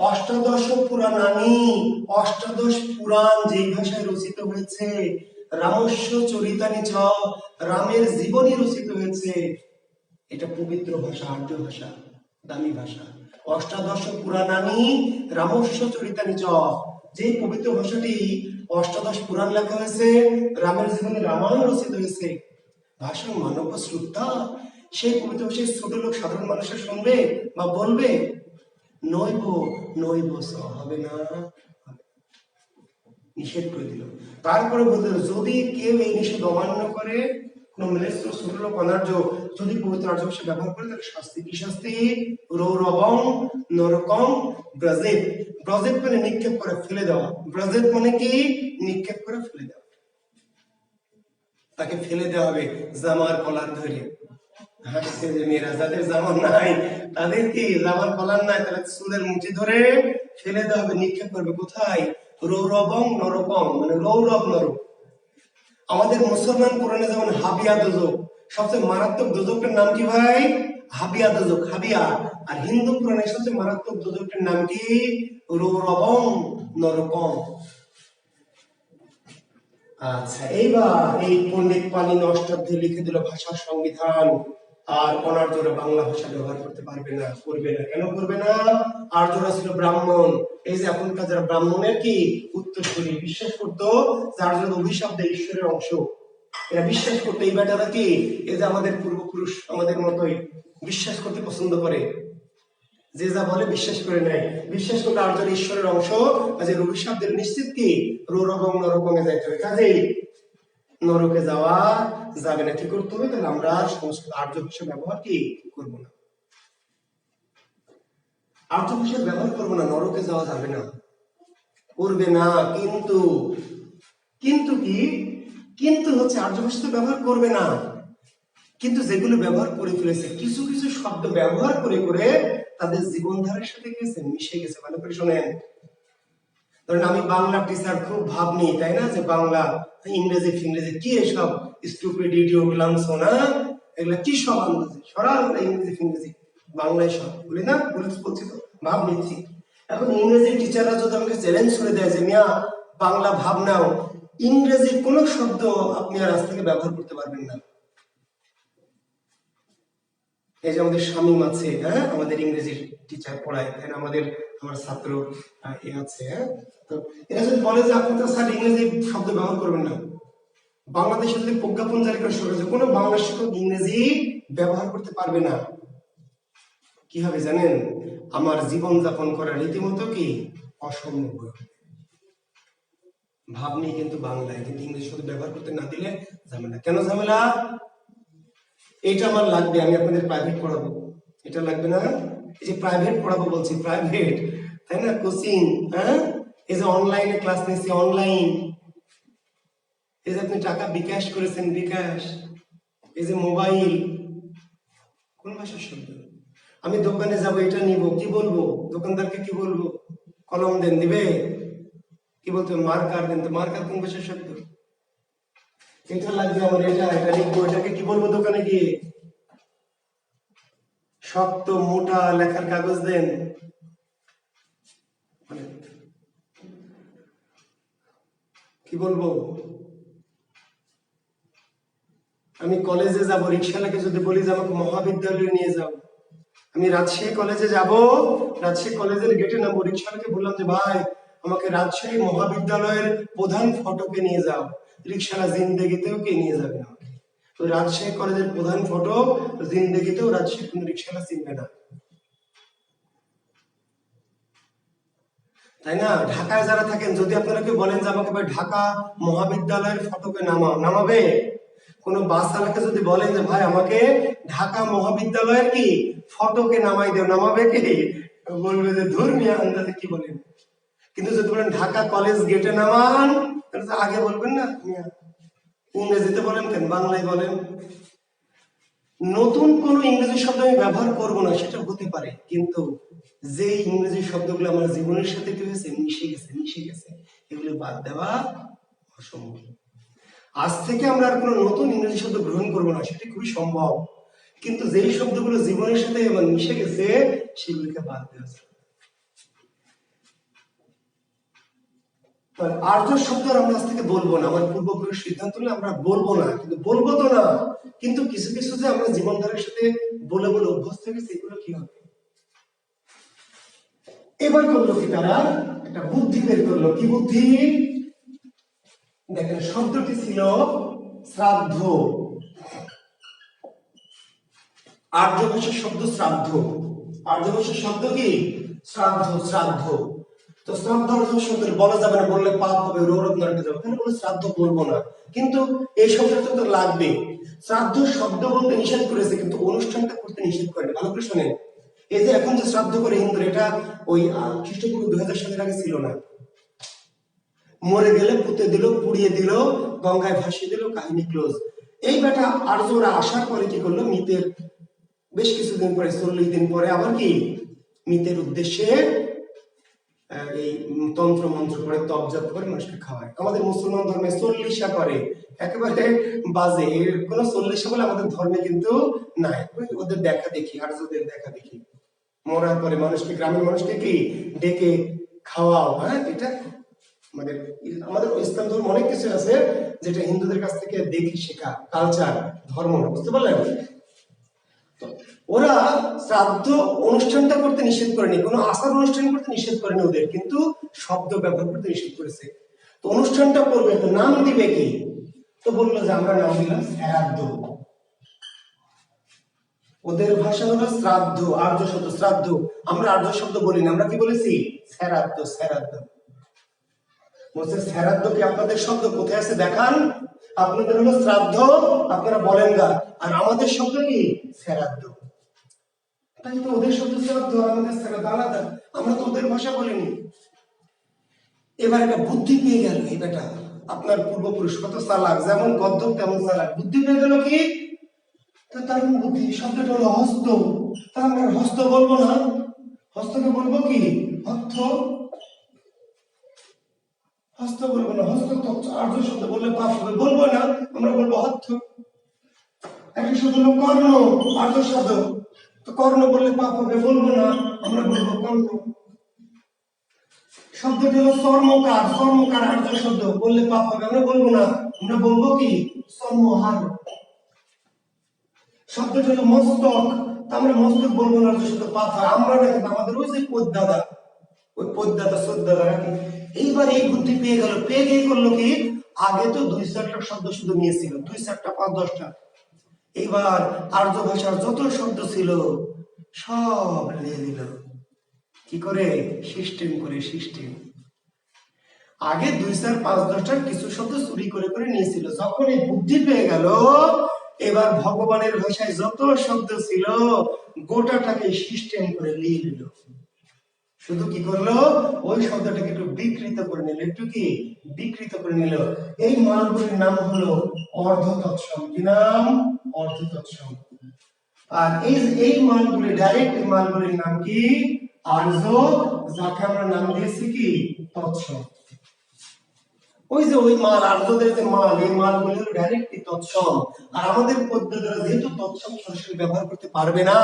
Speaker 1: অষ্টাদশ পুরাণানি, অষ্টাদশ পুরাণ যেই ভাষায় রচিত হয়েছে, রামস্য চরিতানি চ, রামের জীবনী রচিত হয়েছে, এটা পবিত্র ভাষা, আর্য ভাষা, দামি ভাষা। অষ্টাদশ পুরাণানি রামস্য চরিতানি চ, যে পবিত্র ভাষাটি অষ্টাদশ পুরাণ লেখা হয়েছে, রামের জীবনে রামায়ণ রচিত হয়েছে, ভাষা মানব শ্রদ্ধা, সেই পবিত্র ভাষায় ছোট লোক সাধারণ মানুষের শুনবে বা বলবে? নইব নইব স, হবে না, নিষেধ করে দিল। তারপরে বলতে যদি কেউ এই নিষেধ অমান্য করে, কোন ম্লেচ্ছ ছোট লোক অনার্য যদি পবিত্র আর্য ভাষা ব্যবহার করে, তাহলে শাস্তি কি? শাস্তি রৌরবং নরকং ব্রজেত। ব্রজেত মানে নিক্ষেপ করে, ফেলে দেওয়া। ব্রজেত মানে কি? নিক্ষেপ করে ফেলে দেওয়া। তাকে ফেলে দেওয়া হবে জামার কলার ধরে। হাসছে যে মেয়েরা যাদের জামা নাই, তাদের কি জামার কলার নাই, তাহলে চুলের মুঠি ধরে ফেলে দেওয়া হবে, নিক্ষেপ করবে। কোথায়? রৌরবং নরকং, মানে রৌরব নরক। আমাদের মুসলমান কোরআনে যেমন হাবিয়া দোজক, সবচেয়ে মারাত্মক দোজকটার নাম কি ভাই? হাবিয়া দোজক, হাবিয়া। আর হিন্দু কোরআনে সবচেয়ে মারাত্মক দোজকটার নাম কি? রৌরবং নরকং। আচ্ছা, এইবার এই পণ্ডিত পানিনি অষ্টাধ্যায়ী লিখে দিল ভাষার সংবিধান। আর অনার্যরা বাংলা ভাষা ব্যবহার করতে পারবে না, করবে না। কেন করবে না? আর্যরা ছিল ব্রাহ্মণ। এই যে এখনকার যারা ব্রাহ্মণের কি উত্তরসূরি, বিশ্বাস করতো যে আর্যরা অভিশাপ দেয়, ঈশ্বরের অংশ, এরা বিশ্বাস করতো। এই বেটারা কি, এই যে আমাদের পূর্বপুরুষ আমাদের মতোই বিশ্বাস করতে পছন্দ করে, যে যা বলে বিশ্বাস করে নেয়। বিশ্বাস করলে আর্যরা ঈশ্বরের অংশ, কাজে অভিশাপ দিলে নিশ্চিত কি রৌরবং নরকমে যাইতে হবে। কাজেই নরকে যাওয়া যাবে না। কি করতে হবে? তাহলে আমরা সংস্কৃত আর্য ভাষা ব্যবহার কি করবো না, আর্য ভাষা ব্যবহার করবো না, নরকে যাওয়া যাবে না, করবে না। কিন্তু কিন্তু কি? কিন্তু হচ্ছে আর্য ভাষা তো ব্যবহার করবে না, কিন্তু যেগুলো ব্যবহার করে ফেলেছে, কিছু কিছু শব্দ ব্যবহার করে করে তাদের জীবনধারার সাথে গেছে, মিশে গেছে। ভালো করে শোনেন। ধরেন আমি বাংলা টিচার, খুব ভাব নেই, তাই না, যে বাংলা ইংরেজি ফিংরেজি কি এসব স্টুপিড ইডিয়ট লাঞ্ছনা, এগুলা কি সব আন্দাজে সরাল ইংরেজি ফিংরেজি, বাংলায় সব বলি না, বলছি তো, ভাব নিচ্ছি। এখন ইংরেজি টিচাররা যদি আমাকে চ্যালেঞ্জ করে দেয় যে মিয়া বাংলা ভাব নাও, ইংরেজির কোন শব্দ আপনি আর আজ থেকে ব্যবহার করতে পারবেন না। এই যে আমাদের শামীম আছে, হ্যাঁ, আমাদের ইংরেজির টিচার পড়ায়, তাই না, আমার ছাত্র এ আছে, হ্যাঁ, তো এরা যদি বলে যে আপনি তো স্যার ইংরেজি শব্দ ব্যবহার করবেন না, বাংলাদেশে যদি প্রজ্ঞাপন জারি করে শুরু হয়েছে, কোনো বাংলা শিক্ষক ইংরেজি ব্যবহার করতে পারবে না, কি হবে জানেন? আমার জীবন যাপন করা রীতিমতো কি অসম্ভব। ভাব নেই কিন্তু বাংলায়, কিন্তু ইংরেজি শব্দ ব্যবহার করতে না দিলে ঝামেলা। কেন ঝামেলা? এটা আমার লাগবে, আমি আপনাদের প্রাইভেট পড়াবো, এটা লাগবে না? এই যে প্রাইভেট পড়াবো বলছি, প্রাইভেট, তাই না, কোচিং, হ্যাঁ, এই যে অনলাইনে ক্লাস নিচ্ছি, অনলাইন, এই যে আপনি টাকা বিকাশ করেছেন, বিকাশ, এই যে মোবাইল, কোন ভাষার শব্দ? আমি দোকানে যাব, এটা নিব, কি বলবো দোকানদারকে? কি বলবো? কলম দেন, দিবে? কি বলতে? মার্কার দেন। তো মার্কার কোন ভাষার শব্দ? এটা লাগবে আমার, এটা লিখবো, এটাকে কি বলবো দোকানে গিয়ে? শক্ত মোটা লেখার কাগজ দেন। কি বলবো? আমি কলেজে যাব, রিক্সাওয়ালাকে যদি বলি যে আমাকে মহাবিদ্যালয়ে নিয়ে যাও, আমি রাজশাহী কলেজে যাব, রাজশাহী কলেজের গেটে নামবো, রিক্সাওয়ালাকে বললাম যে ভাই আমাকে রাজশাহী মহাবিদ্যালয়ের প্রধান ফটকে নিয়ে যাও, রিক্সাওয়ালা জিন্দেগিতেও কে নিয়ে যাবে আমাকে? তো রাজশাহী কলেজের প্রধান ফটক জিন্দেগিতেও রাজশাহী কোন রিক্সাওয়ালা চিনবে না, তাই না? ঢাকায় যারা থাকেন, যদি আপনারা কেউ বলেন যে আমাকে ভাই ঢাকা মহাবিদ্যালয়ের ফটকে নামাও, নামাবে? কোন বাস চালককে যদি বলেন যে ভাই আমাকে ঢাকা মহাবিদ্যালয়ের কি ফটকে নামাই দেও, নামাবে কি? বলবে যে ধুর মিয়া, আন্দাজে কি বলেন। কিন্তু যদি বলেন ঢাকা কলেজ গেটে নামান, তাহলে আগে বলবেন না মিয়া। ইংরেজিতে বলেন কেন, বাংলায় বলেন। নতুন কোন ইংরেজি শব্দ আমি ব্যবহার করব না, সেটা হতে পারে, কিন্তু যে ইংরেজি শব্দগুলো আমার জীবনের সাথে কি হয়েছে, মিশে গেছে, এগুলো বাদ দেওয়া অসম্ভব। আজ থেকে আমরা আর কোনো নতুন ইংরেজি শব্দ গ্রহণ করবো না, সেটা খুবই সম্ভব, কিন্তু যেই শব্দগুলো জীবনের সাথে এবার মিশে গেছে সেগুলিকে বাদ দেওয়া যায়। আর্য শব্দ আমরা আজ থেকে বলবো না, আমার পূর্বপুরুষ সিদ্ধান্ত নিলে আমরা বলবো না, কিন্তু বলবো তো না, কিন্তু কিছু কিছু যে আমরা জীবনধারার সাথে বলে বলে অভ্যস্ত হয়ে গেছে, এগুলো কি হবে? এবার করলো কি, তারা একটা বুদ্ধি বের করলো। কি বুদ্ধি? দেখেন, শব্দটি ছিল শ্রাদ্ধ, আর্য ভাষার শব্দ শ্রাদ্ধ, আর্য ভাষার শব্দ কি? শ্রাদ্ধ, শ্রাদ্ধ। তো শ্রাদ্ধ শব্দ বলা যাবে না, বললে পাপ হবে, রৌরব নরকে যাবে, কেন বলে শ্রাদ্ধ বলবো না, কিন্তু এই শব্দটা তো লাগবে। শ্রাদ্ধ শব্দ বলতে নিষেধ করেছে, কিন্তু অনুষ্ঠানটা করতে নিষেধ করেনি। ভালো করে শোনেন, এই যে এখন যে শ্রাদ্ধ করে হিন্দু, এটা ওই খ্রিস্টপূর্ব 2000 সালের আগে ছিল না। মরে গেলে পুঁতে দিল, পুড়িয়ে দিল, গঙ্গায় ভাসিয়ে দিল, কাহিনী ক্লোজ। এই বেটা আর্যরা আসার পরে কি করলো, মিতের বেশ কিছুদিন পরে, 40 দিন পরে আবার কি মিতের উদ্দেশ্যে এই তন্ত্র মন্ত্র করে, তপজাপ করে মানুষকে খাওয়ায়। আমাদের মুসলমান ধর্মে 40 করে, একেবারে বাজে, কোনো 40 বলে আমাদের ধর্মে কিন্তু নাই। ওদের দেখা দেখি, আর্যদের দেখা দেখি, মরার পরে মানুষকে, গ্রামের মানুষকে কি ডেকে খাওয়াও, হ্যাঁ, এটা আমাদের আমাদের ইসলাম ধর্ম অনেক কিছু আছে যেটা হিন্দুদের কাছ থেকে দেখি শেখা, কালচার, ধর্ম, বুঝতে পারলেন? ওরা শ্রাদ্ধ অনুষ্ঠানটা করতে নিষেধ করেনি, কোনো আচার অনুষ্ঠান করতে নিষেধ করেনি ওদের, কিন্তু শব্দ ব্যবহার করতে নিষেধ করেছে। তো অনুষ্ঠানটা করবে, তো নাম দিবে কি? তো বললো যে আমরা নাম দিলাম শ্রাদ্ধ। ওদের ভাষা হলো শ্রাদ্ধ, আর্য শব্দ শ্রাদ্ধ। আমরা আর্য শব্দ বলি না, আমরা কি বলেছি? শ্রাদ্ধ, শ্রাদ্ধ। বলছে শ্রাদ্ধ কি আপনাদের শব্দ? কোথায় আছে দেখান। আপনাদের হলো শ্রাদ্ধ, আপনারা বলেন গা, আর আমাদের শব্দ কি? শ্রাদ্ধ। তাই তো ওদের শব্দ শ্রাদ্ধ, আমাদের শ্রাদ্ধ আলাদা, আমরা তো ওদের ভাষা বলিনি। এবার একটা বুদ্ধি পেয়ে গেল এই বেটা, আপনার পূর্বপুরুষ কত চালাক, যেমন গদ্দক তেমন চালাক, বুদ্ধি পেয়ে গেল কি? তার বুদ্ধি, শব্দটা হলো হস্ত, তা আমরা হস্ত বলবো না, হস্তকে বলবো কি? হস্ত, হস্ত বলবো না, হস্ত তো আর্য শব্দ, বললে পাপ হবে, বলবো না, আমরা বলবো হস্ত। একটা শব্দ হলো কর্ণ, আর্য শব্দ, তো কর্ণ বললে পাপ হবে, বলবো না, আমরা বলবো কর্ণ। শব্দটি হলো চর্মকার, চর্মকার আর্য শব্দ, বললে পাপ হবে, আমরা বলবো না, আমরা বলবো কি? চর্মহার। শব্দটি হলো মস্তক, আমরা মস্তক বলবো না, আর্য শব্দ, পাপ হয়, আমরা না, কিন্তু আমাদের ওই যে পদ্মাদা, ওই পদ্মাদা শ্রদ্ধাদা রাখি। এইবার এই বুদ্ধি পেয়ে গেল, পেয়ে গিয়ে করলো কি? আগে তো 2-4টা শব্দ শুধু নিয়েছিল, 2-4টা, 5-10টা। এইবার আর্য ভাষার যত শব্দ ছিল সব নিয়ে নিল। কি করে? সিস্টেম করে, সিস্টেম। আগে 2-4-5-10টার কিছু শব্দ চুরি করে করে নিয়েছিল, যখন এই বুদ্ধি পেয়ে গেল এবার ভগবানের ভাষায় যত শব্দ ছিল গোটাটাকে সিস্টেম করে নিয়ে নিল। শুধু কি করলো, ওই শব্দটাকে একটু বিকৃত করে নিল, একটু কি বিকৃত করে নিল। এই মালগুলির নাম হলো অর্ধ তৎসম। কি নাম? অর্ধ তৎসম। আর এই মালগুলি, ডাইরেক্ট মালগুলির নাম কি? আর্য, যাকে আমরা নাম দিয়েছি কি তৎসম। ওই যে ওই মাল, আর্যদের যে মাল, এই মালগুলি ডাইরেক্ট তৎসম। আর আমাদের পদ্ধতিরা যেহেতু তৎসম সরাসরি ব্যবহার করতে পারবে না,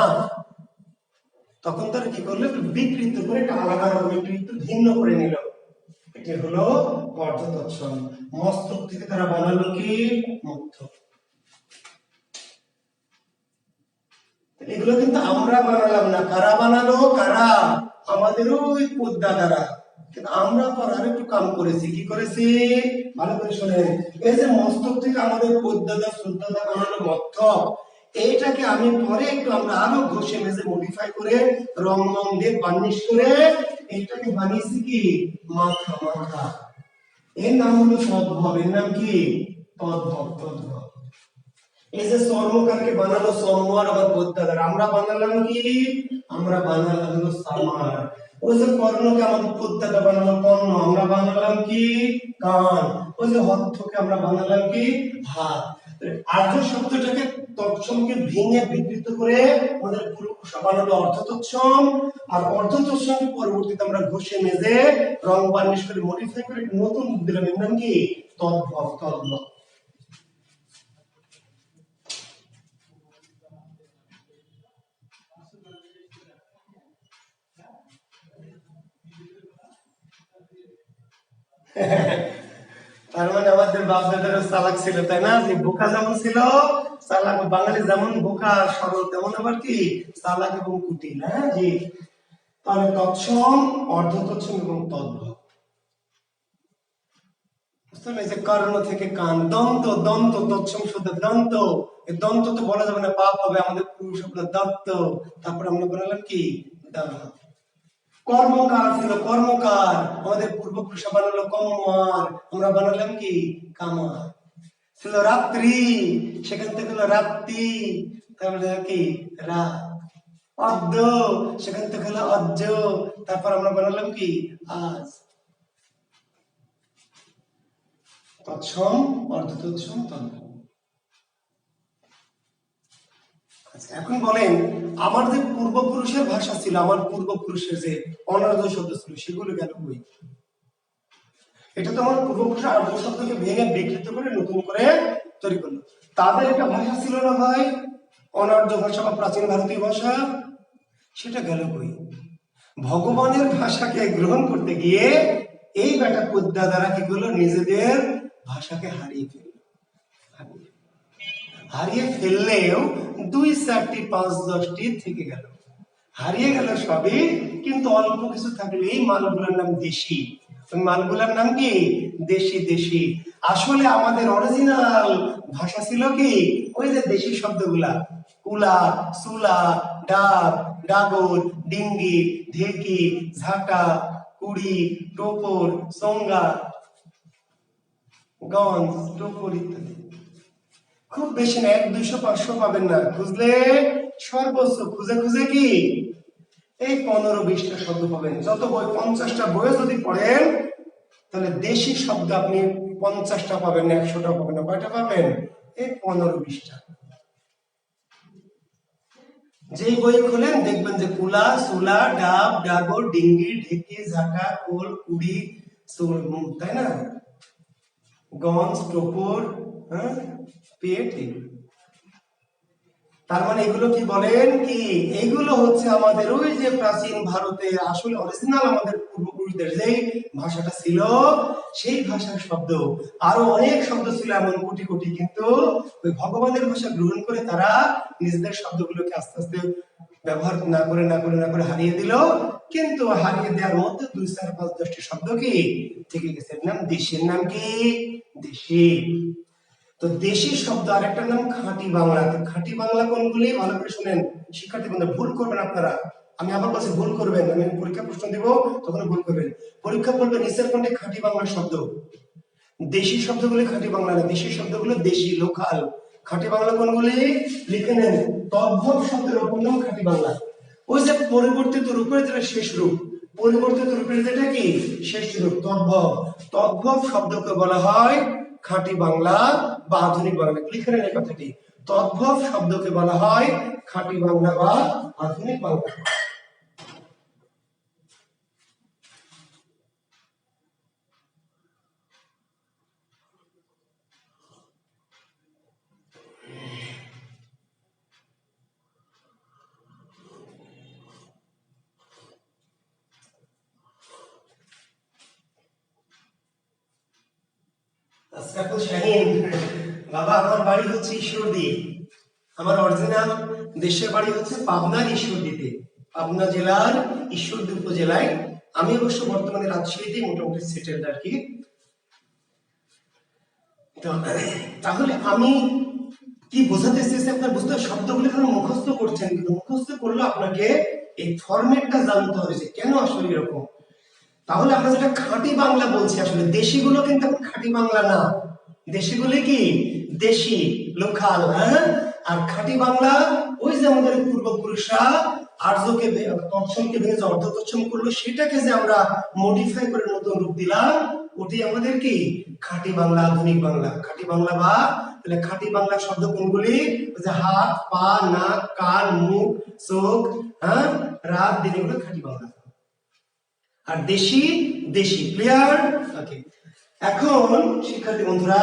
Speaker 1: তখন তারা কি করলো, একটু বিকৃত করে, একটা আলাদা রকম একটু ভিন্ন করে নিল। এটি হলো অর্ধ তৎসম। মস্তক থেকে তারা বানালো কি মধ্য। এগুলো কিন্তু আমরা বানালাম না, কারা বানালো? কারা? আমাদের ওই পদ্মা দ্বারা। কিন্তু আমরা পর আর একটু কাম করেছি। কি করেছি? ভালো করে শোনেন। এই যে মস্তক থেকে আমাদের পদ্মাদা শ্রদ্ধাদা বানালো মস্তক, এইটাকে আমি পরে একটু আমরা আরো ঘষে মেজে মডিফাই করে রং মং দিয়ে বার্নিশ করে এইটাকে বানিয়েছি কি মাথা। মাথা এর নাম হলো তদ্ভব। এর নাম কি? তদ্ভব। তদ্ভব। এই যে চর্মকারকে বানালো চর্মার আবার পদ্মাদার, আমরা বানালাম কি? আমরা বানালাম হলো সামার। ওই যে কর্ণকে আমাদের পদ্মাদা বানালো কর্ণ, আমরা বানালাম কি কান। ওই যে হস্তকে আমরা বানালাম কি হাত। আর্য শব্দটাকে তৎসমকে ভেঙে বিকৃত করে আমাদের পুরুষা বানালো অর্ধ তৎসম। আর অর্ধ তৎসমকে পরবর্তীতে আমরা ঘষে মেজে রং বার্নিশ করে মডিফাই করে নতুন দিলাম। এর নাম কি তদ্ভব। তদ্ভব। তার মানে আমাদের বাপ দাদারও চালাক ছিল, তাই না? যে বোকা যেমন ছিল চালাক, বাঙালি যেমন বোকা সরল, তেমন আবার কি চালাক এবং কুটিল। হ্যাঁ জি। তাহলে তৎসম, অর্ধ তৎসম এবং তদ্ভব। এই যে কর্ণ থেকে কান, দন্ত। দন্ত তৎসম শুদ্ধ দন্ত। এই দন্ত তো বলা যাবে না, পাপ হবে। আমাদের পুরুষ আপনার দত্ত, তারপর আমরা বললাম কি দান্ত। কর্মকার ছিল, কর্মকার। আমাদের পূর্বপুরুষ বানালো কম্মার, আমরা বানালাম কি কামার। ছিল রাত্রি, সেখান থেকে হলো রাত্রি, তারপরে কি রাত। অদ্য, সেখান থেকে হলো অজ্জ, তারপর আমরা বানালাম কি আজ। তৎসম, অর্ধ তৎসম, তদ্ভব। এখন বলেন, আমার যে পূর্বপুরুষের ভাষা ছিল, আমার পূর্বপুরুষের যে অনার্য শব্দ ছিল, সেগুলো গেল কই? এটা তো আমার পূর্বপুরুষের আর্য শব্দকে ভেঙে বিকৃত করে নতুন করে তৈরি করলো। তাদের একটা ভাষা ছিল না ভাই, অনার্য ভাষা বা প্রাচীন ভারতীয় ভাষা, সেটা গেল কই? ভগবানের ভাষাকে গ্রহণ করতে গিয়ে এই বেটা পদ্মা দ্বারা কি করলো, নিজেদের ভাষাকে হারিয়ে ফেলল। হারিয়ে ফেললেও 2-4টি 5-10টি থেকে গেল, হারিয়ে গেল সবই, কিন্তু অল্প কিছু থাকলে এই মালগুলোর নাম দেশি। মালগুলোর নাম কি দেশি। দেশি আসলে আমাদের অরিজিনাল ভাষা ছিল কি ওই যে দেশি শব্দগুলা, কুলা, সুলা, ডাব, ডাগর, ডিঙ্গি, ঢেকি, ঝাঁটা, কুড়ি, টোপর, চোঙ্গা, গঞ্জ, টোপর ইত্যাদি। খুব বেশি না, 100-200-500 পাবেন না, খুঁজলে সর্বোচ্চ খুঁজে খুঁজে কি এই 15-20টা শব্দ পাবেন। যত বই 50টা বইও যদি পড়েন, তাহলে দেশি শব্দ আপনি 50টা পাবেন না, 100টা পাবেন না। কয়টা পাবেন? এই 15-20টা। যেই বই খোলেন দেখবেন যে কুলা, সুলা, ডাব, ডাগর, ডিঙ্গি, ঢেকি, ঝাঁটা, কোল, কুড়ি, তাই না, গঞ্জ, টোপর, হ্যাঁ, পেট। তার মানে এগুলো কি বলেন কি, এগুলো হচ্ছে আমাদের ওই যে প্রাচীন ভারতের আসলে অরিজিনাল আমাদের পূর্বপুরুষদের যে ভাষাটা ছিল, সেই ভাষার শব্দ। আরো অনেক শব্দ ছিল এমন কোটি কোটি, কিন্তু ওই ভগবানের ভাষা গ্রহণ করে তারা নিজেদের শব্দগুলোকে আস্তে আস্তে ব্যবহার না করে না করে না করে হারিয়ে দিল। কিন্তু হারিয়ে দেওয়ার মধ্যে 2-4-5-10টি শব্দ কি থেকে গেছে। নাম দেশের নাম কি দেশি। তো দেশি শব্দ আর একটা নাম খাঁটি বাংলা। খাঁটি বাংলা কোনগুলি ভালো করে শুনেন শিক্ষার্থী বন্ধু, ভুল করবেন আপনারা। আমি আবার বলছি ভুল করবেন, আমি পরীক্ষা প্রশ্ন দিব তখন ভুল করবেন। পরীক্ষা করবেন নিচের কোনটি খাঁটি বাংলা শব্দ। দেশি শব্দগুলি খাঁটি বাংলা না, দেশি শব্দগুলো দেশি, লোকাল। খাঁটি বাংলা কোনগুলি লিখে নেন। তদ্ভব শব্দের অপর নাম খাঁটি বাংলা। ওই যে পরিবর্তিত রূপের যেটা শেষ রূপ, পরিবর্তিত রূপের যেটা কি শেষ রূপ তদ্ভব, তদ্ভব শব্দকে বলা হয় খাঁটি বাংলা বা আধুনিক বাংলা। লিখে নেন এই কথাটি, তদ্ভব শব্দকে বলা হয় খাঁটি বাংলা বা আধুনিক বাংলা। আসরাফুল শাহিন, বাবা আমার বাড়ি হচ্ছে ঈশ্বরদী, আমার অরিজিনাল দেশের বাড়ি হচ্ছে পাবনার ঈশ্বরদীতে, পাবনা জেলার ঈশ্বরদী উপজেলায়। আমি অবশ্য বর্তমানে রাজশাহীতে মোটামুটি সেটেলড আর কি। তো তাহলে আমি কি বোঝাতে চেয়েছি আপনার বুঝতে, শব্দগুলি এখন মুখস্থ করছেন, কিন্তু মুখস্থ করলে আপনাকে এই ফরম্যাটটা জানতে হবে যে কেন আসলে এরকম। তাহলে আমরা যেটা খাঁটি বাংলা বলছি, আসলে দেশিগুলো কিন্তু এখন খাঁটি বাংলা না, দেশিগুলি কি দেশি লোকাল, হ্যাঁ। আর খাঁটি বাংলা ওই যে আমাদের পূর্বপুরুষরা আর্যকে তৎসমকে ভেঙে যে অর্ধ তৎসম করলো, সেটাকে যে আমরা মডিফাই করে নতুন রূপ দিলাম, ওটি আমাদের কি খাঁটি বাংলা আধুনিক বাংলা। খাঁটি বাংলা বা তাহলে খাঁটি বাংলা শব্দ কোনগুলি, যে হাত পা নাক কান মুখ চোখ, হ্যাঁ রাত দিন, এগুলো খাঁটি বাংলা। আর দেশি দেশি, ক্লিয়ার? ওকে, এখন শিক্ষার্থী বন্ধুরা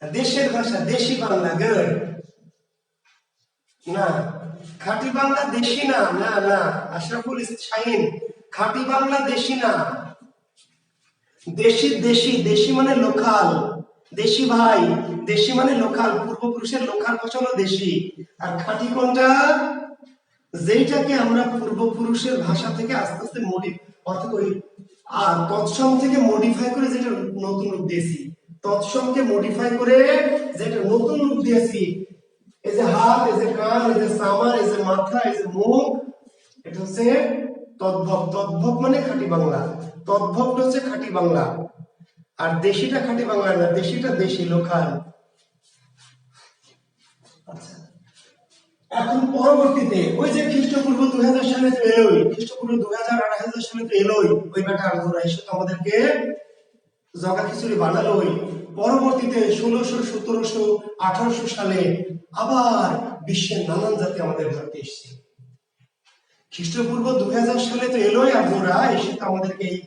Speaker 1: দেশের ভাষা দেশি বাংলা, গুড না, খাঁটি বাংলা দেশি না, না না আশরাফুল শাহিন, খাঁটি বাংলা দেশি না, দেশি দেশি, দেশি মানে লোকাল, দেশি ভাই, দেশি মানে লোকাল, পূর্বপুরুষের লোকাল ভাষা হলো দেশি। আর খাঁটি কোনটা, যেটাকে আমরা পূর্বপুরুষের ভাষা থেকে আস্তে আস্তে অর্থাৎ ওই তৎসম থেকে মডিফাই করে যেটা নতুন রূপ দিয়েছি, তৎসমকে মডিফাই করে যেটা নতুন রূপ দিয়েছি, এই যে হাত, এই যে কান, এই যে সামার, এই যে মাথা, এই যে মুখ, এটা হচ্ছে তদ্ভব। তদ্ভব মানে খাঁটি বাংলা, তদ্ভবটা হচ্ছে খাঁটি বাংলা। আর দেশিটা খাঁটি বাংলা না, দেশিটা দেশি লোকাল। আচ্ছা, এখন পরবর্তীতে ওই যে খ্রিস্টপূর্ব 2000 সালে তো এলোই, খ্রিস্টপূর্ব 2000 2500 সালে তো এলোই, ওই বেটা আর্যরা এসে তো আমাদেরকে জগা খিচুড়ি বানালোই। পরবর্তীতে 1600 1700 1800 সালে আবার বিশ্বের নানান জাতি আমাদের ভারতে এসেছে। খ্রিস্টপূর্ব 2000 সালে তো এলোই আর্যরা, এসে তো আমাদেরকে এই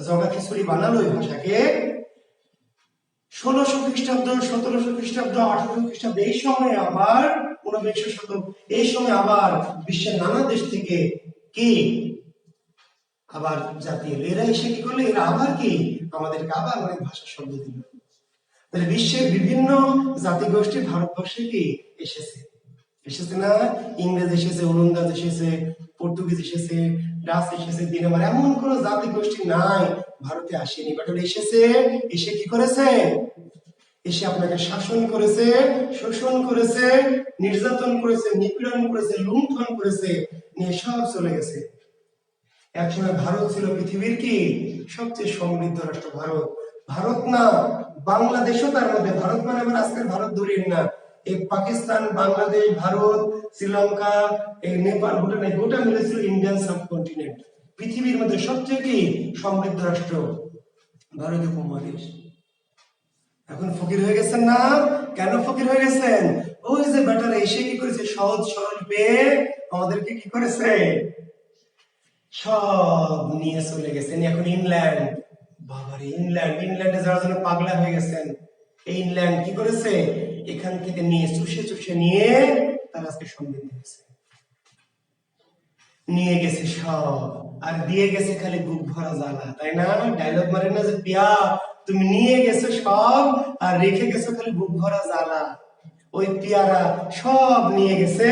Speaker 1: জগা খিচুড়ি বানালোই ভাষাকে। 1600 খ্রিস্টাব্দ 1700 খ্রিস্টাব্দ 1800 খ্রিস্টাব্দ এই সময় আবার 19 শতক, এই সময় আবার বিশ্বের নানা দেশ থেকে কি আবার জাতি এলো, এরা এসে কি করলো, এরা আবার কি আমাদেরকে আবার অনেক ভাষা শব্দ দিল। তাহলে বিশ্বের বিভিন্ন জাতিগোষ্ঠী ভারতবর্ষে কি এসেছে, এসেছে না? ইংরেজ এসেছে, ওলন্দাজ এসেছে, পর্তুগিজ এসেছে, ডাচ এসেছে, ডেনমার্ক, এমন কোন জাতিগোষ্ঠী নাই ভারতে আসেনি, বাট এসেছে। এসে কি করেছে, এসে আপনাকে শাসন করেছে, শোষণ করেছে, নির্যাতন করেছে, নিপীড়ন করেছে, লুণ্ঠন করেছে, নিয়ে সব চলে গেছে। একসময় ভারত ছিল পৃথিবীর কি সবচেয়ে সমৃদ্ধ রাষ্ট্র, ভারত। ভারত না, বাংলাদেশও তার মধ্যে। ভারত মানে আবার আজকের ভারত দূরের না, এই পাকিস্তান, বাংলাদেশ, ভারত, শ্রীলঙ্কা, এই নেপাল, ভুটান, এই গোটা মিলেছিল ইন্ডিয়ান সাবকন্টিনেন্ট। পৃথিবীর মধ্যে সবচেয়ে কি সমৃদ্ধ রাষ্ট্র ভারত উপমহাদেশ। এখন ফকির হয়ে গেছেন না? কেন ফকির হয়ে গেছেন? ওই যে বেটারা এসে কি করেছে, সহজ সরল পেয়ে আমাদেরকে কি করেছে, সব নিয়ে চলে গেছেন। এখন ইংল্যান্ড, বাবারে ইংল্যান্ড, ইংল্যান্ডে যাওয়ার জন্য পাগলা হয়ে গেছেন। এই ইংল্যান্ড কি করেছে, এখান থেকে নিয়ে চুষে চুষে নিয়ে তার আজকে সমৃদ্ধ হয়েছে, নিয়ে গেছে সব, আর দিয়ে গেছে খালি বুক ভরা জ্বালা, তাই না? ডায়লগ মারে না যে পিয়া তুমি নিয়ে গেছো সব আর রেখে গেছো খালি বুক ভরা জ্বালা। ওই পিয়ারা সব নিয়ে গেছে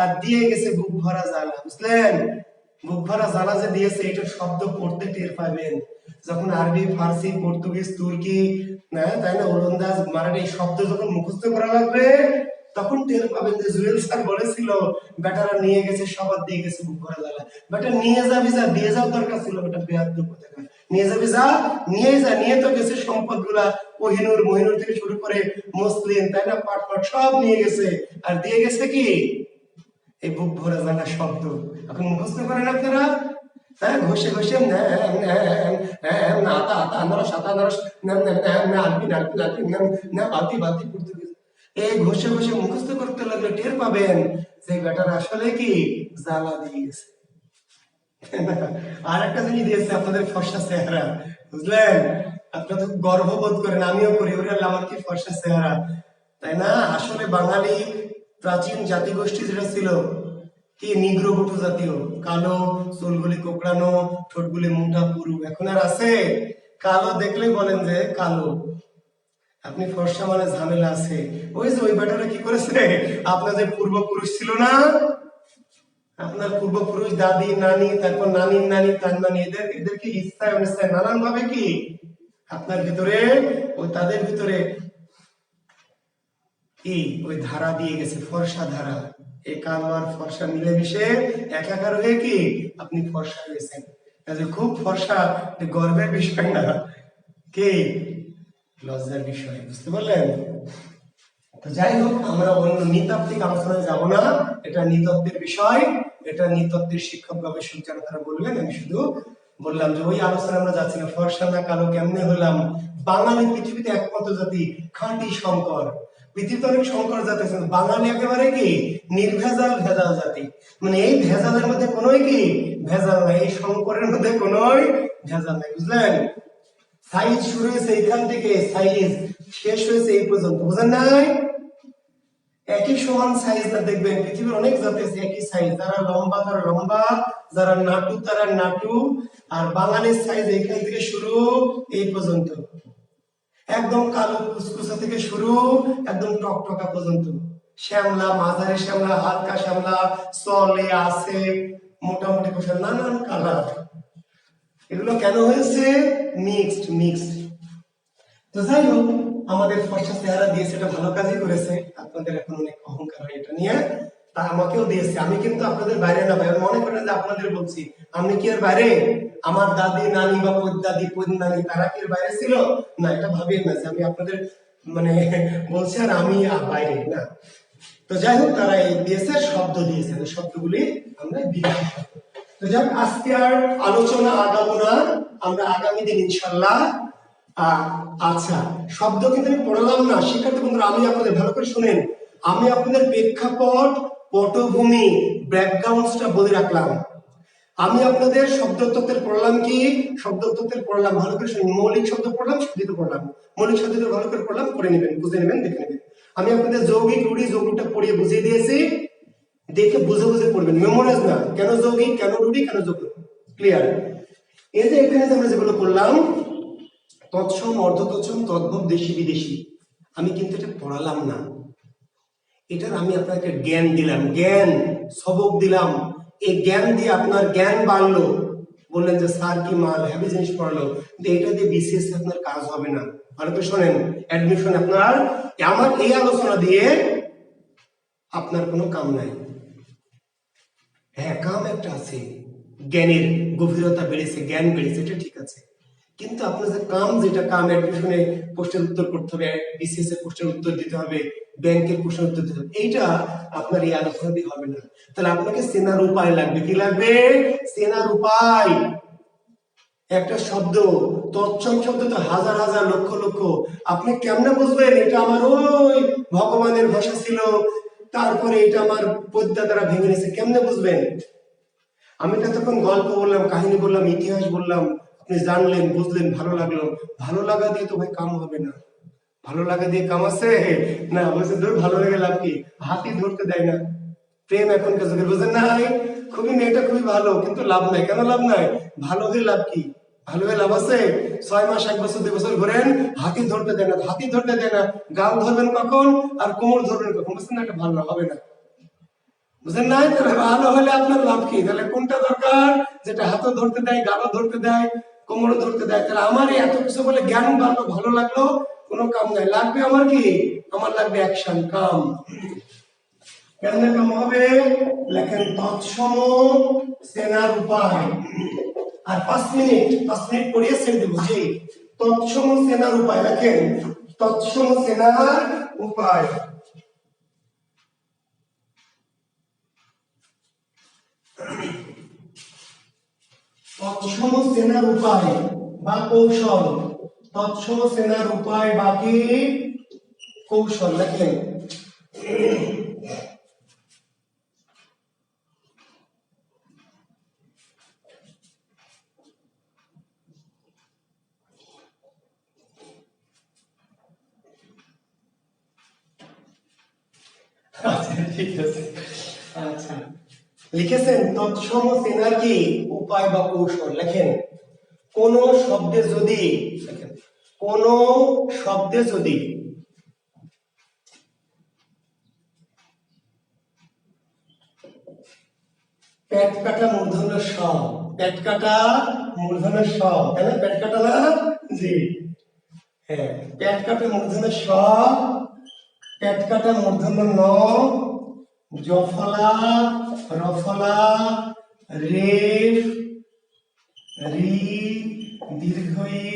Speaker 1: আর দিয়ে গেছে বুক ভরা জ্বালা, বুঝলেন? বুক ভরা জ্বালা যে দিয়েছে, এটার শব্দ পড়তে টের পাবেন যখন আরবি, ফার্সি, পর্তুগিজ, তুর্কি, না তাই না, ওলন্দাজ, মারাঠি এই শব্দ যখন মুখস্থ করা লাগবে, তখন টের পাবেন যে জুয়েল স্যার বলেছিল বেটারা নিয়ে গেছে সবার দিয়ে গেছে বুক ভরা জ্বালা। বেটা নিয়ে যাবি, যা দিয়ে যাওয়ার দরকার ছিল, বেটা বেয়াদব কোথাকার। নিয়ে যাবি, যা নিয়ে যা। নিয়ে তো গেছে সম্পদ গুলা, কোহিনুর মহিনুর থেকে শুরু করে মুসলিম, তাই না, পাটপাট সব নিয়ে গেছে। আর দিয়ে গেছে কি এই বুক ভরে জানা শব্দ। এখন মুখস্থ করেন আপনারা, হ্যাঁ, ঘষে ঘষে এই ঘষে ঘষে মুখস্থ করতে লাগলে টের পাবেন যে বেটার আসলে কি জ্বালা দিয়ে গেছে। আর একটা জিনিস দিয়েছে আপনাদের ফর্সা চেহারা, বুঝলেন? আপনারা তো গর্ববোধ করেন, আমিও করি, ওরে আমার কি ফর্সা চেহারা, তাই না? আসলে বাঙালি প্রাচীন জাতিগোষ্ঠী যেটা ছিল কি নিগ্রোবটু জাতীয়, কালো, চুলগুলি কোকড়ানো, ঠোঁটগুলি মোটা পুরু। এখন আর আছে? কালো দেখলে বলেন যে কালো, আপনি ফর্সা মানে ঝামেলা আছে। ওই যে ওই বেটারা কি করেছে, আপনাদের পূর্বপুরুষ ছিল না, আপনার পূর্বপুরুষ, দাদি নানি, তারপর নানির নানি, তার নানি, এদেরকে ইচ্ছায় অনিচ্ছায় নানান ভাবে কি আপনার ভিতরে, ওই তাদের ভিতরে কি ওই ধারা দিয়ে গেছে, ফর্সা ধারা। এই কালো আর ফর্সা মিলেমিশে একাকার হয়ে কি আপনি ফর্সা হয়েছেন। খুব ফর্সা, গর্বের বিষয় না, কি লজ্জার বিষয়, বুঝতে পারলেন? তো যাই হোক, আমরা অন্য নৃতাত্ত্বিক আলোচনায় যাব না, এটা নৃতত্ত্বের বিষয়, এটা নৃতত্ত্বের শিক্ষক গবেষক যারা তারা বলবেন। আমি শুধু বললাম যে ওই আলোচনা আমরা যাচ্ছি না, ফর্সা না কালো কেমনে হলাম। বাঙালি পৃথিবীতে একমাত্র জাতি, খাঁটি শঙ্কর। পৃথিবীতে অনেক শঙ্কর জাতি আছে, বাঙালি একেবারে কি নির্ভেজাল ভেজাল জাতি। মানে এই ভেজালের মধ্যে কোনোই কি ভেজাল নাই, এই শঙ্করের মধ্যে কোনোই ভেজাল নাই, বুঝলেন? সাইজ শুরু হয়েছে এইখান থেকে, সাইজ শেষ হয়েছে এই পর্যন্ত, বুঝেন নাই? একই সমান সাইজ না, দেখবেন পৃথিবীর অনেক জাতি আছে একই সাইজ, যারা লম্বা তারা লম্বা, যারা নাটু তারা নাটু। আর বাঙালির সাইজ এইখান থেকে শুরু এই পর্যন্ত, একদম কালো কুচকুচা থেকে শুরু একদম টকটকা পর্যন্ত, শ্যামলা, মাঝারি শ্যামলা, হালকা শ্যামলা, চলে আছে, মোটামুটি কোষা, নানান কালার। এগুলো কেন হয়েছে? Mixed mixed. তো যাই হোক, আমাদের ফর্সা চেহারা দিয়েছে, এটা ভালো কাজই করেছে। আপনাদের এখন অনেক অহংকার হয় এটা নিয়ে, তা আমাকেও দিয়েছে। আমি কিন্তু আপনাদের বাইরে না, ভাই মনে করেন যে আপনাদের বলছি, আমি কি এর বাইরে? আমার দাদি নানি বা পদ্দাদি পদ্নানি তারা কি এর বাইরে ছিল? না, এটা ভাবিয়ে না যে আমি আপনাদের মানে বলছি আর আমি বাইরে না। তো যাই হোক, তারা এই দিয়েছে, শব্দ দিয়েছে, শব্দগুলি আমরা বিদেশি শব্দ। তো যাই হোক, আজকে আর আলোচনা আগাবো না, আমরা আগামী দিন ইনশাল্লাহ। আচ্ছা, শব্দ কিন্তু আমি পড়ালাম না শিক্ষার্থী বন্ধুরা, আমি আপনাদের ভালো করে শুনেন, আমি আপনাদের প্রেক্ষাপট, পটভূমি, ব্যাকগ্রাউন্ডটা বলে রাখলাম। আমি আপনাদের শব্দতত্ত্বের পড়লাম কি, শব্দতত্ত্বের পড়লাম, ভালো করে শুনুন। মৌলিক শব্দ পড়লাম, শব্দিত পড়লাম, মৌলিক শব্দ ভালো করে পড়লাম, করে নেবেন, বুঝে নেবেন, দেখে নেবেন। আমি আপনাদের যৌগিক, রুড়ি, যৌগিকটা পড়িয়ে বুঝিয়ে দিয়েছি, দেখে বুঝে বুঝে পড়বেন, মেমোরাইজ না। কেন যৌগিক, কেন রুড়ি, কেন যৌগিক, ক্লিয়ার? এই যে এখানে আমরা যেগুলো করলাম, তৎসম, অর্ধতৎসম, তদ্ভব, দেশি বিদেশি, আমি কিন্তু এটা পড়ালাম না, এটার আমি আপনাকে জ্ঞান দিলাম, জ্ঞান সবক দিলাম। এই জ্ঞান দিয়ে আপনার জ্ঞান বাড়লো, বললেন যে স্যার কি মাল, হ্যাভি জিনিস পড়ালো, কিন্তু এটা দিয়ে বিসিএস আপনার কাজ হবে না। ভালো করে শোনেন, অ্যাডমিশন আপনার আমার এই আলোচনা দিয়ে আপনার কোনো কাম নাই। হ্যাঁ, কাম একটা আছে, জ্ঞানের গভীরতা বেড়েছে, জ্ঞান বেড়েছে, এটা ঠিক আছে, কিন্তু আপনার যে কাম, যেটা কাম, অ্যাডমিশনে প্রশ্নের উত্তর করতে হবে, বিসিএস এর প্রশ্নের উত্তর দিতে হবে, ব্যাংকের প্রশ্নের উত্তর দিতে হবে, এইটা আপনার এই আলোচনা দিয়ে হবে না। তাহলে আপনাকে চেনার উপায় লাগবে, কি লাগবে? চেনার উপায়। একটা শব্দ, তৎসম শব্দ তো হাজার হাজার লক্ষ লক্ষ, আপনি কেমনে বুঝবেন এটা আমার ওই ভগবানের ভাষা ছিল, তারপরে এটা আমার পদ্মা দ্বারা ভেঙে নিয়েছে, কেমনে বুঝবেন? আমি তো তখন গল্প বললাম, কাহিনী বললাম, ইতিহাস বললাম, আপনি জানলেন, বুঝলেন, ভালো লাগলো। ভালো লাগা দিয়ে তো ভাই কাম হবে না। ভালো লাগা দিয়ে কাম আছে না? বলছে ধর, ভালো লেগে লাভ কি? হাতি ধরতে দেয় না। প্রেম এখনকার যুগের, বুঝেন নাই? খুবই মেয়েটা খুবই ভালো, কিন্তু লাভ নাই। কেন লাভ নাই? ভালো হয়ে লাভ কি? ভালো হয়ে লাভ আছে? 6 মাস, 1 বছর, 2 বছর ঘোরেন, হাতি ধরতে দেয় না, হাতি ধরতে দেয় না, গাল ধরবেন কখন আর কোমর ধরবেন কখন, বুঝছেন না? এটা ভালো হবে না, বুঝেন নাই? তাহলে ভালো হলে আপনার লাভ কি? তাহলে কোনটা দরকার? যেটা হাতও ধরতে দেয়, গালও ধরতে দেয়, কোমরও ধরতে দেয়। তাহলে আমার এই এত কিছু বলে জ্ঞান বাড়লো, ভালো লাগলো, কোনো কাম নাই। লাগবে আমার কি? আমার লাগবে অ্যাকশন, কাম। কেন কাম হবে? লেখেন তৎসম চেনার উপায়। আর 5 মিনিট পড়িয়ে ছেড়ে দেবো যে তৎসম সেনার উপায় লেখেন তৎসম সেনার উপায় তৎসম সেনার উপায় বা কৌশল তৎসম সেনার উপায় বাকি কৌশল লেখেন আচ্ছা ঠিক আছে আচ্ছা লিখেছেন তৎসম সেনার কি উপায় বা কৌশল লেখেন কোন শব্দে যদি লেখেন কোন শব্দে যদি পেট কাটা মূর্ধন্য স পেট কাটা মূর্ধন্য স তাই না পেট কাটা না জি হ্যাঁ পেট কাটা মূর্ধন্য স পেট কাটা মূর্ধন্য ন জফলা রফলা রেফ রি দীর্ঘ ই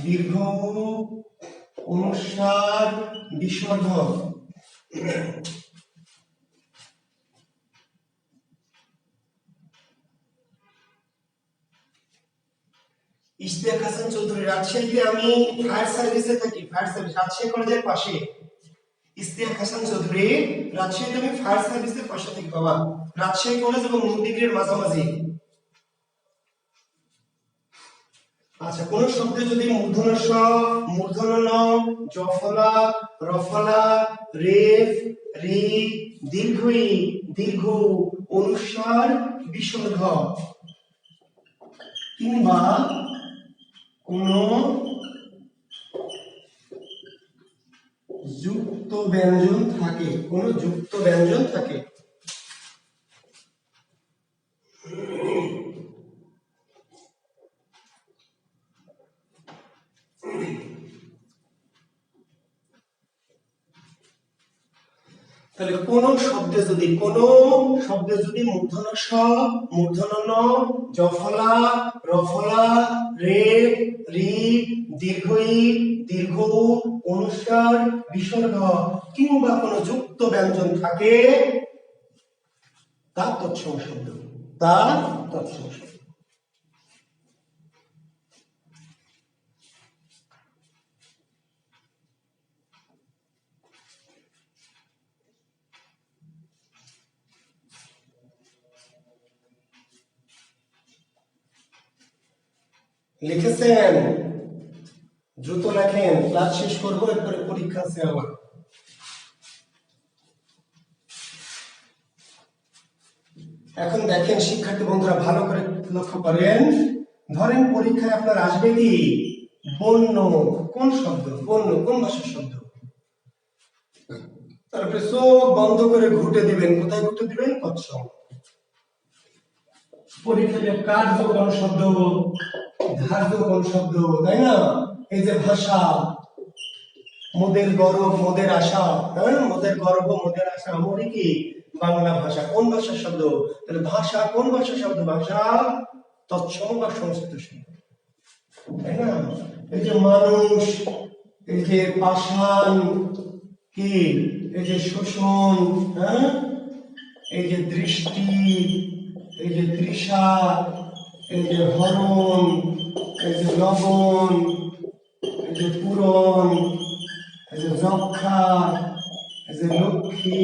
Speaker 1: দীর্ঘ উ অনুস্বার বিসর্গ ইশতিয়াক হাসান চৌধুরী রাজশাহীতে আমি ফায়ার সার্ভিসে থাকি ফায়ার সার্ভিস রাজশাহী কলেজের পাশে ইশতিয়াক হাসান চৌধুরী রাজশাহীতে আমি ফায়ার সার্ভিসের পাশে থাকি বাবা রাজশাহী কলেজ এবং নদীগ্রের মাঝামাঝি আচ্ছা কোন শব্দে যদি মূর্ধন্য স মূর্ধন্য ন জফলা রফলা রেফ রি দীর্ঘ ই দীর্ঘ অনুস্বার বিসর্গ কিংবা কোন যুক্ত ব্যঞ্জন থাকে কোন যুক্ত ব্যঞ্জন থাকে তাহলে কোন শব্দে যদি মূর্ধন্য স মূর্ধন্য ন জফলা রফলা রে রি দীর্ঘ ই দীর্ঘ উ অনুস্বার বিসর্গ কিংবা কোন যুক্ত ব্যঞ্জন থাকে তা তৎসম শব্দ লিখেছেন দ্রুত লেখেন ক্লাস শেষ করবো এরপরে পরীক্ষা আছে আমার এখন দেখেন শিক্ষার্থী বন্ধুরা ভালো করে লক্ষ্য করেন ধরেন পরীক্ষায় আপনার আসবে কি বন্য কোন শব্দ বন্য কোন ভাষার শব্দ তারপরে চোখ বন্ধ করে ঘুটে দিবেন কোথায় ঘুটে দিবেন তৎসম পরীক্ষায় কার্য কোন শব্দ ধার্য কোন শব্দ তাই না এই যে ভাষা মোদের গর্ব মোদের আশা হ্যাঁ মোদের গর্ব মোদের আশা মরি কি বাংলা ভাষা কোন ভাষার শব্দ তাহলে ভাষা কোন ভাষার শব্দ ভাষা তৎসম বা সংস্কৃত শব্দ তাই না এই যে মানুষ এই যে পাষাণ কি এই যে শোষণ হ্যাঁ এই যে দৃষ্টি এই যে তৃষা এই যে হরণ এই যে লবণ এই যে পূরণ এই যে যক্ষা এই যে লক্ষ্মী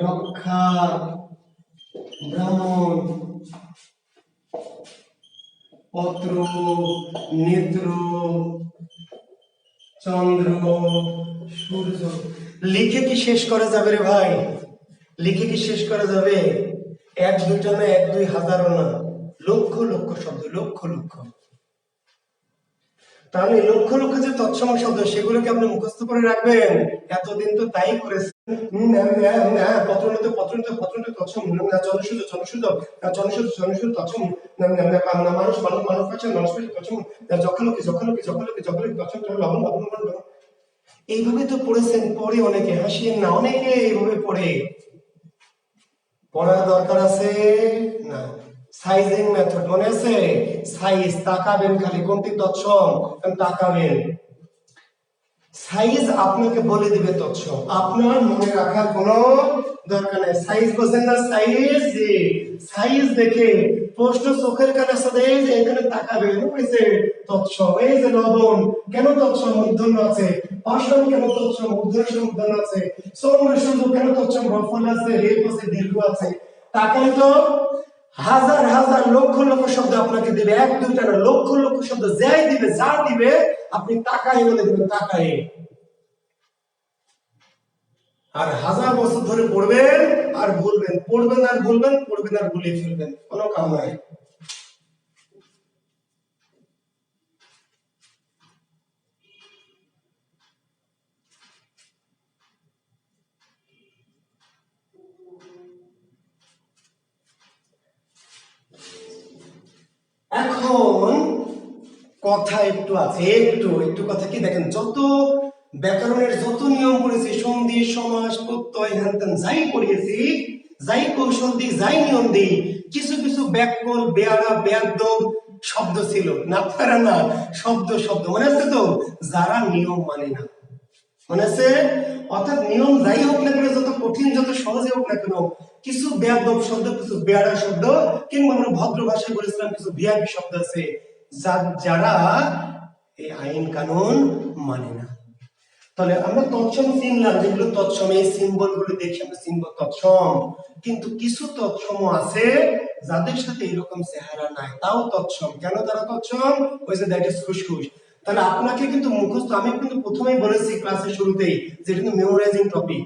Speaker 1: রক্ষা ব্রাহ্মণ পত্র নেত্র চন্দ্র সূর্য লিখে কি শেষ করা যাবে রে ভাই লিখে কি শেষ করা যাবে এক দুইটা না এক দুই হাজারও না লক্ষ লক্ষ শব্দ লক্ষ লক্ষ তাহলে লক্ষ লক্ষ যে তৎসম শব্দ সেগুলোকে আপনি মুখস্থ করে রাখবেন এতদিন তো তাই করেছেন পত্র তৎসম জনসূচ তৎসম মানুষ তৎসম তৎসম লবণ এইভাবে তো পড়েছেন পড়ে অনেকে হাসিয়েন না অনেকে এইভাবে পড়ে পড়ার দরকার আছে না সাইজিং মেথড মনে আছে? সাইজ তাকাবেন, খালি কোনটি তৎসম তাকাবেন। সাইজ আপনাকে বলে দিবে তৎসম, আপনার মনে রাখার কোনো দরকার নাই। সাইজ বোঝেন না? সাইজ, যে সাইজ দেখে প্রশ্ন চোখের কানে সাথে এই যে এখানে তাকাবেন, ওই যে তৎসম। এই যে লবণ কেন তৎসম? মূর্ধন্য আছে। পাষাণ কেন তৎসম? মূর্ধন্য আছে। চন্দ্র সূর্য কেন তৎসম? রফল আছে, রেপ আছে, দীর্ঘ আছে। তাকালে তো হাজার হাজার লক্ষ লক্ষ শব্দ আপনাকে দিবে, এক দুইটা না, লক্ষ লক্ষ শব্দ যাই দিবে, যা দিবে আপনি তাকাই বলে দিবেন, তাকাই। আর হাজার বছর ধরে পড়বেন আর ভুলবেন, পড়বেন আর ভুলবেন, পড়বেন আর ভুলিয়ে ফেলবেন, কোনো কাম নাই। এখন কথা একটু আছে, একটু কথা কি দেখেন, যত ব্যাকরণের যত নিয়ম পড়েছি, সন্ধি সমাস প্রত্যয় হ্যান ত্যান যাই পড়িয়েছি, যাই কৌশল দিই, যাই নিয়ম দিই, কিছু কিছু ব্যাকরণ বেয়ারা বেয়াদ্দ শব্দ ছিল না, আপনারা না, শব্দ মনে আছে তো, যারা নিয়ম মানে না, মনে আছে? অর্থাৎ নিয়ম যাই হোক না কেন, যত কঠিন যত সহজে হোক না কেন, কিছু বেয়াদব শব্দ, কিছু বেয়ারা শব্দ, কিংবা আমরা ভদ্র ভাষায় বলেছিলাম কিছু ভিআইপি শব্দ আছে যারা এই আইন কানুন মানে না। তাহলে আমরা তৎসম চিনলাম, যেগুলো তৎসম, এই সিম্বল গুলো দেখি আমরা চিনব তৎসম। কিন্তু কিছু তৎসম আছে যাদের সাথে এরকম চেহারা নাই, তাও তৎসম। কেন তারা তৎসম? ওই যে দ্যাট ইজ ফুসফুস। তাহলে আপনাকে কিন্তু মুখস্থ, আমি কিন্তু প্রথমেই বলেছি ক্লাসের শুরুতেই যে এটা কিন্তু মেমোরাইজিং টপিক।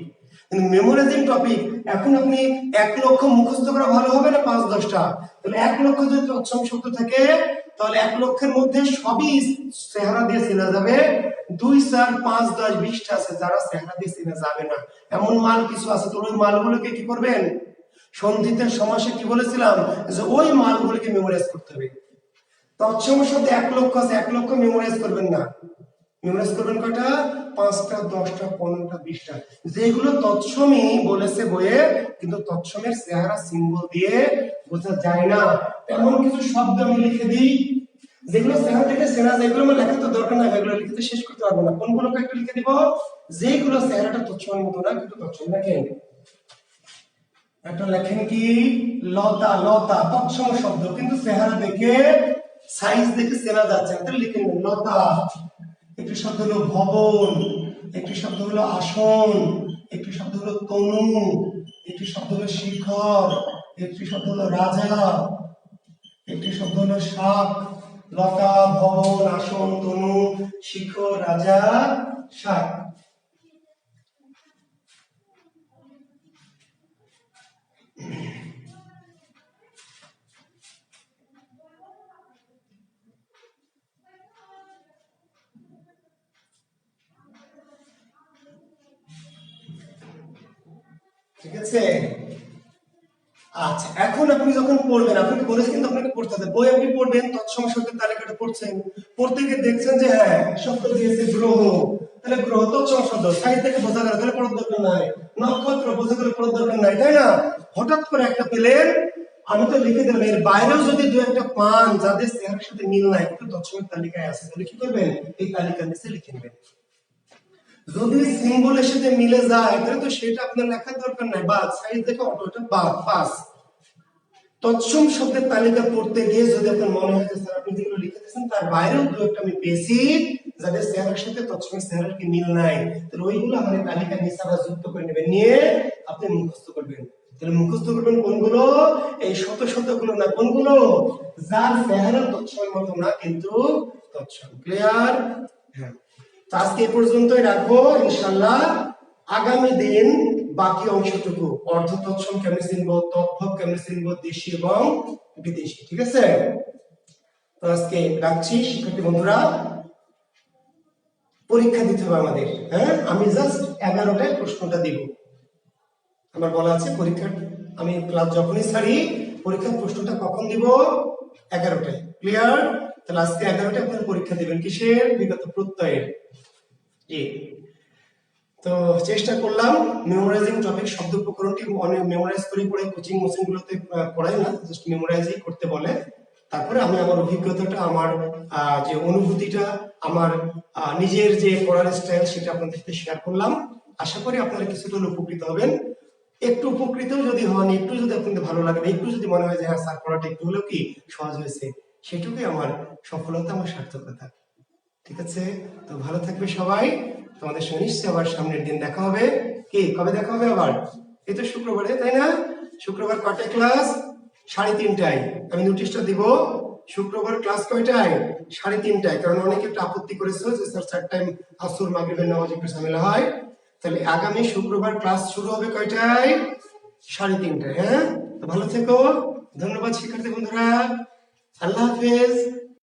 Speaker 1: কিন্তু মেমোরাইজিং টপিক, এখন আপনি 1 লক্ষ মুখস্থ করা ভালো হবে না 5-10টা? তাহলে 1 লক্ষ যদি তৎসম শব্দ থাকে, তাহলে 1 লক্ষের মধ্যে সবই চেহারা দিয়ে চেনা যাবে। 2, 4, 5, 10, 20টা আছে যারা চেহারা দিয়ে চেনা যাবে না, এমন মাল কিছু আছে। তো ওই মালগুলোকে কি করবেন? সন্ধিতে সমাসে কি বলেছিলাম যে ওই মালগুলোকে মেমোরাইজ করতে হবে। তৎসম শব্দ 1 লক্ষ আছে, 1 লক্ষ মেমোরাইজ করবেন না। মেমোরাইজ করবেন কয়টা? 5টা, 10টা, 15টা, 20টা, যেগুলো তৎসমই বলেছে বইয়ে, কিন্তু তৎসমের চেহারা সিম্বল দিয়ে বোঝা যায় না, এমন কিছু শব্দ আমি লিখে দিই যেগুলো চেহারা থেকে চেনা যায়। এগুলো আমার লেখার তো দরকার নাই, এগুলো লিখতে শেষ করতে পারবো না। কোনগুলো একটু লিখে দিব যেগুলো চেহারাটা তৎসমের মতো না, কিন্তু তৎসম। দেখেন একটা লেখেন কি, লতা, লতা তৎসম শব্দ, কিন্তু চেহারা দেখে সাইজ দেখে চেনা যাচ্ছে না, তাহলে লিখে নেবেন লতা। একটি শব্দ হলো ভবন, একটি শব্দ হলো আসন, একটি শব্দ হলো তনু, একটি শব্দ হলো শিখর, একটি শব্দ হলো রাজা, একটি শব্দ হলো শাক। লতা, ভবন, আসন, তনু, শিখর, রাজা, শাক। ঠিক আছে? আচ্ছা, এখন আপনি যখন পড়বেন, আপনাকে বলেছি কিন্তু আপনাকে পড়তে হবে, বই আপনি পড়বেন, তৎসম শব্দের তালিকাটা পড়ছেন, পড়তে গিয়ে দেখছেন যে হ্যাঁ শব্দ দিয়েছে গ্রহ, তাহলে গ্রহ তৎসম শব্দ, সাইড থেকে বোঝা গেল, তাহলে পড়ার দরকার নাই। নক্ষত্র বোঝা গেলে পড়ার দরকার নাই, তাই না? হঠাৎ করে একটা পেলেন, আমি তো লিখে দিলাম, এর বাইরেও যদি 2-1টা পান যাদের চেহারার সাথে মিল নাই কিন্তু তৎসমের তালিকায় আছে, তাহলে কি করবেন? এই তালিকার নিচে লিখে নেবেন। যদি সিম্বলের সাথে মিলে যায় তাহলে তো সেটা আপনার লেখার দরকার নাই, বাদ, সাইজ দেখে অটোটা বাদ, পাস। তৎসম শব্দের তালিকা পড়তে গিয়ে যদি আপনার মনে হয় যে স্যার আপনি যেগুলো লিখে দিয়েছেন তার বাইরেও 2-1টা আমি পেয়েছি যাদের চেহারার সাথে তৎসমের চেহারার কি মিল নাই, তাহলে ওইগুলো আমাদের তালিকার নিচে আবার যুক্ত করে নেবেন, নিয়ে আপনি মুখস্থ করবেন। তাহলে মুখস্থ করবেন কোনগুলো? এই শত শত গুলো না, কোনগুলো? যার চেহারা তৎসমের মতো না কিন্তু তৎসম। ক্লিয়ার? হ্যাঁ, আজকে এই পর্যন্তই রাখবো, ইনশাআল্লাহ আগামী দিন বাকি অংশটুকু অর্ধ তৎসম কেমনে চিনবো, তদ্ভব কেমনে চিনবো, দেশি এবং বিদেশি। ঠিক আছে? তো আজকে রাখছি শিক্ষার্থী বন্ধুরা, পরীক্ষা দিতে হবে আমাদের। হ্যাঁ, আমি জাস্ট 11টায় প্রশ্নটা দিব, আমার বলা আছে পরীক্ষার, আমি ক্লাস যখনই ছাড়ি পরীক্ষার প্রশ্নটা কখন দিব? 11টায়। ক্লিয়ার? তাহলে আজকে 11টায় আপনারা পরীক্ষা দিবেন কিসের? বিগত প্রত্যয়ের। জি, তো চেষ্টা করলাম মেমোরাইজিং টপিক শব্দ উপকরণটি অনেক মেমোরাইজ করে পড়ে কোচিং মোচিং গুলোতে পড়াই না, জাস্ট মেমোরাইজই করতে বলে। তারপরে আমি আমার অভিজ্ঞতাটা, আমার যে অনুভূতিটা, আমার নিজের যে পড়ার স্টাইল সেটা আপনাদের সাথে শেয়ার করলাম। আশা করি আপনারা কিছুটা হলে উপকৃত হবেন। একটু উপকৃত যদি হন, একটু যদি আপনাদের ভালো লাগে, একটু যদি মনে হয় যে হ্যাঁ স্যার পড়াটা একটু হলেও কি সহজ হয়েছে, সেটুকুই আমার সফলতা, আমার সার্থকতা। ঠিক আছে, তো ভালো থাকবে সবাই। তোমাদের সঙ্গে নিশ্চয়ই আবার সামনের দিন দেখা হবে। কি কবে দেখা হবে আবার? এই তো শুক্রবারে, তাই না? শুক্রবার কয়টায় ক্লাস? 3:30টায়। আমি নোটিশটা দিব, শুক্রবার ক্লাস কয়টায়? 3:30টায়। কারণ অনেকে একটু আপত্তি করেছিল যে স্যার 4টায় আসর মাগরিবের নামাজ একটু ঝামেলা হয়। তাহলে আগামী শুক্রবার ক্লাস শুরু হবে কয়টায়? 3:30টায়। হ্যাঁ, তো ভালো থেকো। ধন্যবাদ শিক্ষার্থী বন্ধুরা। আল্লাহ হাফেজ।